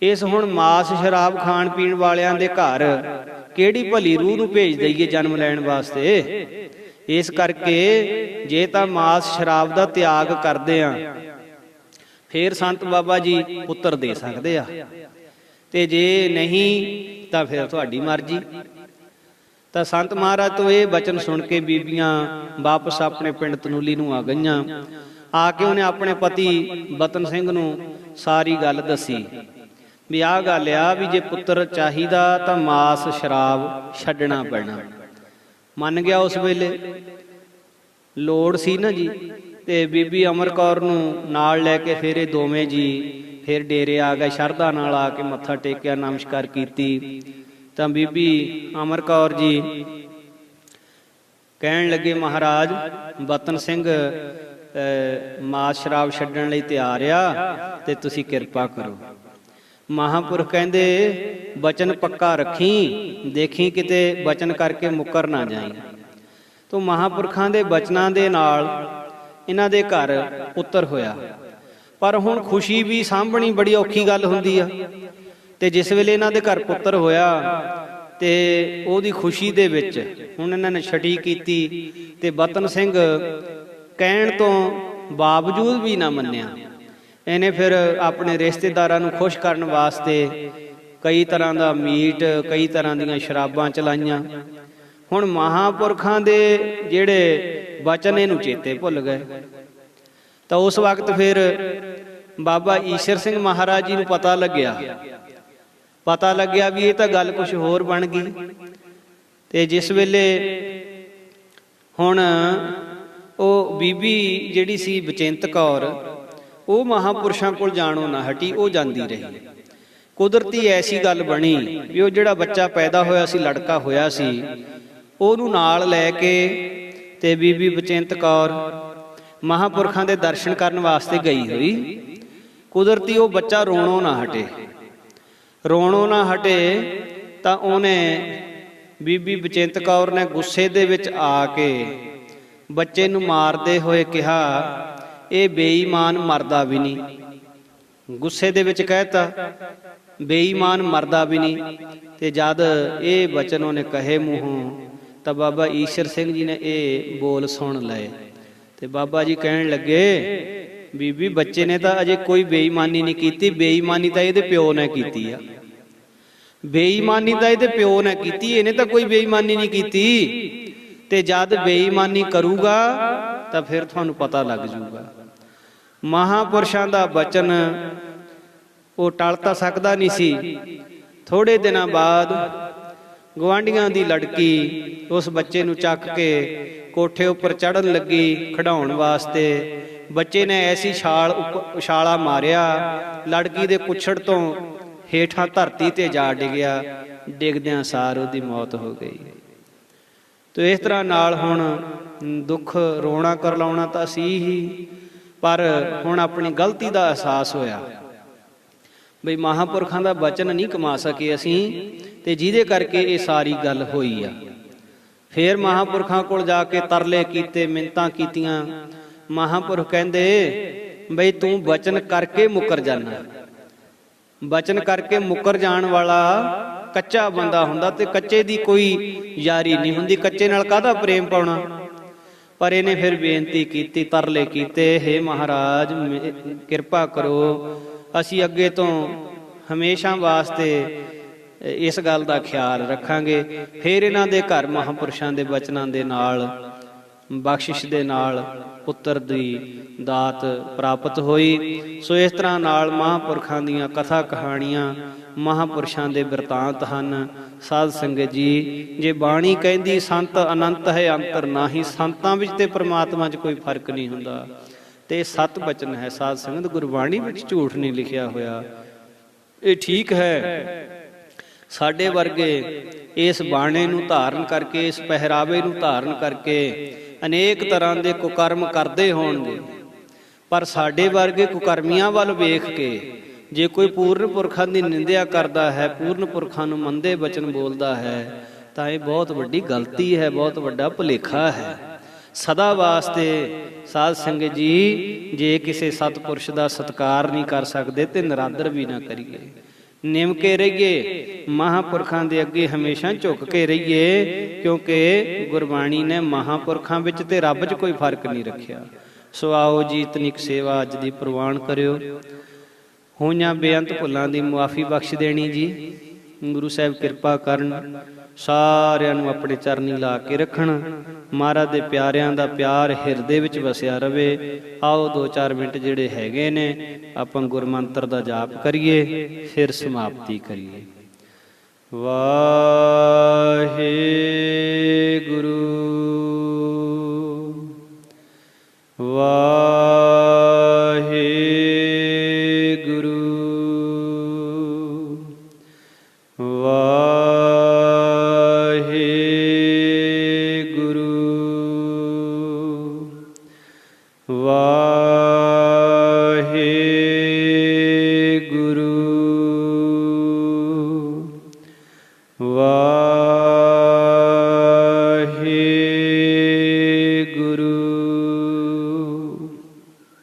ਇਸ ਹੁਣ ਮਾਸ ਸ਼ਰਾਬ ਖਾਣ ਪੀਣ ਵਾਲਿਆਂ ਦੇ ਘਰ ਕਿਹੜੀ ਭਲੀ ਰੂਹ ਨੂੰ ਭੇਜ ਦਈਏ ਜਨਮ ਲੈਣ ਵਾਸਤੇ। ਇਸ ਕਰਕੇ ਜੇ ਤਾਂ ਮਾਸ ਸ਼ਰਾਬ ਦਾ ਤਿਆਗ ਕਰਦੇ ਆ ਫੇਰ ਸੰਤ ਬਾਬਾ ਜੀ ਪੁੱਤਰ ਦੇ ਸਕਦੇ ਆ, ਤੇ ਜੇ ਨਹੀਂ ਤਾਂ ਫਿਰ ਤੁਹਾਡੀ ਮਰਜ਼ੀ। ਤਾਂ ਸੰਤ ਮਹਾਰਾਜ ਤੋਂ ਇਹ ਬਚਨ ਸੁਣ ਕੇ ਬੀਬੀਆਂ ਵਾਪਸ ਆਪਣੇ ਪਿੰਡ ਤਨੂਲੀ ਨੂੰ ਆ ਗਈਆਂ। ਆ ਕੇ ਉਹਨੇ ਆਪਣੇ ਪਤੀ ਬਤਨ ਸਿੰਘ ਨੂੰ ਸਾਰੀ ਗੱਲ ਦੱਸੀ ਵੀ ਆਹ ਗੱਲ ਆ ਵੀ ਜੇ ਪੁੱਤਰ ਚਾਹੀਦਾ ਤਾਂ ਮਾਸ ਸ਼ਰਾਬ ਛੱਡਣਾ ਪੈਣਾ। ਮੰਨ ਗਿਆ ਉਸ ਵੇਲੇ, ਲੋੜ ਸੀ ਨਾ ਜੀ। ਤੇ ਬੀਬੀ ਅਮਰ ਕੌਰ ਨੂੰ ਨਾਲ ਲੈ ਕੇ ਫਿਰ ਇਹ ਦੋਵੇਂ ਜੀ ਫਿਰ ਡੇਰੇ ਆ ਗਏ। ਸ਼ਰਧਾ ਨਾਲ ਆ ਕੇ ਮੱਥਾ ਟੇਕਿਆ, ਨਮਸਕਾਰ ਕੀਤੀ। ਤਾਂ ਬੀਬੀ ਅਮਰ ਕੌਰ ਜੀ ਕਹਿਣ ਲੱਗੇ, ਮਹਾਰਾਜ ਬਤਨ ਸਿੰਘ ਮਾਸ ਸ਼ਰਾਬ ਛੱਡਣ ਲਈ ਤਿਆਰ ਆ ਤੇ ਤੁਸੀਂ ਕਿਰਪਾ ਕਰੋ। ਮਹਾਂਪੁਰਖ ਕਹਿੰਦੇ ਬਚਨ ਪੱਕਾ ਰੱਖੀ, ਦੇਖੀ ਕਿਤੇ ਬਚਨ ਕਰਕੇ ਮੁੱਕਰ ਨਾ ਜਾਈ। ਤੋ ਮਹਾਂਪੁਰਖਾਂ ਦੇ ਬਚਨਾਂ ਦੇ ਨਾਲ ਇਹਨਾਂ ਦੇ ਘਰ ਪੁੱਤਰ ਹੋਇਆ। ਪਰ ਹੁਣ ਖੁਸ਼ੀ ਵੀ ਸਾਂਭਣੀ ਬੜੀ ਔਖੀ ਗੱਲ ਹੁੰਦੀ ਆ। ਤੇ ਜਿਸ ਵੇਲੇ ਇਹਨਾਂ ਦੇ ਘਰ ਪੁੱਤਰ ਹੋਇਆ ਤੇ ਉਹਦੀ ਖੁਸ਼ੀ ਦੇ ਵਿੱਚ ਹੁਣ ਇਹਨਾਂ ਨੇ ਛਟੀ ਕੀਤੀ ਤੇ ਬਤਨ ਸਿੰਘ ਕਹਿਣ ਤੋਂ ਬਾਵਜੂਦ ਵੀ ਨਾ ਮੰਨਿਆ। ਇਹਨੇ ਫਿਰ ਆਪਣੇ ਰਿਸ਼ਤੇਦਾਰਾਂ ਨੂੰ ਖੁਸ਼ ਕਰਨ ਵਾਸਤੇ ਕਈ ਤਰ੍ਹਾਂ ਦਾ ਮੀਟ, ਕਈ ਤਰ੍ਹਾਂ ਦੀਆਂ ਸ਼ਰਾਬਾਂ ਚਲਾਈਆਂ। ਹੁਣ ਮਹਾਂਪੁਰਖਾਂ ਦੇ ਜਿਹੜੇ ਬਚਨ ਇਹਨੂੰ ਚੇਤੇ ਭੁੱਲ ਗਏ। ਤਾਂ ਉਸ ਵਕਤ ਫਿਰ ਬਾਬਾ ਈਸ਼ਰ ਸਿੰਘ ਮਹਾਰਾਜ ਜੀ ਨੂੰ ਪਤਾ ਲੱਗਿਆ ਵੀ ਇਹ ਤਾਂ ਗੱਲ ਕੁਝ ਹੋਰ ਬਣ ਗਈ। ਤੇ ਜਿਸ ਵੇਲੇ ਹੁਣ ਉਹ ਬੀਬੀ ਜਿਹੜੀ ਸੀ ਬਚਿੰਤ ਕੌਰ, ਉਹ ਮਹਾਂਪੁਰਸ਼ਾਂ ਕੋਲ ਜਾਣੋਂ ਨਾ ਹਟੀ, ਉਹ ਜਾਂਦੀ ਰਹੀ। ਕੁਦਰਤੀ ਐਸੀ ਗੱਲ ਬਣੀ ਵੀ ਉਹ ਜਿਹੜਾ ਬੱਚਾ ਪੈਦਾ ਹੋਇਆ ਸੀ, ਲੜਕਾ ਹੋਇਆ ਸੀ, ਉਹਨੂੰ ਨਾਲ ਲੈ ਕੇ ਤੇ ਬੀਬੀ ਬਚਿੰਤ ਕੌਰ ਮਹਾਂਪੁਰਖਾਂ ਦੇ ਦਰਸ਼ਨ ਕਰਨ ਵਾਸਤੇ ਗਈ ਹੋਈ। ਕੁਦਰਤੀ ਉਹ ਬੱਚਾ ਰੋਣੋਂ ਨਾ ਹਟੇ ਤਾਂ ਉਹਨੇ ਬੀਬੀ ਬਚਿੰਤ ਕੌਰ ਨੇ ਗੁੱਸੇ ਦੇ ਵਿੱਚ ਆ ਕੇ ਬੱਚੇ ਨੂੰ ਮਾਰਦੇ ਹੋਏ ਕਿਹਾ, ਇਹ ਬੇਈਮਾਨ ਮਰਦਾ ਵੀ ਨਹੀਂ। ਗੁੱਸੇ ਦੇ ਵਿੱਚ ਕਹਿਤਾ ਬੇਈਮਾਨ ਮਰਦਾ ਵੀ ਨਹੀਂ। ਤੇ ਜਦ ਇਹ ਬਚਨ ਉਹਨੇ ਕਹੇ ਮੂੰਹੋਂ ਤਾਂ ਬਾਬਾ ਈਸ਼ਰ ਸਿੰਘ ਜੀ ਨੇ ਇਹ ਬੋਲ ਸੁਣ ਲਏ। ਤੇ ਬਾਬਾ ਜੀ ਕਹਿਣ ਲੱਗੇ, ਬੀਬੀ ਬੱਚੇ ਨੇ ਤਾਂ ਅਜੇ ਕੋਈ ਬੇਈਮਾਨੀ ਨਹੀਂ ਕੀਤੀ, ਬੇਈਮਾਨੀ ਤਾਂ ਇਹਦੇ ਪਿਓ ਨੇ ਕੀਤੀ ਆ। ਬੇਈਮਾਨੀ ਤਾਂ ਇਹਦੇ ਪਿਓ ਨੇ ਕੀਤੀ, ਇਹਨੇ ਤਾਂ ਕੋਈ ਬੇਈਮਾਨੀ ਨਹੀਂ ਕੀਤੀ। ਤੇ ਜਦ ਬੇਈਮਾਨੀ ਕਰੂਗਾ ਤਾਂ ਫਿਰ ਤੁਹਾਨੂੰ ਪਤਾ ਲੱਗ ਜਾਊਗਾ। ਮਹਾਂਪੁਰਸ਼ਾਂ ਦਾ ਬਚਨ ਉਹ ਟਲ ਤਾਂ ਸਕਦਾ ਨਹੀਂ ਸੀ। ਥੋੜੇ ਦਿਨਾਂ ਬਾਅਦ ਗੁਆਂਢੀਆਂ ਦੀ ਲੜਕੀ ਉਸ ਬੱਚੇ ਨੂੰ ਚੱਕ ਕੇ ਕੋਠੇ ਉੱਪਰ ਚੜ੍ਹਨ ਲੱਗੀ ਖਿਡਾਉਣ ਵਾਸਤੇ। ਬੱਚੇ ਨੇ ਐਸੀ ਛਾਲਾ ਮਾਰਿਆ, ਲੜਕੀ ਦੇ ਕੁੱਛੜ ਤੋਂ ਹੇਠਾਂ ਧਰਤੀ ਤੇ ਜਾ ਡਿੱਗਿਆ। ਡਿੱਗਦਿਆਂ ਸਾਰ ਉਹਦੀ ਮੌਤ ਹੋ ਗਈ। ਤੇ ਇਸ ਤਰ੍ਹਾਂ ਨਾਲ ਹੁਣ ਦੁੱਖ ਰੋਣਾ ਕਰਲਾਉਣਾ ਤਾਂ ਸੀ ਹੀ, ਪਰ ਹੁਣ ਆਪਣੀ ਗਲਤੀ ਦਾ ਅਹਿਸਾਸ ਹੋਇਆ ਬਈ ਮਹਾਂਪੁਰਖਾਂ ਦਾ ਬਚਨ ਨਹੀਂ ਕਮਾ ਸਕੇ ਅਸੀਂ, ਤੇ ਜਿਹਦੇ ਕਰਕੇ ਇਹ ਸਾਰੀ ਗੱਲ ਹੋਈ ਆ। ਫੇਰ ਮਹਾਂਪੁਰਖਾਂ ਕੋਲ ਜਾ ਕੇ ਤਰਲੇ ਕੀਤੇ, ਮਿੰਨਤਾਂ ਕੀਤੀਆਂ। ਮਹਾਂਪੁਰਖ ਕਹਿੰਦੇ ਬਈ ਤੂੰ ਬਚਨ ਕਰਕੇ ਮੁੱਕਰ ਜਾਣਾ। ਬਚਨ ਕਰਕੇ ਮੁੱਕਰ ਜਾਣ ਵਾਲਾ ਕੱਚਾ ਬੰਦਾ ਹੁੰਦਾ, ਤੇ ਕੱਚੇ ਦੀ ਕੋਈ ਯਾਰੀ ਨਹੀਂ ਹੁੰਦੀ। ਕੱਚੇ ਨਾਲ ਕਾਹਦਾ ਪ੍ਰੇਮ ਪਾਉਣਾ। ਪਰ ਇਹਨੇ ਫਿਰ ਬੇਨਤੀ ਕੀਤੀ, ਤਰਲੇ ਕੀਤੇ, ਹੇ ਮਹਾਰਾਜ ਕਿਰਪਾ ਕਰੋ, ਅਸੀਂ ਅੱਗੇ ਤੋਂ ਹਮੇਸ਼ਾ ਵਾਸਤੇ ਇਸ ਗੱਲ ਦਾ ਖਿਆਲ ਰੱਖਾਂਗੇ। ਫਿਰ ਇਹਨਾਂ ਦੇ ਘਰ ਮਹਾਂਪੁਰਸ਼ਾਂ ਦੇ ਬਚਨਾਂ ਦੇ ਨਾਲ, ਬਖਸ਼ਿਸ਼ ਦੇ ਨਾਲ ਪੁੱਤਰ ਦੀ ਦਾਤ ਪ੍ਰਾਪਤ ਹੋਈ। ਸੋ ਇਸ ਤਰ੍ਹਾਂ ਨਾਲ ਮਹਾਂਪੁਰਖਾਂ ਦੀਆਂ ਕਥਾ ਕਹਾਣੀਆਂ, ਮਹਾਂਪੁਰਸ਼ਾਂ ਦੇ ਬਿਰਤਾਂਤ ਹਨ। ਸਾਧ ਸੰਗਤ ਜੀ, ਜੇ ਬਾਣੀ ਕਹਿੰਦੀ ਸੰਤ ਅਨੰਤ ਹੈ ਅੰਤਰ ਨਾਹੀ, ਸੰਤਾਂ ਵਿੱਚ ਤੇ ਪ੍ਰਮਾਤਮਾ 'ਚ ਕੋਈ ਫਰਕ ਨਹੀਂ ਹੁੰਦਾ। ਤੇ ਸਤ ਬਚਨ ਹੈ ਸਾਧ ਸੰਗਤ, ਗੁਰਬਾਣੀ ਵਿੱਚ ਝੂਠ ਨਹੀਂ ਲਿਖਿਆ ਹੋਇਆ। ਇਹ ਠੀਕ ਹੈ ਸਾਡੇ ਵਰਗੇ ਇਸ ਬਾਣੇ ਨੂੰ ਧਾਰਨ ਕਰਕੇ, ਇਸ ਪਹਿਰਾਵੇ ਨੂੰ ਧਾਰਨ ਕਰਕੇ ਅਨੇਕ ਤਰ੍ਹਾਂ ਦੇ ਕੁਕਰਮ ਕਰਦੇ ਹੋਣਗੇ, ਪਰ ਸਾਡੇ ਵਰਗੇ ਕੁਕਰਮੀਆਂ ਵੱਲ ਵੇਖ ਕੇ ਜੇ ਕੋਈ ਪੂਰਨ ਪੁਰਖਾਂ ਦੀ ਨਿੰਦਿਆ ਕਰਦਾ ਹੈ, ਪੂਰਨ ਪੁਰਖਾਂ ਨੂੰ ਮੰਦੇ ਬਚਨ ਬੋਲਦਾ ਹੈ, ਤਾਂ ਇਹ ਬਹੁਤ ਵੱਡੀ ਗਲਤੀ ਹੈ, ਬਹੁਤ ਵੱਡਾ ਭੁਲੇਖਾ ਹੈ। ਸਦਾ ਵਾਸਤੇ ਸਾਧ ਸੰਗਤ ਜੀ, ਜੇ ਕਿਸੇ ਸਤਿਪੁਰਸ਼ ਦਾ ਸਤਿਕਾਰ ਨਹੀਂ ਕਰ ਸਕਦੇ ਤੇ ਨਿਰਾਦਰ ਵੀ ਨਾ ਕਰੀਏ, ਨਿਮ ਕੇ ਰਹੀਏ, ਮਹਾਂਪੁਰਖਾਂ ਦੇ ਅੱਗੇ ਹਮੇਸ਼ਾ ਝੁਕ ਕੇ ਰਹੀਏ, ਕਿਉਂਕਿ ਗੁਰਬਾਣੀ ਨੇ ਮਹਾਂਪੁਰਖਾਂ ਵਿੱਚ ਤੇ ਰੱਬ 'ਚ ਕੋਈ ਫਰਕ ਨਹੀਂ ਰੱਖਿਆ। ਸੋ ਆਓ ਜੀ, ਤਨਿਕ ਸੇਵਾ ਅੱਜ ਦੀ ਪ੍ਰਵਾਨ ਕਰਿਓ। ਹੋਈਆਂ ਬੇਅੰਤ ਭੁੱਲਾਂ ਦੀ ਮੁਆਫੀ ਬਖਸ਼ ਦੇਣੀ ਜੀ। ਗੁਰੂ ਸਾਹਿਬ ਕਿਰਪਾ ਕਰਨ, ਸਾਰਿਆਂ ਨੂੰ ਆਪਣੇ ਚਰਨੀ ਲਾ ਕੇ ਰੱਖਣ। ਮਹਾਰਾਜ ਦੇ ਪਿਆਰਿਆਂ ਦਾ ਪਿਆਰ ਹਿਰਦੇ ਵਿੱਚ ਵਸਿਆ ਰਵੇ। ਆਓ 2-4 ਮਿੰਟ ਜਿਹੜੇ ਹੈਗੇ ਨੇ ਆਪਾਂ ਗੁਰਮੰਤਰ ਦਾ ਜਾਪ ਕਰੀਏ, ਫਿਰ ਸਮਾਪਤੀ ਕਰੀਏ। ਵਾਹਿਗੁਰੂ ਵਾਹਿਗੁਰੂ ਵਾਹਿਗੁਰੂ ਵਾਹਿਗੁਰੂ ਵਾਹਿਗੁਰੂ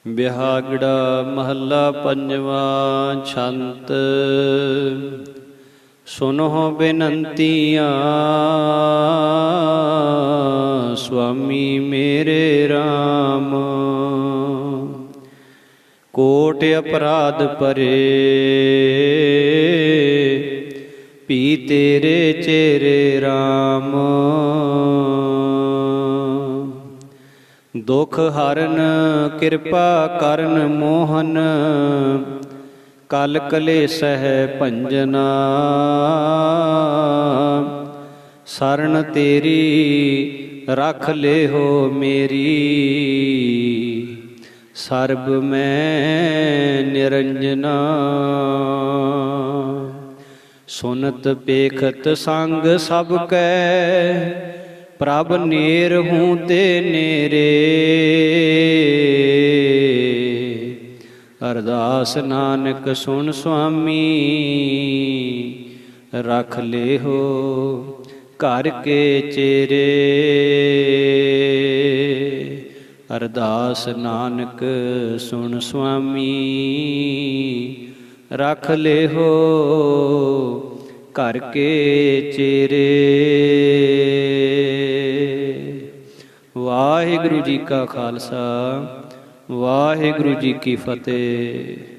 ਬਿਹਾਗੜਾ ਮਹੱਲਾ ਪੰਜਵਾਂ। ਛੰਤ ਸੁਨੋ ਬੇਨੰਤੀਆਂ, ਸੁਆਮੀ ਮੇਰੇ RAM। ਕੋਟ ਅਪਰਾਧ ਪਰੇ, ਪੀ ਤੇਰੇ ਚੇਰੇ RAM। ਦੁਖ ਹਰਨ ਕਿਰਪਾ ਕਰਨ ਮੋਹਨ, ਕਲ ਕਲੇਸਹਿ ਭੰਜਨਾ। ਸਰਣ ਤੇਰੀ ਰਖ ਲਿਹੋ ਮੇਰੀ, ਸਰਬ ਮੈਂ ਨਿਰੰਜਨਾ। ਸੁਨਤ ਪੇਖਤ ਸੰਗ ਸਭ ਕੈ, ਪ੍ਰਭ ਨੇਰ ਹੂੰ ਤੇ ਨੇਰੇ। ਅਰਦਾਸ ਨਾਨਕ ਸੁਣ ਸੁਆਮੀ, ਰਖ ਲਿਹੋ ਘਰ ਕੇ ਚੇਰੇ। ਅਰਦਾਸ ਨਾਨਕ ਸੁਣ ਸੁਆਮੀ, ਰਖ ਲਿਹੋ ਘਰ ਕੇ ਚੇਰੇ। ਵਾਹਿਗੁਰੂ ਜੀ ਕਾ ਖਾਲਸਾ, ਵਾਹਿਗੁਰੂ ਜੀ ਕੀ ਫਤਿਹ।